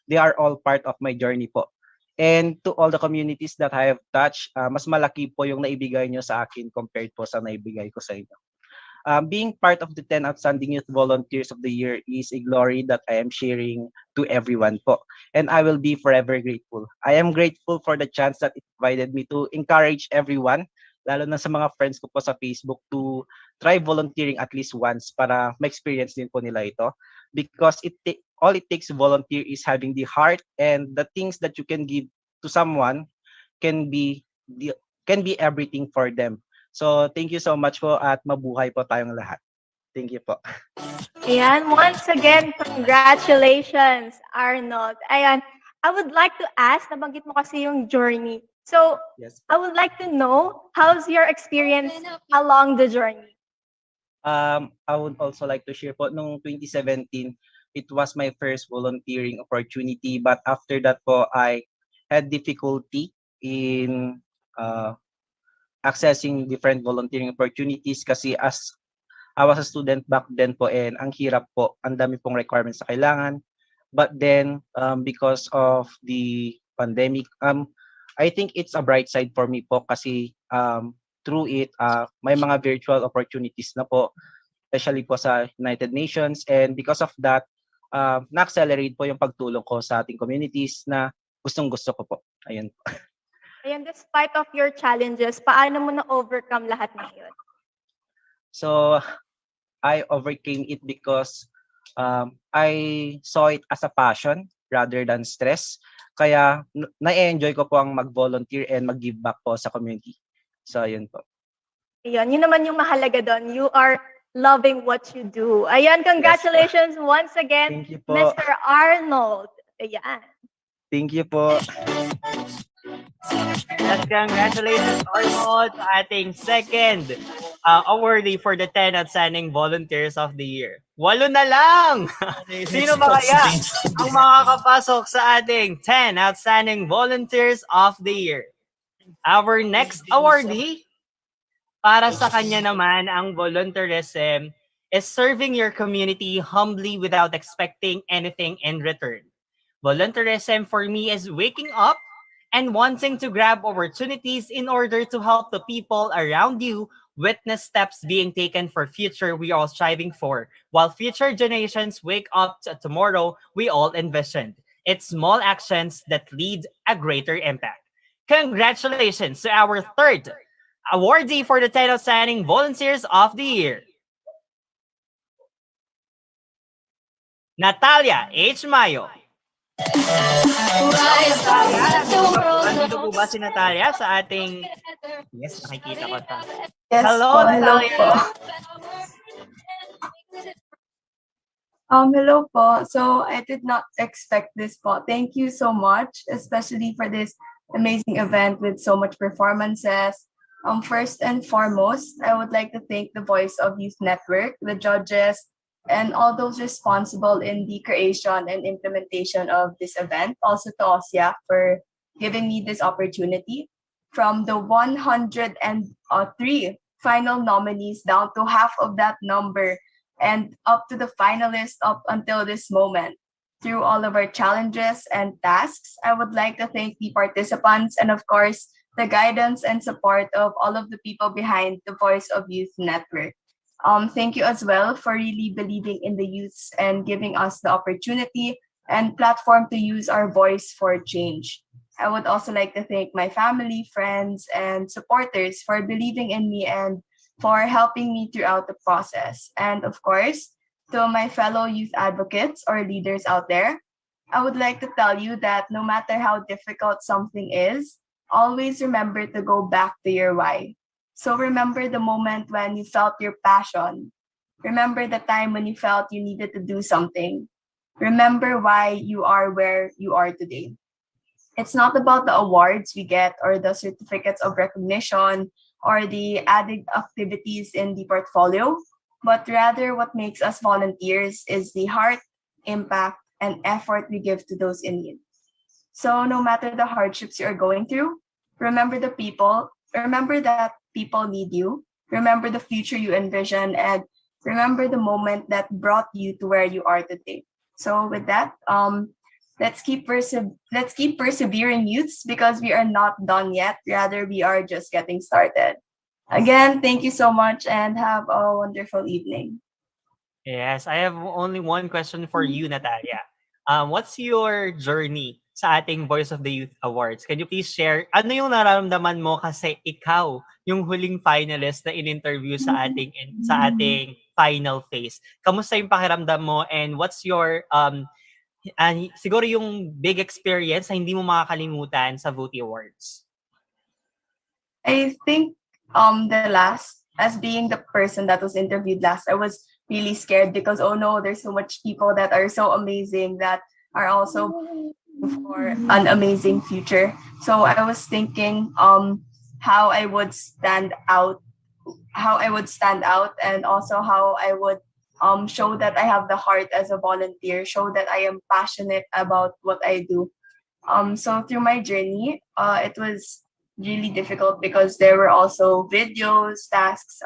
they are all part of my journey po. And to all the communities that I have touched, mas malaki po yung naibigay nyo sa akin compared po sa naibigay ko sa inyo. Being part of the 10 Outstanding Youth Volunteers of the Year is a glory that I am sharing to everyone po. And I will be forever grateful. I am grateful for the chance that it provided me to encourage everyone, lalo na sa mga friends ko po sa Facebook, to try volunteering at least once para ma-experience din po nila ito. Because all it takes to volunteer is having the heart, and the things that you can give to someone can be everything for them. So thank you so much po at mabuhay po tayong lahat. Thank you po. Ayan, once again, congratulations, Arnold. Ayan, I would like to ask, nabanggit mo kasi yung journey. So, Yes. I would like to know, how's your experience along the journey? I would also like to share po, nung 2017, it was my first volunteering opportunity. But after that po, I had difficulty in accessing different volunteering opportunities kasi as I was a student back then po, and ang hirap po, ang dami pong requirements na kailangan. But then, because of the pandemic, I think it's a bright side for me po kasi through it, may mga virtual opportunities na po, especially po sa United Nations. And because of that, na-accelerate po yung pagtulong ko sa ating communities na gustong-gusto ko po. Ayun po. Ayan, despite of your challenges, paano mo na-overcome lahat ng yun? So, I overcame it because I saw it as a passion rather than stress. Kaya na-enjoy ko po ang mag-volunteer and mag-give back po sa community. So, yun po. Ayan, yun naman yung mahalaga doon. You are loving what you do. Ayan, congratulations once again, Thank you po. Mr. Arnold. Ayan. Thank you po. Yes, congratulations, Arnold, sa ating second awardee for the 10 Outstanding Volunteers of the Year. 8 na lang! Sino ba kaya ang makakapasok sa ating 10 Outstanding Volunteers of the Year? Our next awardee, para sa kanya naman, ang volunteerism is serving your community humbly without expecting anything in return. Volunteerism for me is waking up and wanting to grab opportunities in order to help the people around you witness steps being taken for future we are all striving for, while future generations wake up to tomorrow we all envisioned. It's small actions that lead a greater impact. Congratulations to our third awardee for the 10 Outstanding Volunteers of the Year, Natalia H. Mayo. Nandito po ba si Natalia sa ating... Yes, nakikita ko ta. Yes Hello, po, hello Natalia. po. Hello po. So I did not expect this po. Thank you so much, especially for this amazing event with so much performances. First and foremost, I would like to thank the Voice of Youth Network, the judges, and all those responsible in the creation and implementation of this event. Also to Osya for giving me this opportunity. From the 103 final nominees down to half of that number and up to the finalists up until this moment. Through all of our challenges and tasks, I would like to thank the participants and of course, the guidance and support of all of the people behind the Voice of Youth Network. Thank you as well for really believing in the youths and giving us the opportunity and platform to use our voice for change. I would also like to thank my family, friends, and supporters for believing in me and for helping me throughout the process. And of course, to my fellow youth advocates or leaders out there, I would like to tell you that no matter how difficult something is, always remember to go back to your why. So remember the moment when you felt your passion. Remember the time when you felt you needed to do something. Remember why you are where you are today. It's not about the awards we get or the certificates of recognition or the added activities in the portfolio, but rather what makes us volunteers is the heart, impact, and effort we give to those in need. So no matter the hardships you are going through, remember that people need you, remember the future you envision, and Remember the moment that brought you to where you are today. So with that, let's keep persevering, youths, because we are not done yet. Rather, we are just getting started. Again, thank you so much and have a wonderful evening. Yes, I have only one question for you, Natalia. What's your journey sa ating Voice of the Youth Awards? Can you please share ano yung nararamdaman mo kasi ikaw yung huling finalist na in-interview sa ating final phase. Kamusta yung pakiramdam mo and what's your siguro yung big experience na hindi mo makakalimutan sa VOTY Awards? I think the last, as being the person that was interviewed last, I was really scared because oh no, there's so much people that are so amazing that are also for an amazing future. So I was thinking how I would stand out, and also how I would show that I have the heart as a volunteer, show that I am passionate about what I do. So through my journey, it was really difficult because there were also videos, tasks,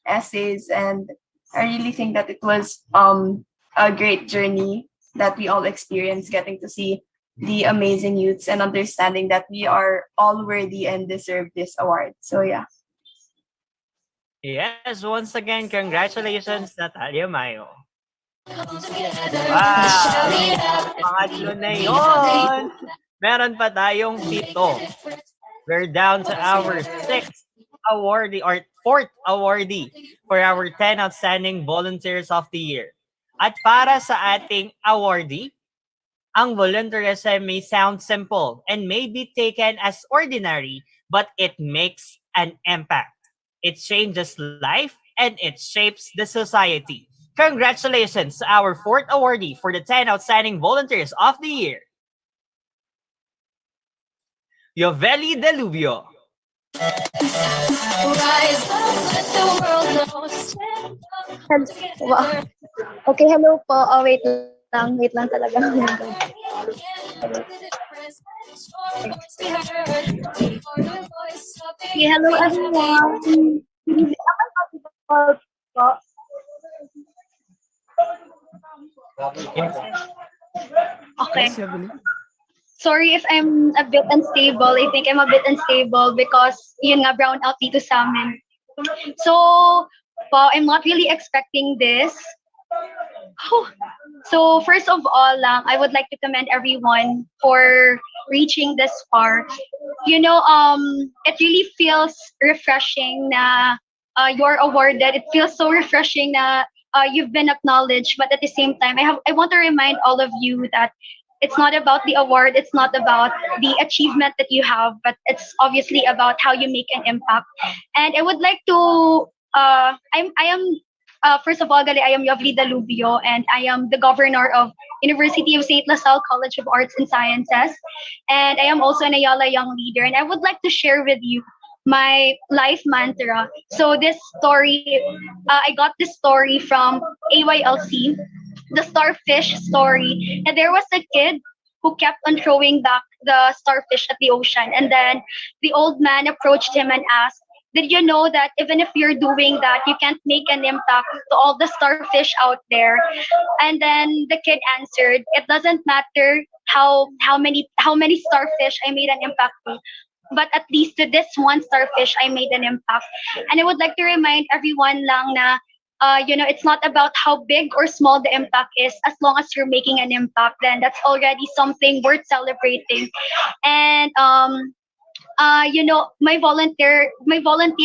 essays, and I really think that it was a great journey that we all experienced, getting to see the amazing youths and understanding that we are all worthy and deserve this award. So yeah. Yes, once again, congratulations, Natalia Mayo. Wow! Pangatlo na yun! Meron pa tayong 7. We're down to our 6th awardee or 4th awardee for our 10 Outstanding Volunteers of the Year. At para sa ating awardee, ang volunteerism may sound simple and may be taken as ordinary, but it makes an impact. It changes life and it shapes the society. Congratulations to our 4th awardee for the 10 Outstanding Volunteers of the Year. Yoveli Delubio. Wow. Okay, hello po. Oh, wait lang talaga. Okay, hello everyone. Okay. Sorry if I'm a bit unstable. I think I'm a bit unstable because yun nga brown out dito sa amin. So, I'm not really expecting this. So first of all, I would like to commend everyone for reaching this far. You know, it really feels refreshing na you're awarded. It feels so refreshing na you've been acknowledged. But at the same time, I want to remind all of you that it's not about the award. It's not about the achievement that you have, but it's obviously about how you make an impact. And I would like to, first of all, Gali, I am Yovli Dalubio, and I am the governor of University of St. LaSalle College of Arts and Sciences. And I am also an Ayala Young Leader. And I would like to share with you my life mantra. So this story, I got this story from AYLC, the starfish story. And there was a kid who kept on throwing back the starfish at the ocean. And then the old man approached him and asked, did you know that even if you're doing that, you can't make an impact to all the starfish out there? And then the kid answered, it doesn't matter how many starfish I made an impact to, but at least to this one starfish, I made an impact. And I would like to remind everyone lang na, it's not about how big or small the impact is. As long as you're making an impact, then that's already something worth celebrating. And my volunteer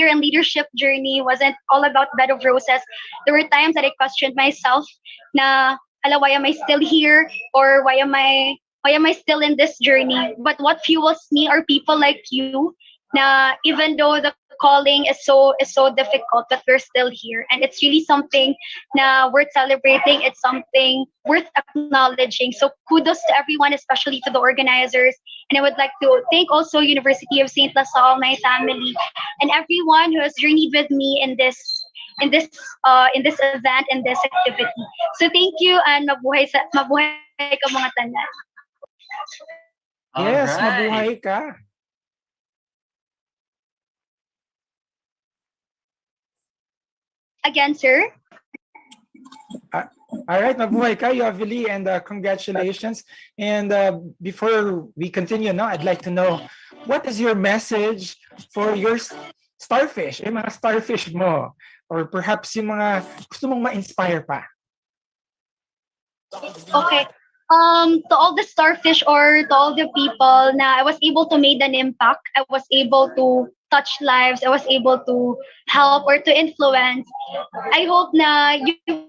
and leadership journey wasn't all about bed of roses. There were times that I questioned myself na, why am I still here? Or why am I still in this journey? But what fuels me are people like you na even though the calling is so difficult, but we're still here. And it's really something na worth celebrating. It's something worth acknowledging. So kudos to everyone, especially to the organizers. And I would like to thank also University of St. LaSalle, my family, and everyone who has journeyed with me in this event and this activity. So thank you and mabuhay ka mga tanan. Yes, mabuhay ka. Again, sir? All right, mabuhay kayo, Avili, and congratulations. And before we continue, no, I'd like to know, what is your message for your starfish, yung mga starfish mo? Or perhaps yung mga gusto mong ma-inspire pa? Okay. To all the starfish or to all the people na I was able to make an impact, I was able to touch lives, I was able to help or to influence. I hope na you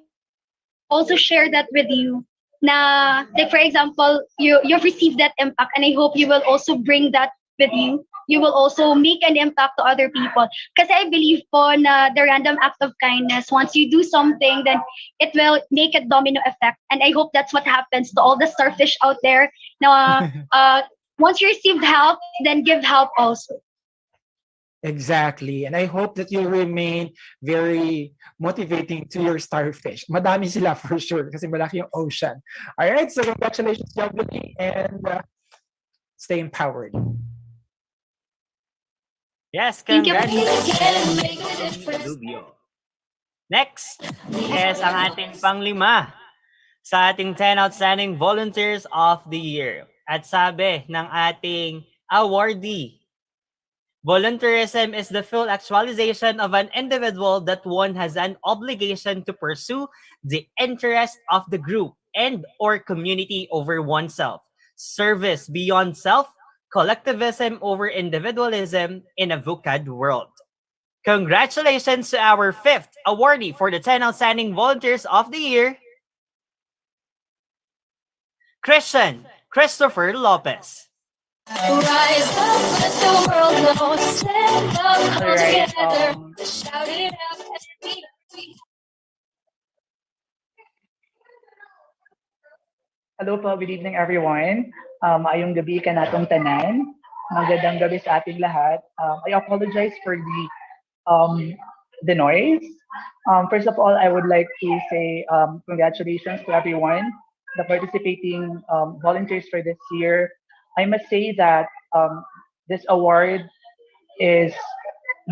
also share that with you. Na, like for example, you've received that impact, and I hope you will also bring that with you. You will also make an impact to other people. Kasi I believe po na the random act of kindness, once you do something, then it will make a domino effect. And I hope that's what happens to all the starfish out there. Now, once you received help, then give help also. Exactly. And I hope that you'll remain very motivating to your starfish. Madami sila for sure kasi malaki yung ocean. All right, so congratulations, Yabuli, and stay empowered. Yes, Thank you. congratulations, Rubio. Next is ang ating panglima sa ating 10 Outstanding Volunteers of the Year. At sabi ng ating awardee, volunteerism is the full actualization of an individual that one has an obligation to pursue the interest of the group and or community over oneself. Service beyond self, collectivism over individualism in a VUCAD world. Congratulations to our 5th awardee for the 10 Outstanding Volunteers of the Year, Christopher Lopez. Rise up, let the world know. Stand up, come Alright, together. Shout it out and we Hello po, good evening everyone. Ayong gabi ka natong tanan. Magandang gabi sa ating lahat. I apologize for the noise. First of all, I would like to say congratulations to everyone, the participating volunteers for this year. I must say that this award is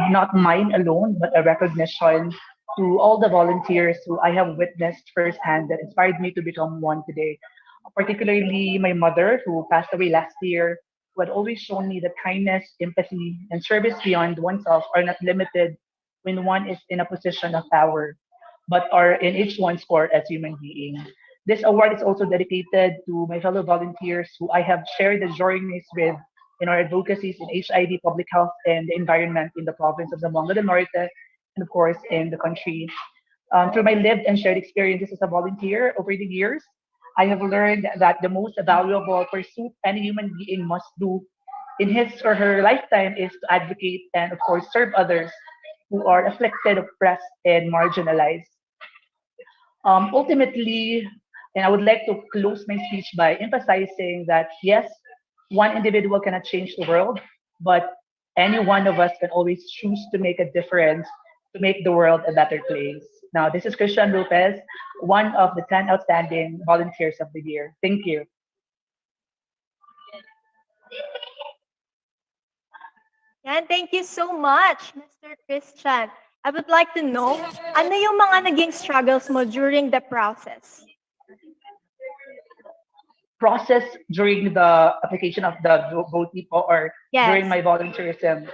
not mine alone, but a recognition to all the volunteers who I have witnessed firsthand that inspired me to become one today. Particularly my mother, who passed away last year, who had always shown me that kindness, empathy, and service beyond oneself are not limited when one is in a position of power, but are in each one's court as human beings. This award is also dedicated to my fellow volunteers who I have shared the journeys with in our advocacies in HIV, public health, and the environment in the province of Zamboanga del Norte, and of course in the country. Through my lived and shared experiences as a volunteer over the years, I have learned that the most valuable pursuit any human being must do in his or her lifetime is to advocate and of course serve others who are afflicted, oppressed, and marginalized. Ultimately, and I would like to close my speech by emphasizing that yes, one individual cannot change the world, but any one of us can always choose to make a difference to make the world a better place. Now, this is Christian Lopez, one of the 10 Outstanding Volunteers of the Year. Thank you. Yan, thank you so much, Mr. Christian. I would like to know, ano yung mga naging struggles mo during the process? Process during the application of the vote or Yes. during my volunteerism.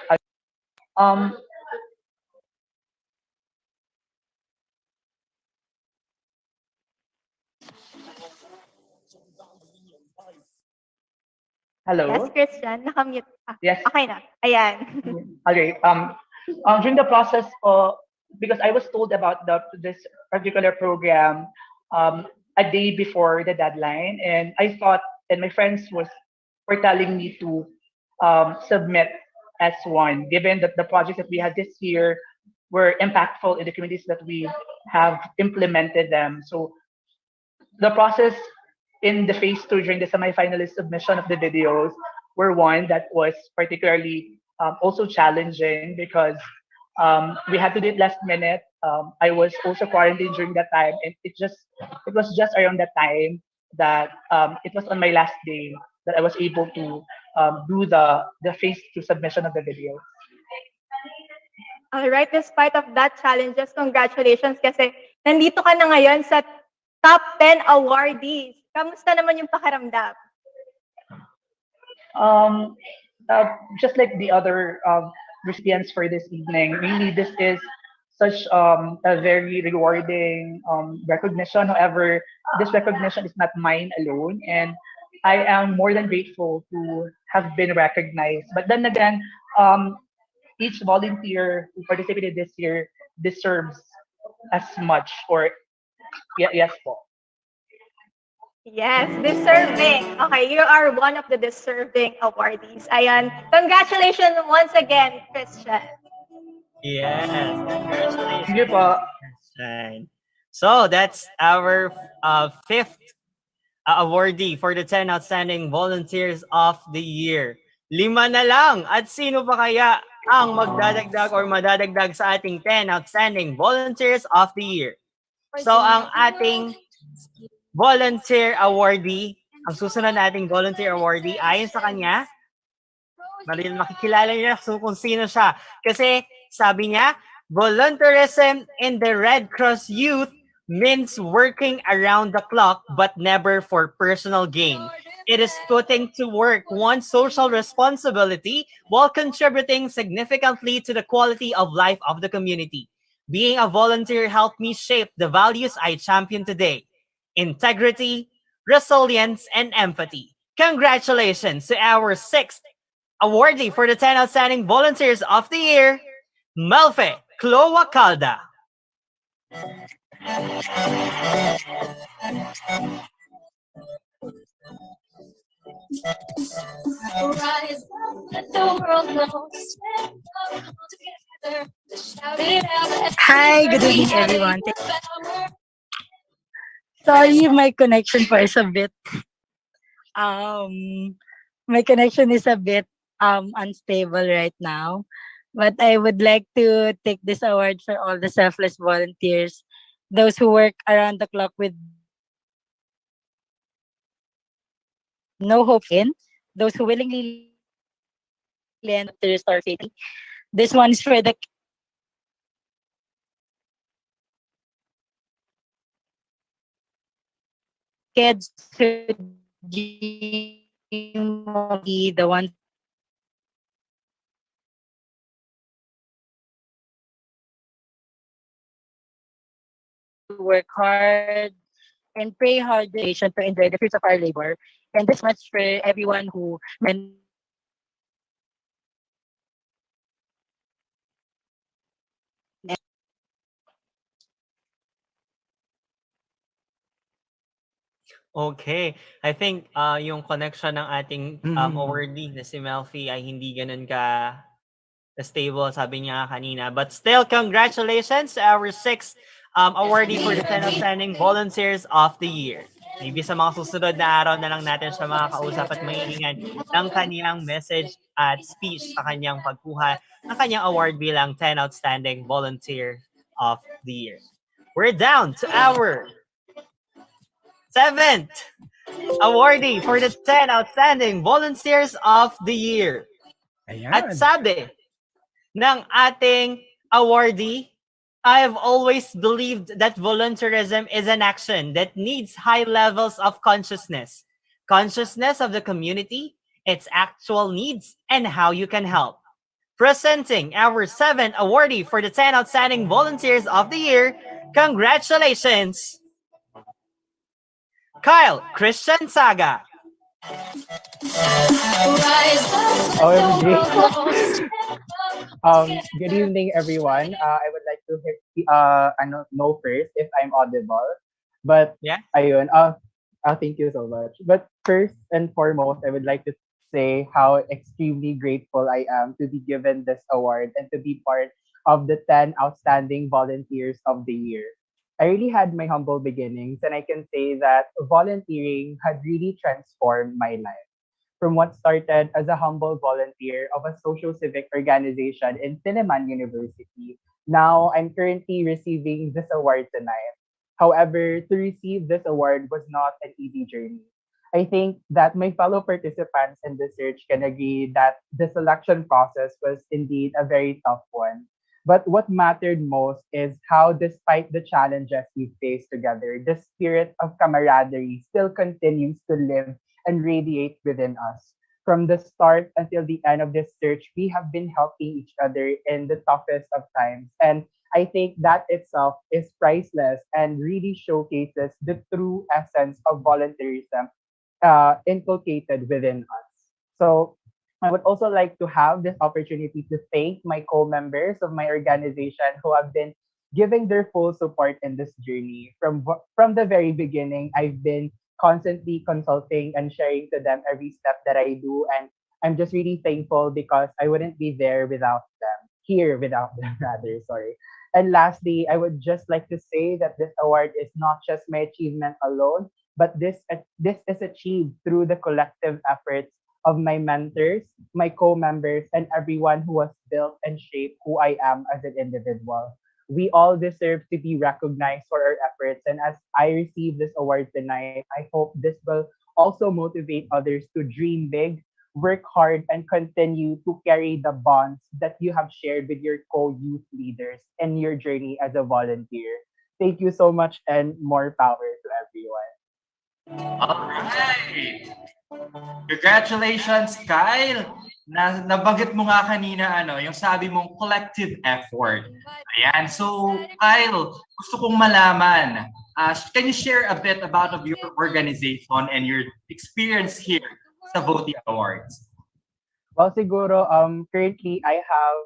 Hello? Yes, Christian, nakamute ka. Yes. Okay na, ayan. Okay. During the process, because I was told about this particular program a day before the deadline, and I thought, and my friends were telling me to submit as one, given that the projects that we had this year were impactful in the communities that we have implemented them. So the process in the phase 2 during the semi-finalist submission of the videos were one that was particularly also challenging because we had to do it last minute. I was also quarantined during that time, and it was just around that time that it was on my last day that I was able to do the phase 2 submission of the video. All right, despite of that challenges, congratulations kasi nandito ka na ngayon sa top 10 awardees. Kamusta naman yung pakiramdam? Um, just like the other recipients for this evening, really this is such a very rewarding recognition. However, this recognition is not mine alone, and I am more than grateful to have been recognized. But then again, um, each volunteer who participated this year deserves as much, or yes po. Yes, deserving. Okay, you are one of the deserving awardees. Ayan. Congratulations once again, Christian. Yes, congratulations. Thank you po. Christian. So that's our fifth awardee for the 10 Outstanding Volunteers of the Year. 5 na lang. At sino pa kaya ang magdadagdag or madadagdag sa ating 10 Outstanding Volunteers of the Year? So ang ating volunteer awardee, ang susunod nating volunteer awardee, ayon sa kanya, makikilala niya kung sino siya. Kasi sabi niya, volunteerism in the Red Cross Youth means working around the clock but never for personal gain. It is putting to work one's social responsibility while contributing significantly to the quality of life of the community. Being a volunteer helped me shape the values I champion today: integrity, resilience, and empathy. Congratulations to our sixth awardee for the 10 Outstanding Volunteers of the Year, Melfe Cloa Calda. Rise up, let the world know. Stand up, come together. Shout it out. Hi, good evening, everyone. Sorry, my connection po is a bit um my connection is a bit unstable right now. But I would like to take this award for all the selfless volunteers, those who work around the clock with no hope in, those who willingly lend to restore faith. This one is for the kids who dream of be the ones who work hard and pray hard to enjoy the fruits of our labor. And this much for everyone who Okay. I think yung connection ng ating awardee na si Melfi ay hindi ganun ka stable, sabi niya kanina. But still, congratulations to our sixth awardee for the 10 Outstanding Volunteers of the Year. Maybe sa mga susunod na araw na lang natin siya makakausap at mahihingan ng kanyang message at speech sa kanyang pagkuha ng kanyang award bilang 10 Outstanding Volunteer of the Year. We're down to our seventh awardee for the 10 Outstanding Volunteers of the Year. Ayan. At sabi ng ating awardee, I have always believed that volunteerism is an action that needs high levels of consciousness. Consciousness of the community, its actual needs, and how you can help. Presenting our seventh awardee for the 10 Outstanding Volunteers of the Year, congratulations, Kyle Christian Saga. OMG. Good evening, everyone. I would like to know first if I'm audible. But yeah, ayun. Thank you so much. But first and foremost, I would like to say how extremely grateful I am to be given this award and to be part of the 10 Outstanding Volunteers of the Year. I really had my humble beginnings, and I can say that volunteering had really transformed my life. From what started as a humble volunteer of a social civic organization in Silliman University, now I'm currently receiving this award tonight. However, to receive this award was not an easy journey. I think that my fellow participants in the search can agree that the selection process was indeed a very tough one. But what mattered most is how, despite the challenges we faced together, the spirit of camaraderie still continues to live and radiate within us. From the start until the end of this search, we have been helping each other in the toughest of times. And I think that itself is priceless and really showcases the true essence of volunteerism inculcated within us. So I would also like to have this opportunity to thank my co-members of my organization who have been giving their full support in this journey. From the very beginning, I've been constantly consulting and sharing to them every step that I do, and I'm just really thankful because I wouldn't be there without them, here without them rather, sorry. And lastly, I would just like to say that this award is not just my achievement alone, but this is achieved through the collective efforts of my mentors, my co-members, and everyone who has built and shaped who I am as an individual. We all deserve to be recognized for our efforts, and as I receive this award tonight, I hope this will also motivate others to dream big, work hard, and continue to carry the bonds that you have shared with your co-youth leaders in your journey as a volunteer. Thank you so much, and more power to everyone. All right. Congratulations, Kyle. Nabanggit mo nga kanina yung sabi mong collective effort. Ayan. So, Kyle, gusto kong malaman, can you share a bit about of your organization and your experience here sa Voting Awards? Well, siguro, currently I have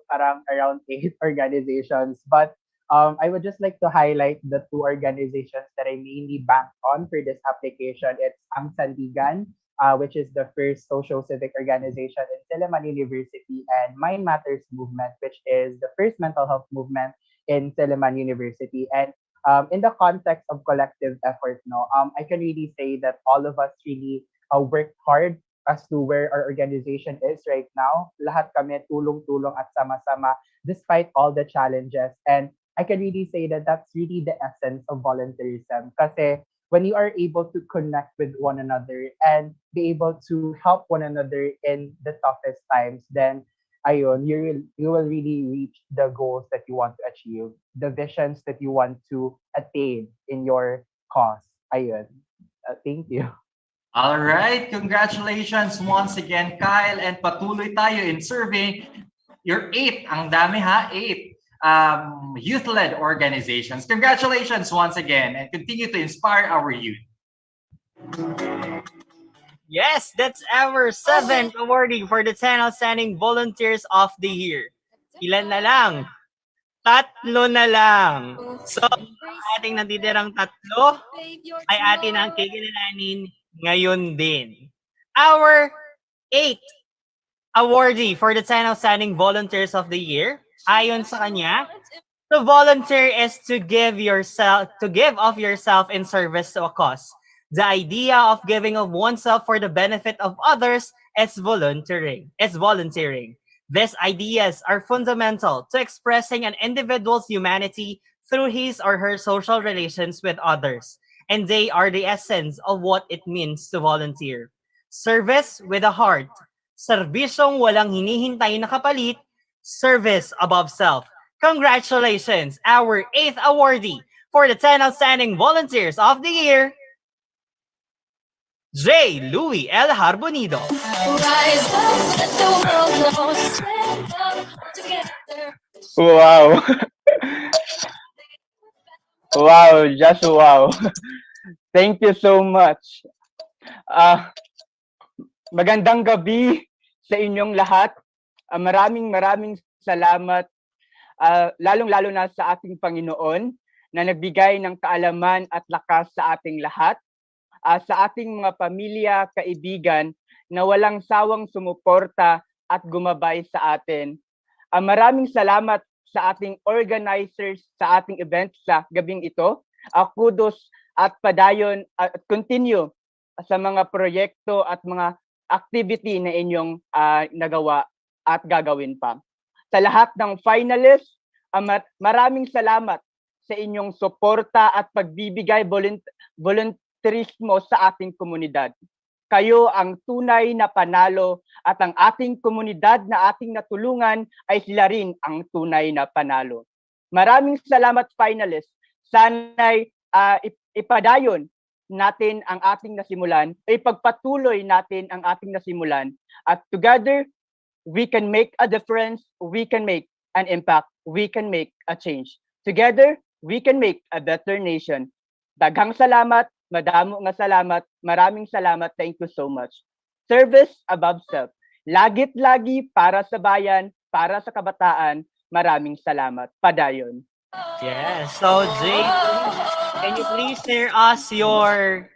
around 8 organizations, but I would just like to highlight the 2 organizations that I mainly banked on for this application. It's Ang Sandigan, which is the first social-civic organization in Silliman University, and Mind Matters Movement, which is the first mental health movement in Silliman University. And in the context of collective effort, I can really say that all of us really worked hard as to where our organization is right now. Lahat kami tulong-tulong at sama-sama despite all the challenges. And I can really say that that's really the essence of volunteerism. Kasi when you are able to connect with one another and be able to help one another in the toughest times, then ayun, you will really reach the goals that you want to achieve, the visions that you want to attain in your cause. Ayun. Thank you. All right. Congratulations once again, Kyle. And patuloy tayo in serving your 8. Ang dami ha, 8. Youth-led organizations. Congratulations once again and continue to inspire our youth. Yes, that's our 7th awardee for the 10 Outstanding Volunteers of the Year. Ilan na lang? 3 na lang. So, ating natitirang 3 ay atin ang kikilalanin ngayon din. Our 8th awardee for the 10 Outstanding Volunteers of the Year, ayon sa kanya, to volunteer is to give of yourself in service to a cause. The idea of giving of oneself for the benefit of others is volunteering. These ideas are fundamental to expressing an individual's humanity through his or her social relations with others, and they are the essence of what it means to volunteer. Service with a heart. Serbisyong walang hinihintay na kapalit. Service above self. Congratulations, our 8th awardee for the 10 Outstanding Volunteers of the Year, J. Louis L. Harbonido. Wow. Wow, just wow. Thank you so much. Magandang gabi sa inyong lahat. Maraming salamat, lalong-lalo na sa ating Panginoon na nagbigay ng kaalaman at lakas sa ating lahat, sa ating mga pamilya, kaibigan na walang sawang sumuporta at gumabay sa atin. Maraming salamat sa ating organizers sa ating event sa gabing ito. Kudos at padayon at continue sa mga proyekto at mga activity na inyong nagawa at gagawin pa. Sa lahat ng finalists, maraming salamat sa inyong suporta at pagbibigay volunteerismo sa ating komunidad. Kayo ang tunay na panalo at ang ating komunidad na ating natulungan ay sila rin ang tunay na panalo. Maraming salamat finalists. Sana'y ipadayon natin ang ating nasimulan, ipagpatuloy natin ang ating nasimulan, at together we can make a difference, we can make an impact, we can make a change. Together, we can make a better nation. Daghang salamat, madamo nga salamat, maraming salamat, thank you so much. Service above self. Lagit-lagi para sa bayan, para sa kabataan, maraming salamat. Padayon. Yes. So, Jay, can you please share us your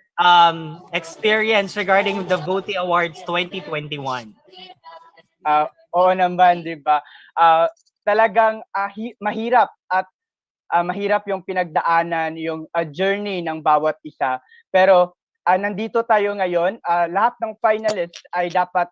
experience regarding the Voti Awards 2021? Oo naman, di ba? Talagang mahirap at mahirap yung pinagdaanan, yung journey ng bawat isa. Pero nandito tayo ngayon, lahat ng finalists ay dapat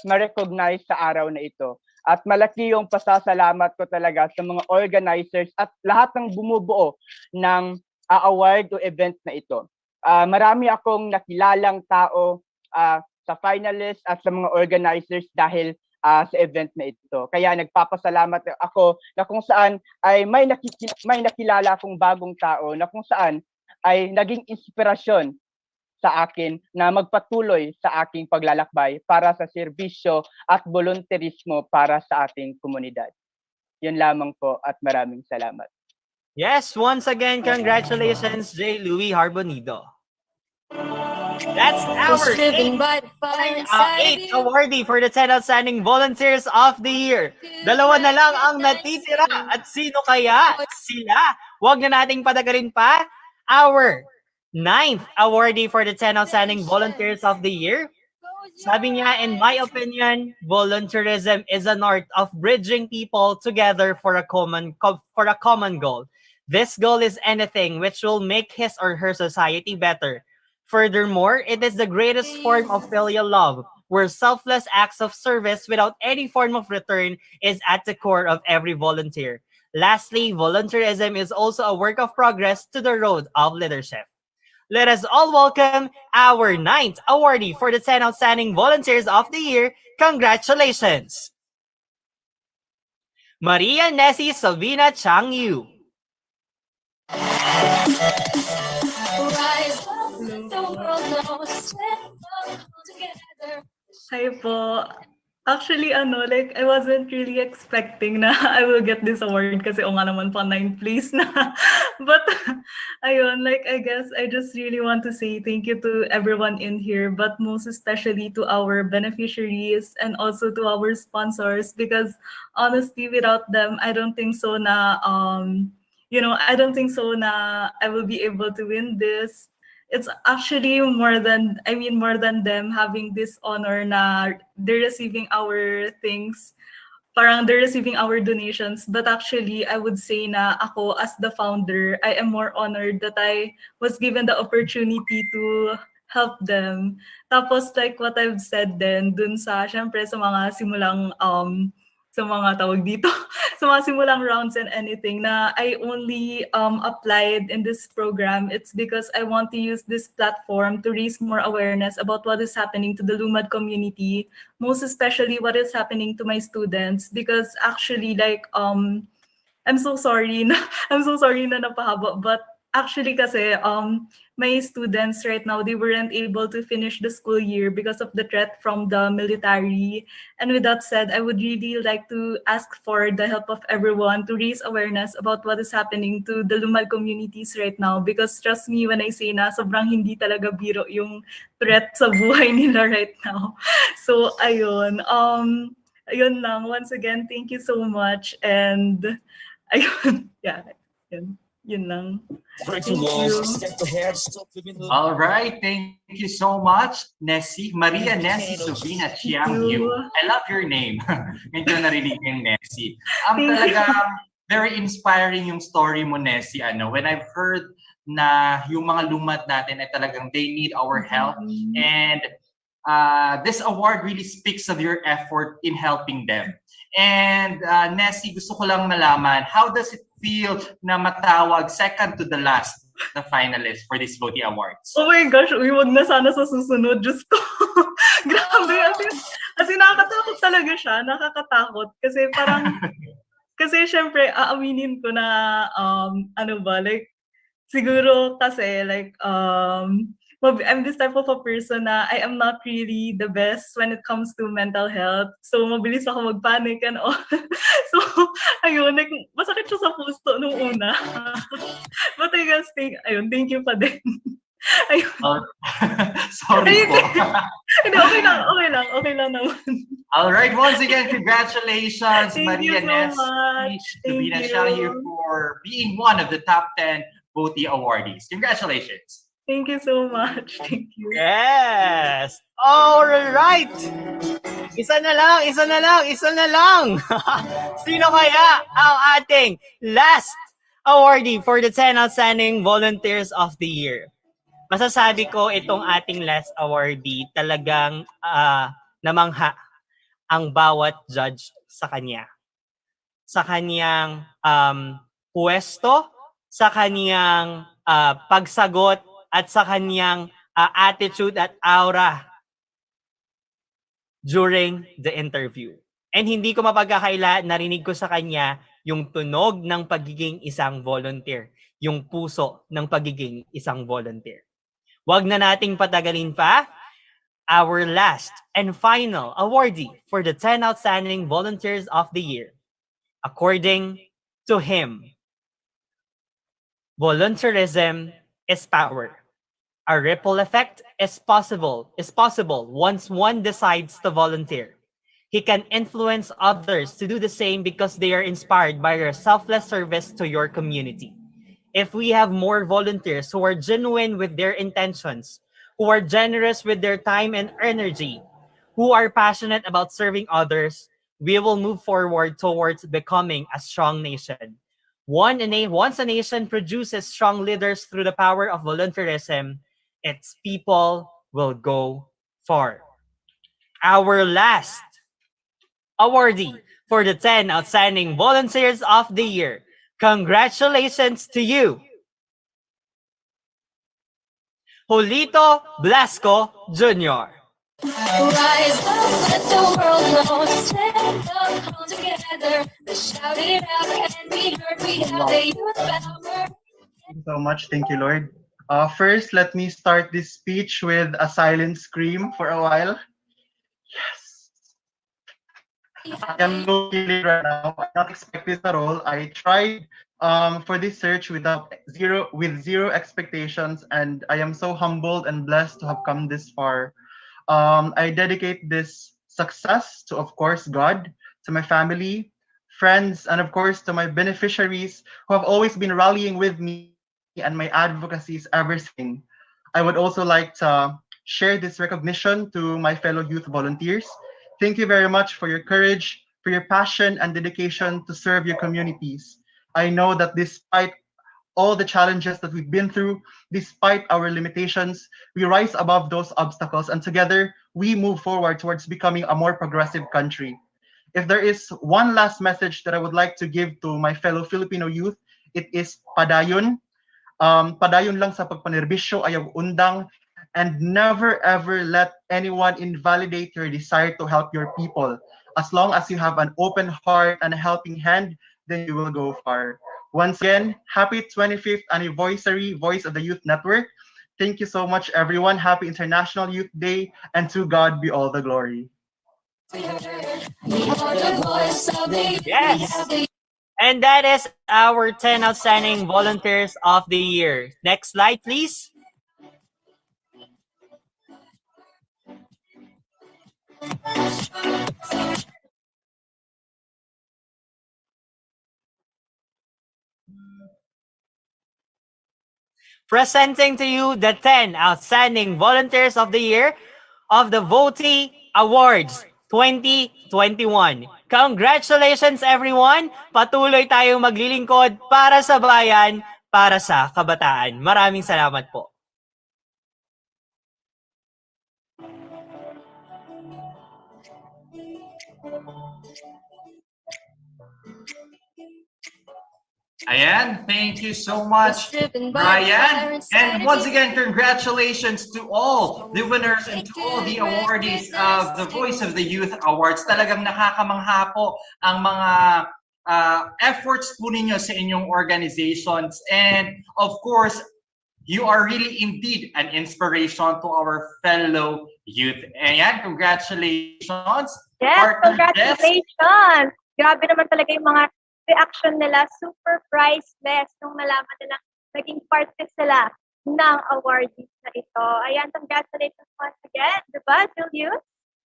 ma-recognize sa araw na ito. At malaki yung pasasalamat ko talaga sa mga organizers at lahat ng bumubuo ng award o event na ito. Marami akong nakilalang tao sa finalists at sa mga organizers dahil sa event na ito. Kaya nagpapasalamat ako na kung saan ay may nakilala akong bagong tao na kung saan ay naging inspirasyon sa akin na magpatuloy sa aking paglalakbay para sa serbisyo at volunteerismo para sa ating komunidad. Yun lamang po at maraming salamat. Yes, once again, congratulations, J. Louis Harbonido. That's our 8th awardee for the 10 Outstanding Volunteers of the Year. Dalawa na lang ang natitira. At sino kaya sila? Huwag na nating patagarin pa. Our 9th awardee for the 10 Outstanding Volunteers of the Year. Sabi niya, in my opinion, volunteerism is an art of bridging people together for a common goal. This goal is anything which will make his or her society better. Furthermore, it is the greatest form of filial love, where selfless acts of service without any form of return is at the core of every volunteer. Lastly, volunteerism is also a work of progress to the road of leadership. Let us all welcome our 9th awardee for the 10 Outstanding Volunteers of the Year. Congratulations! Maria Nessie Sabina Chang Yu. Hi po. Actually, like, I wasn't really expecting na I will get this award kasi nga naman pa 9th place na. But, ayun, like, I guess I just really want to say thank you to everyone in here, but most especially to our beneficiaries and also to our sponsors, because honestly, without them, I don't think so na, I don't think so na I will be able to win this. It's actually more than them having this honor na they're receiving our things, parang they're receiving our donations. But actually, I would say na ako as the founder, I am more honored that I was given the opportunity to help them. Tapos like what I've said then, dun sa, syempre sa mga simulang, sa mga tawag dito, sa mga simulang rounds and anything na I only applied in this program, it's because I want to use this platform to raise more awareness about what is happening to the Lumad community, most especially what is happening to my students, because actually like I'm so sorry na napahaba, but actually kasi my students right now, they weren't able to finish the school year because of the threat from the military. And with that said, I would really like to ask for the help of everyone to raise awareness about what is happening to the Lumad communities right now. Because trust me when I say na sobrang hindi talaga biro yung threat sa buhay nila right now. So ayun, ayun lang. Once again, thank you so much. And ayun, yeah, yun lang. Thank you. All right, thank you so much, Nessie. Maria Nessie Sabina Chiang Yu. I love your name. Medyo narinig yung Nessie. Talagang very inspiring yung story mo, Nessie. When I've heard na yung mga lumad natin ay talagang they need our help. And this award really speaks of your effort in helping them. And Nessie, gusto ko lang malaman, how does it feel na matawag second to the last the finalists for these Voti Awards? Oh my gosh, uy, wag na sana sa susunod. Diyos ko. Grabe. As in, nakakatakot talaga siya. Nakakatakot. Kasi parang, kasi syempre, aaminin ko na, ano ba, like, siguro kasi, like, I'm this type of a person na I am not really the best when it comes to mental health. So, mabilis ako mag-panic and all. So, ayun, like, masakit siya sa puso nung una. But I guess, thank you pa din. Ayun. Sorry po. Hindi, okay lang naman. All right, once again, congratulations, Thank Maria you so Ness, much. to Thank Vina you. Shah here for being one of the top 10 Voti awardees. Congratulations. Thank you so much. Thank you. Yes! All right! Isa na lang. Sino kaya ang ating last awardee for the 10 Outstanding Volunteers of the Year? Masasabi ko itong ating last awardee talagang namangha ang bawat judge sa kanya. Sa kanyang pwesto, sa kanyang pagsagot, at sa kanyang attitude at aura during the interview. And hindi ko mapagkakaila, narinig ko sa kanya yung tunog ng pagiging isang volunteer, yung puso ng pagiging isang volunteer. Wag na nating patagalin pa. Our last and final awardee for the 10 Outstanding Volunteers of the Year. According to him, volunteerism is power. A ripple effect is possible once one decides to volunteer. He can influence others to do the same because they are inspired by your selfless service to your community. If we have more volunteers who are genuine with their intentions, who are generous with their time and energy, who are passionate about serving others, we will move forward towards becoming a strong nation. Once a nation produces strong leaders through the power of volunteerism, its people will go far. Our last awardee for the 10 Outstanding Volunteers of the Year. Congratulations to you, Julito Blasco Jr. Rise up, let the world know. Stand up, come together. Let's shout it out and be heard. We have the youth power. Thank you so much. Thank you, Lord. First, let me start this speech with a silent scream for a while. Yes. I am so feeling right now. I not expect this at all. I tried for this search with zero expectations, and I am so humbled and blessed to have come this far. I dedicate this success to, of course, God, to my family, friends, and of course to my beneficiaries who have always been rallying with me and my advocacies ever since. I would also like to share this recognition to my fellow youth volunteers. Thank you very much for your courage, for your passion and dedication to serve your communities. I know that despite all the challenges that we've been through, despite our limitations, we rise above those obstacles, and together we move forward towards becoming a more progressive country. If there is one last message that I would like to give to my fellow Filipino youth, it is padayon. Padayon lang sa pagpanerbisyo, ayaw undang, and never ever let anyone invalidate your desire to help your people. As long as you have an open heart and a helping hand, then you will go far. Once again, happy 25th anniversary Voice of the Youth Network. Thank you so much, everyone. Happy International Youth Day, and to God be all the glory. Yes! And that is our 10 Outstanding Volunteers of the Year. Next slide, please. Presenting to you the 10 Outstanding Volunteers of the Year of the Voti Awards 2021. Congratulations everyone! Patuloy tayong maglilingkod para sa bayan, para sa kabataan. Maraming salamat po. Ayan, thank you so much, Brian. And once again, congratulations to all the winners and to all the awardees of the Voice of the Youth Awards. Talagang nakakamangha po ang mga efforts po ninyo sa inyong organizations. And of course, you are really indeed an inspiration to our fellow youth. Ayan, congratulations. Yes, Partner Jess. congratulations! Grabe naman talaga yung mga reaction nila. Super priceless nung nalaman nilang naging parte sila ng awardees na ito. Ayan, congratulations once again. Diba, Julius?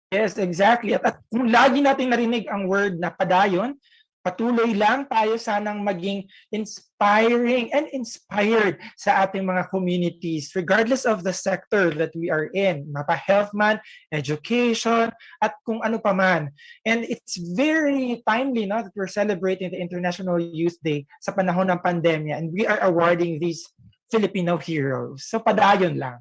Yes, exactly. At kung lagi nating narinig ang word na padayon, patuloy lang tayo sanang maging inspiring and inspired sa ating mga communities, regardless of the sector that we are in, mapa-health man, education, at kung ano pa man. And it's very timely that we're celebrating the International Youth Day sa panahon ng pandemya, and we are awarding these Filipino heroes. So padayon lang.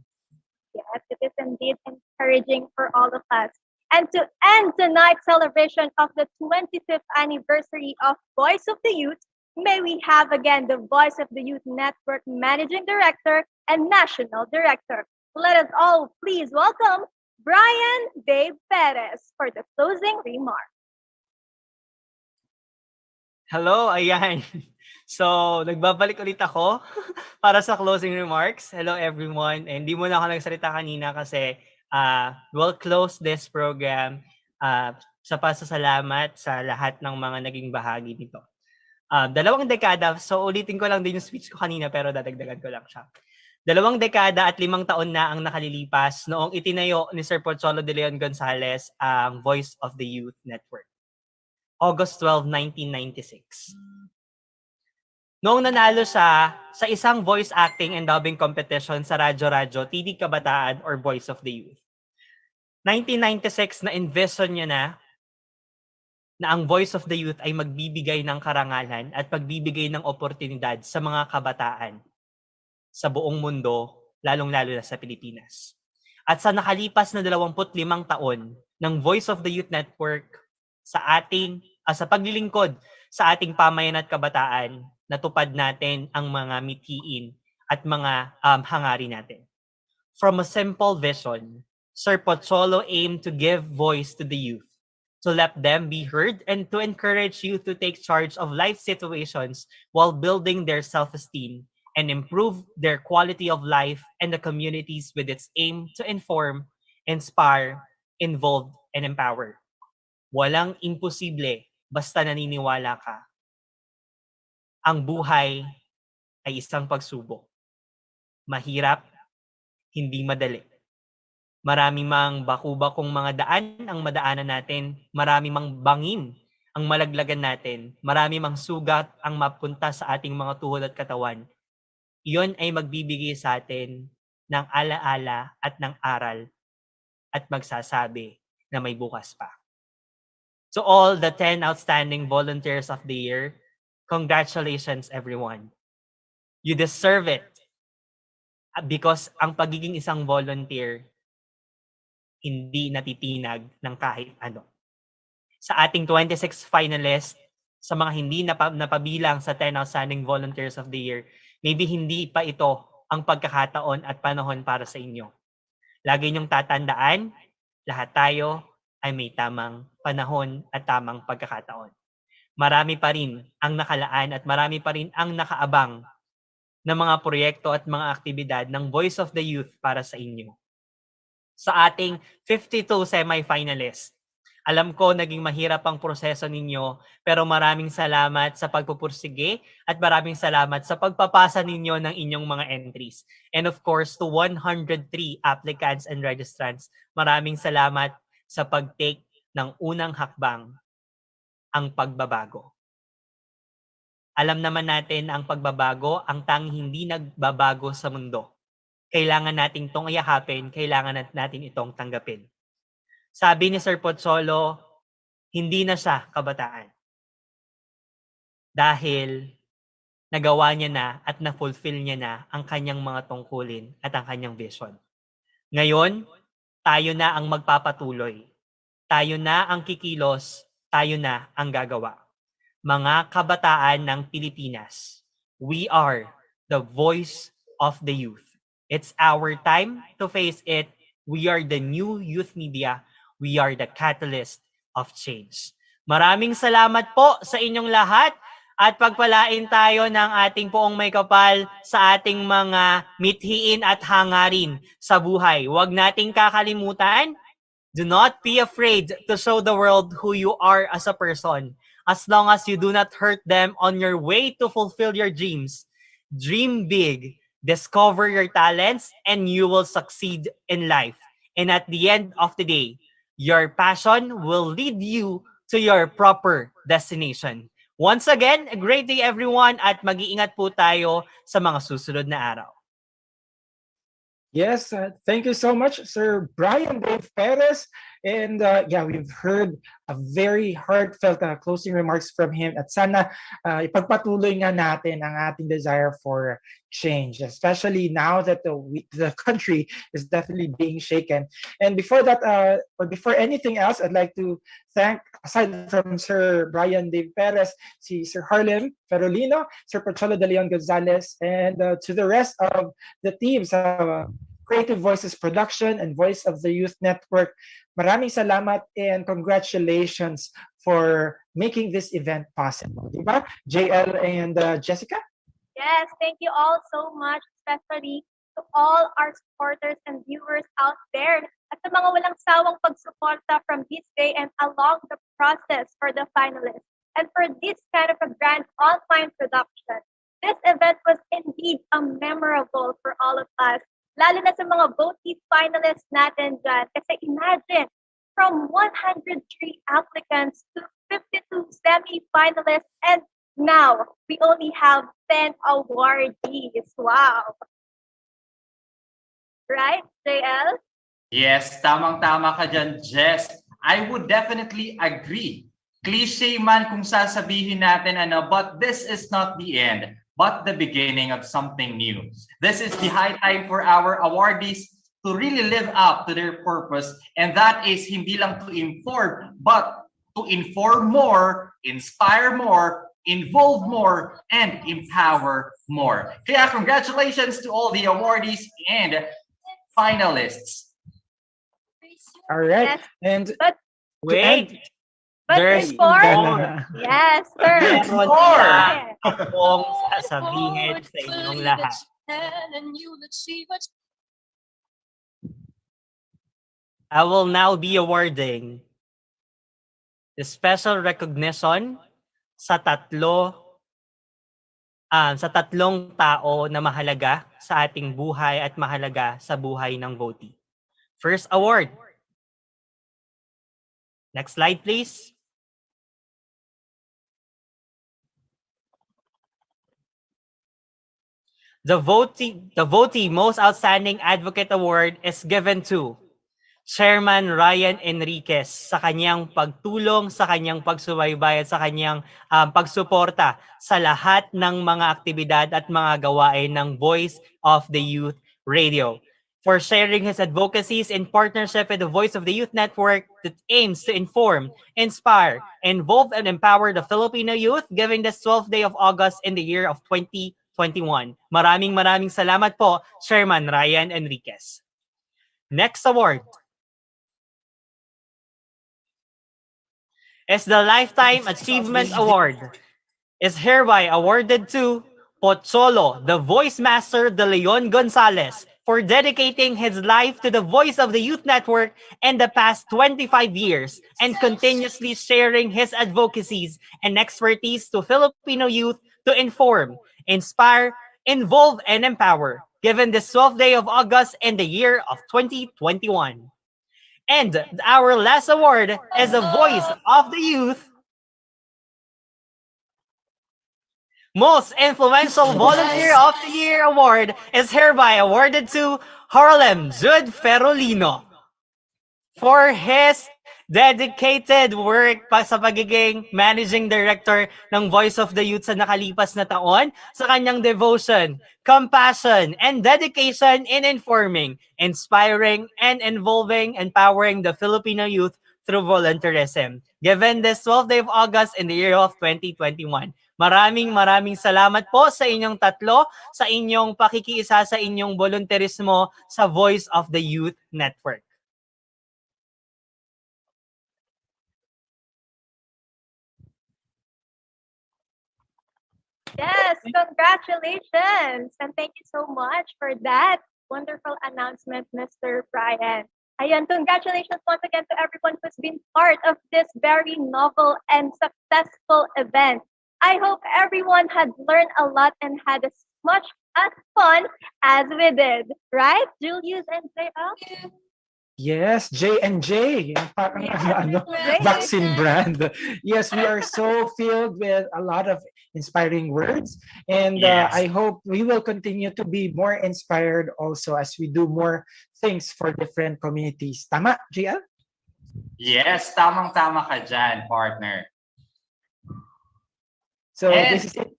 Yes, it is indeed encouraging for all of us. And to end tonight's celebration of the 25th anniversary of Voice of the Youth, may we have again the Voice of the Youth Network Managing Director and National Director. Let us all please welcome Brian Dave Perez for the closing remarks. Hello, ayan. So, nagbabalik ulit ako para sa closing remarks. Hello everyone. And di muna ako nagsalita kanina kasi we'll close this program sa pasasalamat sa lahat ng mga naging bahagi nito. 2 dekada, so ulitin ko lang din yung speech ko kanina pero dadagdagan ko lang siya. 2 dekada at 5 taon na ang nakalilipas noong itinayo ni Sir Pozzolo de Leon Gonzales ang Voice of the Youth Network. August 12, 1996. Noong nanalo siya sa isang voice acting and dubbing competition sa Radyo TD Kabataan or Voice of the Youth. 1996 na envision niya na ang Voice of the Youth ay magbibigay ng karangalan at pagbibigay ng oportunidad sa mga kabataan sa buong mundo, lalong-lalo na sa Pilipinas. At sa nakalipas na 25 taon ng Voice of the Youth Network sa paglilingkod sa ating pamayan at kabataan, natupad natin ang mga mithiin at mga hangarin natin. From a simple vision, Sir Pozzolo aimed to give voice to the youth, to let them be heard, and to encourage youth to take charge of life situations while building their self-esteem and improve their quality of life and the communities with its aim to inform, inspire, involve, and empower. Walang imposible basta naniniwala ka. Ang buhay ay isang pagsubok. Mahirap, hindi madali. Marami mang baku-bakong mga daan ang madaanan natin, marami mang bangin ang malaglagan natin, marami mang sugat ang mapunta sa ating mga tuhod at katawan. Iyon ay magbibigay sa atin ng alaala at ng aral at magsasabi na may bukas pa. To all the 10 outstanding volunteers of the year, congratulations everyone. You deserve it because ang pagiging isang volunteer hindi natitinag ng kahit ano. Sa ating 26 finalists, sa mga hindi napabilang sa 10 outstanding volunteers of the year, maybe hindi pa ito ang pagkakataon at panahon para sa inyo. Lagi niyong tatandaan, lahat tayo ay may tamang panahon at tamang pagkakataon. Marami pa rin ang nakalaan at marami pa rin ang nakaabang ng mga proyekto at mga aktibidad ng Voice of the Youth para sa inyo. Sa ating 52 semi-finalists, alam ko naging mahirap ang proseso ninyo, pero maraming salamat sa pagpupursige at maraming salamat sa pagpapasa ninyo ng inyong mga entries. And of course, to 103 applicants and registrants, maraming salamat sa pag-take ng unang hakbang, ang pagbabago. Alam naman natin ang pagbabago, ang tanging hindi nagbabago sa mundo. Kailangan natin itong ayakapin, kailangan natin itong tanggapin. Sabi ni Sir Pozzolo, hindi na siya kabataan. Dahil nagawa niya na at na-fulfill niya na ang kanyang mga tungkulin at ang kanyang vision. Ngayon, tayo na ang magpapatuloy. Tayo na ang kikilos, tayo na ang gagawa. mga kabataan ng Pilipinas. We are the voice of the youth. It's our time to face it. We are the new youth media. We are the catalyst of change. Maraming salamat po sa inyong lahat at pagpalain tayo ng ating poong may kapal sa ating mga mithiin at hangarin sa buhay. Huwag nating kakalimutan, do not be afraid to show the world who you are as a person. As long as you do not hurt them on your way to fulfill your dreams. Dream big, discover your talents, and you will succeed in life. And at the end of the day, your passion will lead you to your proper destination. Once again, a great day everyone at mag-iingat po tayo sa mga susunod na araw. Yes, thank you so much, Sir Brian Dave Perez. And yeah, we've heard a very heartfelt closing remarks from him. At sana ipagpatuloy nga natin ang ating desire for change, especially now that the country is definitely being shaken. And before that, or before anything else, I'd like to thank, aside from Sir Brian Dave Perez, si Sir Harlem Ferolino, Sir Pocholo de Leon Gonzalez, and to the rest of the teams, Creative Voices Production and Voice of the Youth Network. Maraming salamat and congratulations for making this event possible. Diba? JL and Jessica? Yes, thank you all so much, especially to all our supporters and viewers out there at sa mga walang sawang pagsuporta from this day and along the process for the finalists and for this kind of a grand online production. This event was indeed memorable for all of us, lalo na sa mga VOTY finalists natin dyan. Kasi imagine, from 103 applicants to 52 semi-finalists, and now we only have 10 awardees. Wow! Right, JL? Yes, tamang-tama ka dyan, Jess. I would definitely agree. Cliche man kung sasabihin natin but this is not the end, but the beginning of something new. This is the high time for our awardees to really live up to their purpose, and that is hindi lang to inform, but to inform more, inspire more, involve more, and empower more. Kaya congratulations to all the awardees and finalists. All right. Yes, And Wait! but There's before, more. yes, sir. Meron More. akong sasabihin sa inyong lahat. I will now be awarding the special recognition sa tatlong tao na mahalaga sa ating buhay at mahalaga sa buhay ng VOTY. First award. Next slide, please. The VOTY Most Outstanding Advocate Award is given to Chairman Ryan Enriquez sa kanyang pagtulong, sa kanyang pagsubaybay at sa kanyang pagsuporta sa lahat ng mga aktibidad at mga gawain ng Voice of the Youth Radio. For sharing his advocacies in partnership with the Voice of the Youth Network that aims to inform, inspire, involve, and empower the Filipino youth, giving this 12th day of August in the year of 2021. Maraming salamat po, Chairman Ryan Enriquez. Next award is the Lifetime Achievement Award. Is hereby awarded to Pocholo, the Voice Master de Leon Gonzalez, for dedicating his life to the Voice of the Youth Network in the past 25 years and continuously sharing his advocacies and expertise to Filipino youth to inform, inspire, involve, and empower, given this 12th day of August in the year of 2021. And our last award is the Voice of the Youth Most Influential Volunteer of the Year Award is hereby awarded to Harlem Jude Ferolino for his dedicated work sa pagiging Managing Director ng Voice of the Youth sa nakalipas na taon, sa kanyang devotion, compassion, and dedication in informing, inspiring, and involving, empowering the Filipino youth through volunteerism, given this 12th day of August in the year of 2021. Maraming salamat po sa inyong tatlo, sa inyong pakikiisa sa inyong volunteerismo sa Voice of the Youth Network. Yes, congratulations! And thank you so much for that wonderful announcement, Mr. Brian. Ayan, congratulations once again to everyone who's been part of this very novel and successful event. I hope everyone had learned a lot and had as much as fun as we did. Right, Julius and JL? Yes, J&J, yung parang vaccine brand. Yes, we are so filled with a lot of inspiring words, and Yes. I hope we will continue to be more inspired also as we do more things for different communities. Tama, JL? Yes, tamang-tama ka dyan, partner. So And- this is it.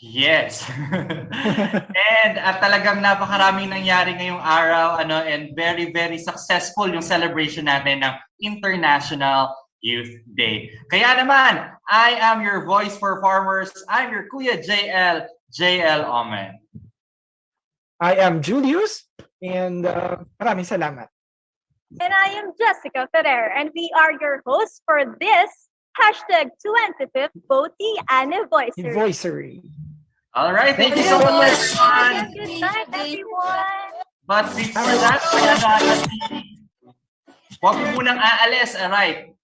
Yes. And talagang napakaraming nangyari ngayong araw, and very, very successful yung celebration natin ng International Youth Day. Kaya naman, I am your voice for farmers. I'm your Kuya JL Omen. I am Julius, and maraming salamat. And I am Jessica Ferrer, and we are your hosts for this #25th Boti Anniversary. Voicery. All right, thank you so much, everyone. Good night, everyone. But before that, huwag mo munang aalis, alright?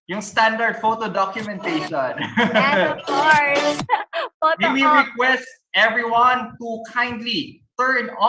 Yung standard photo documentation. And of course, photo We op. request everyone to kindly turn on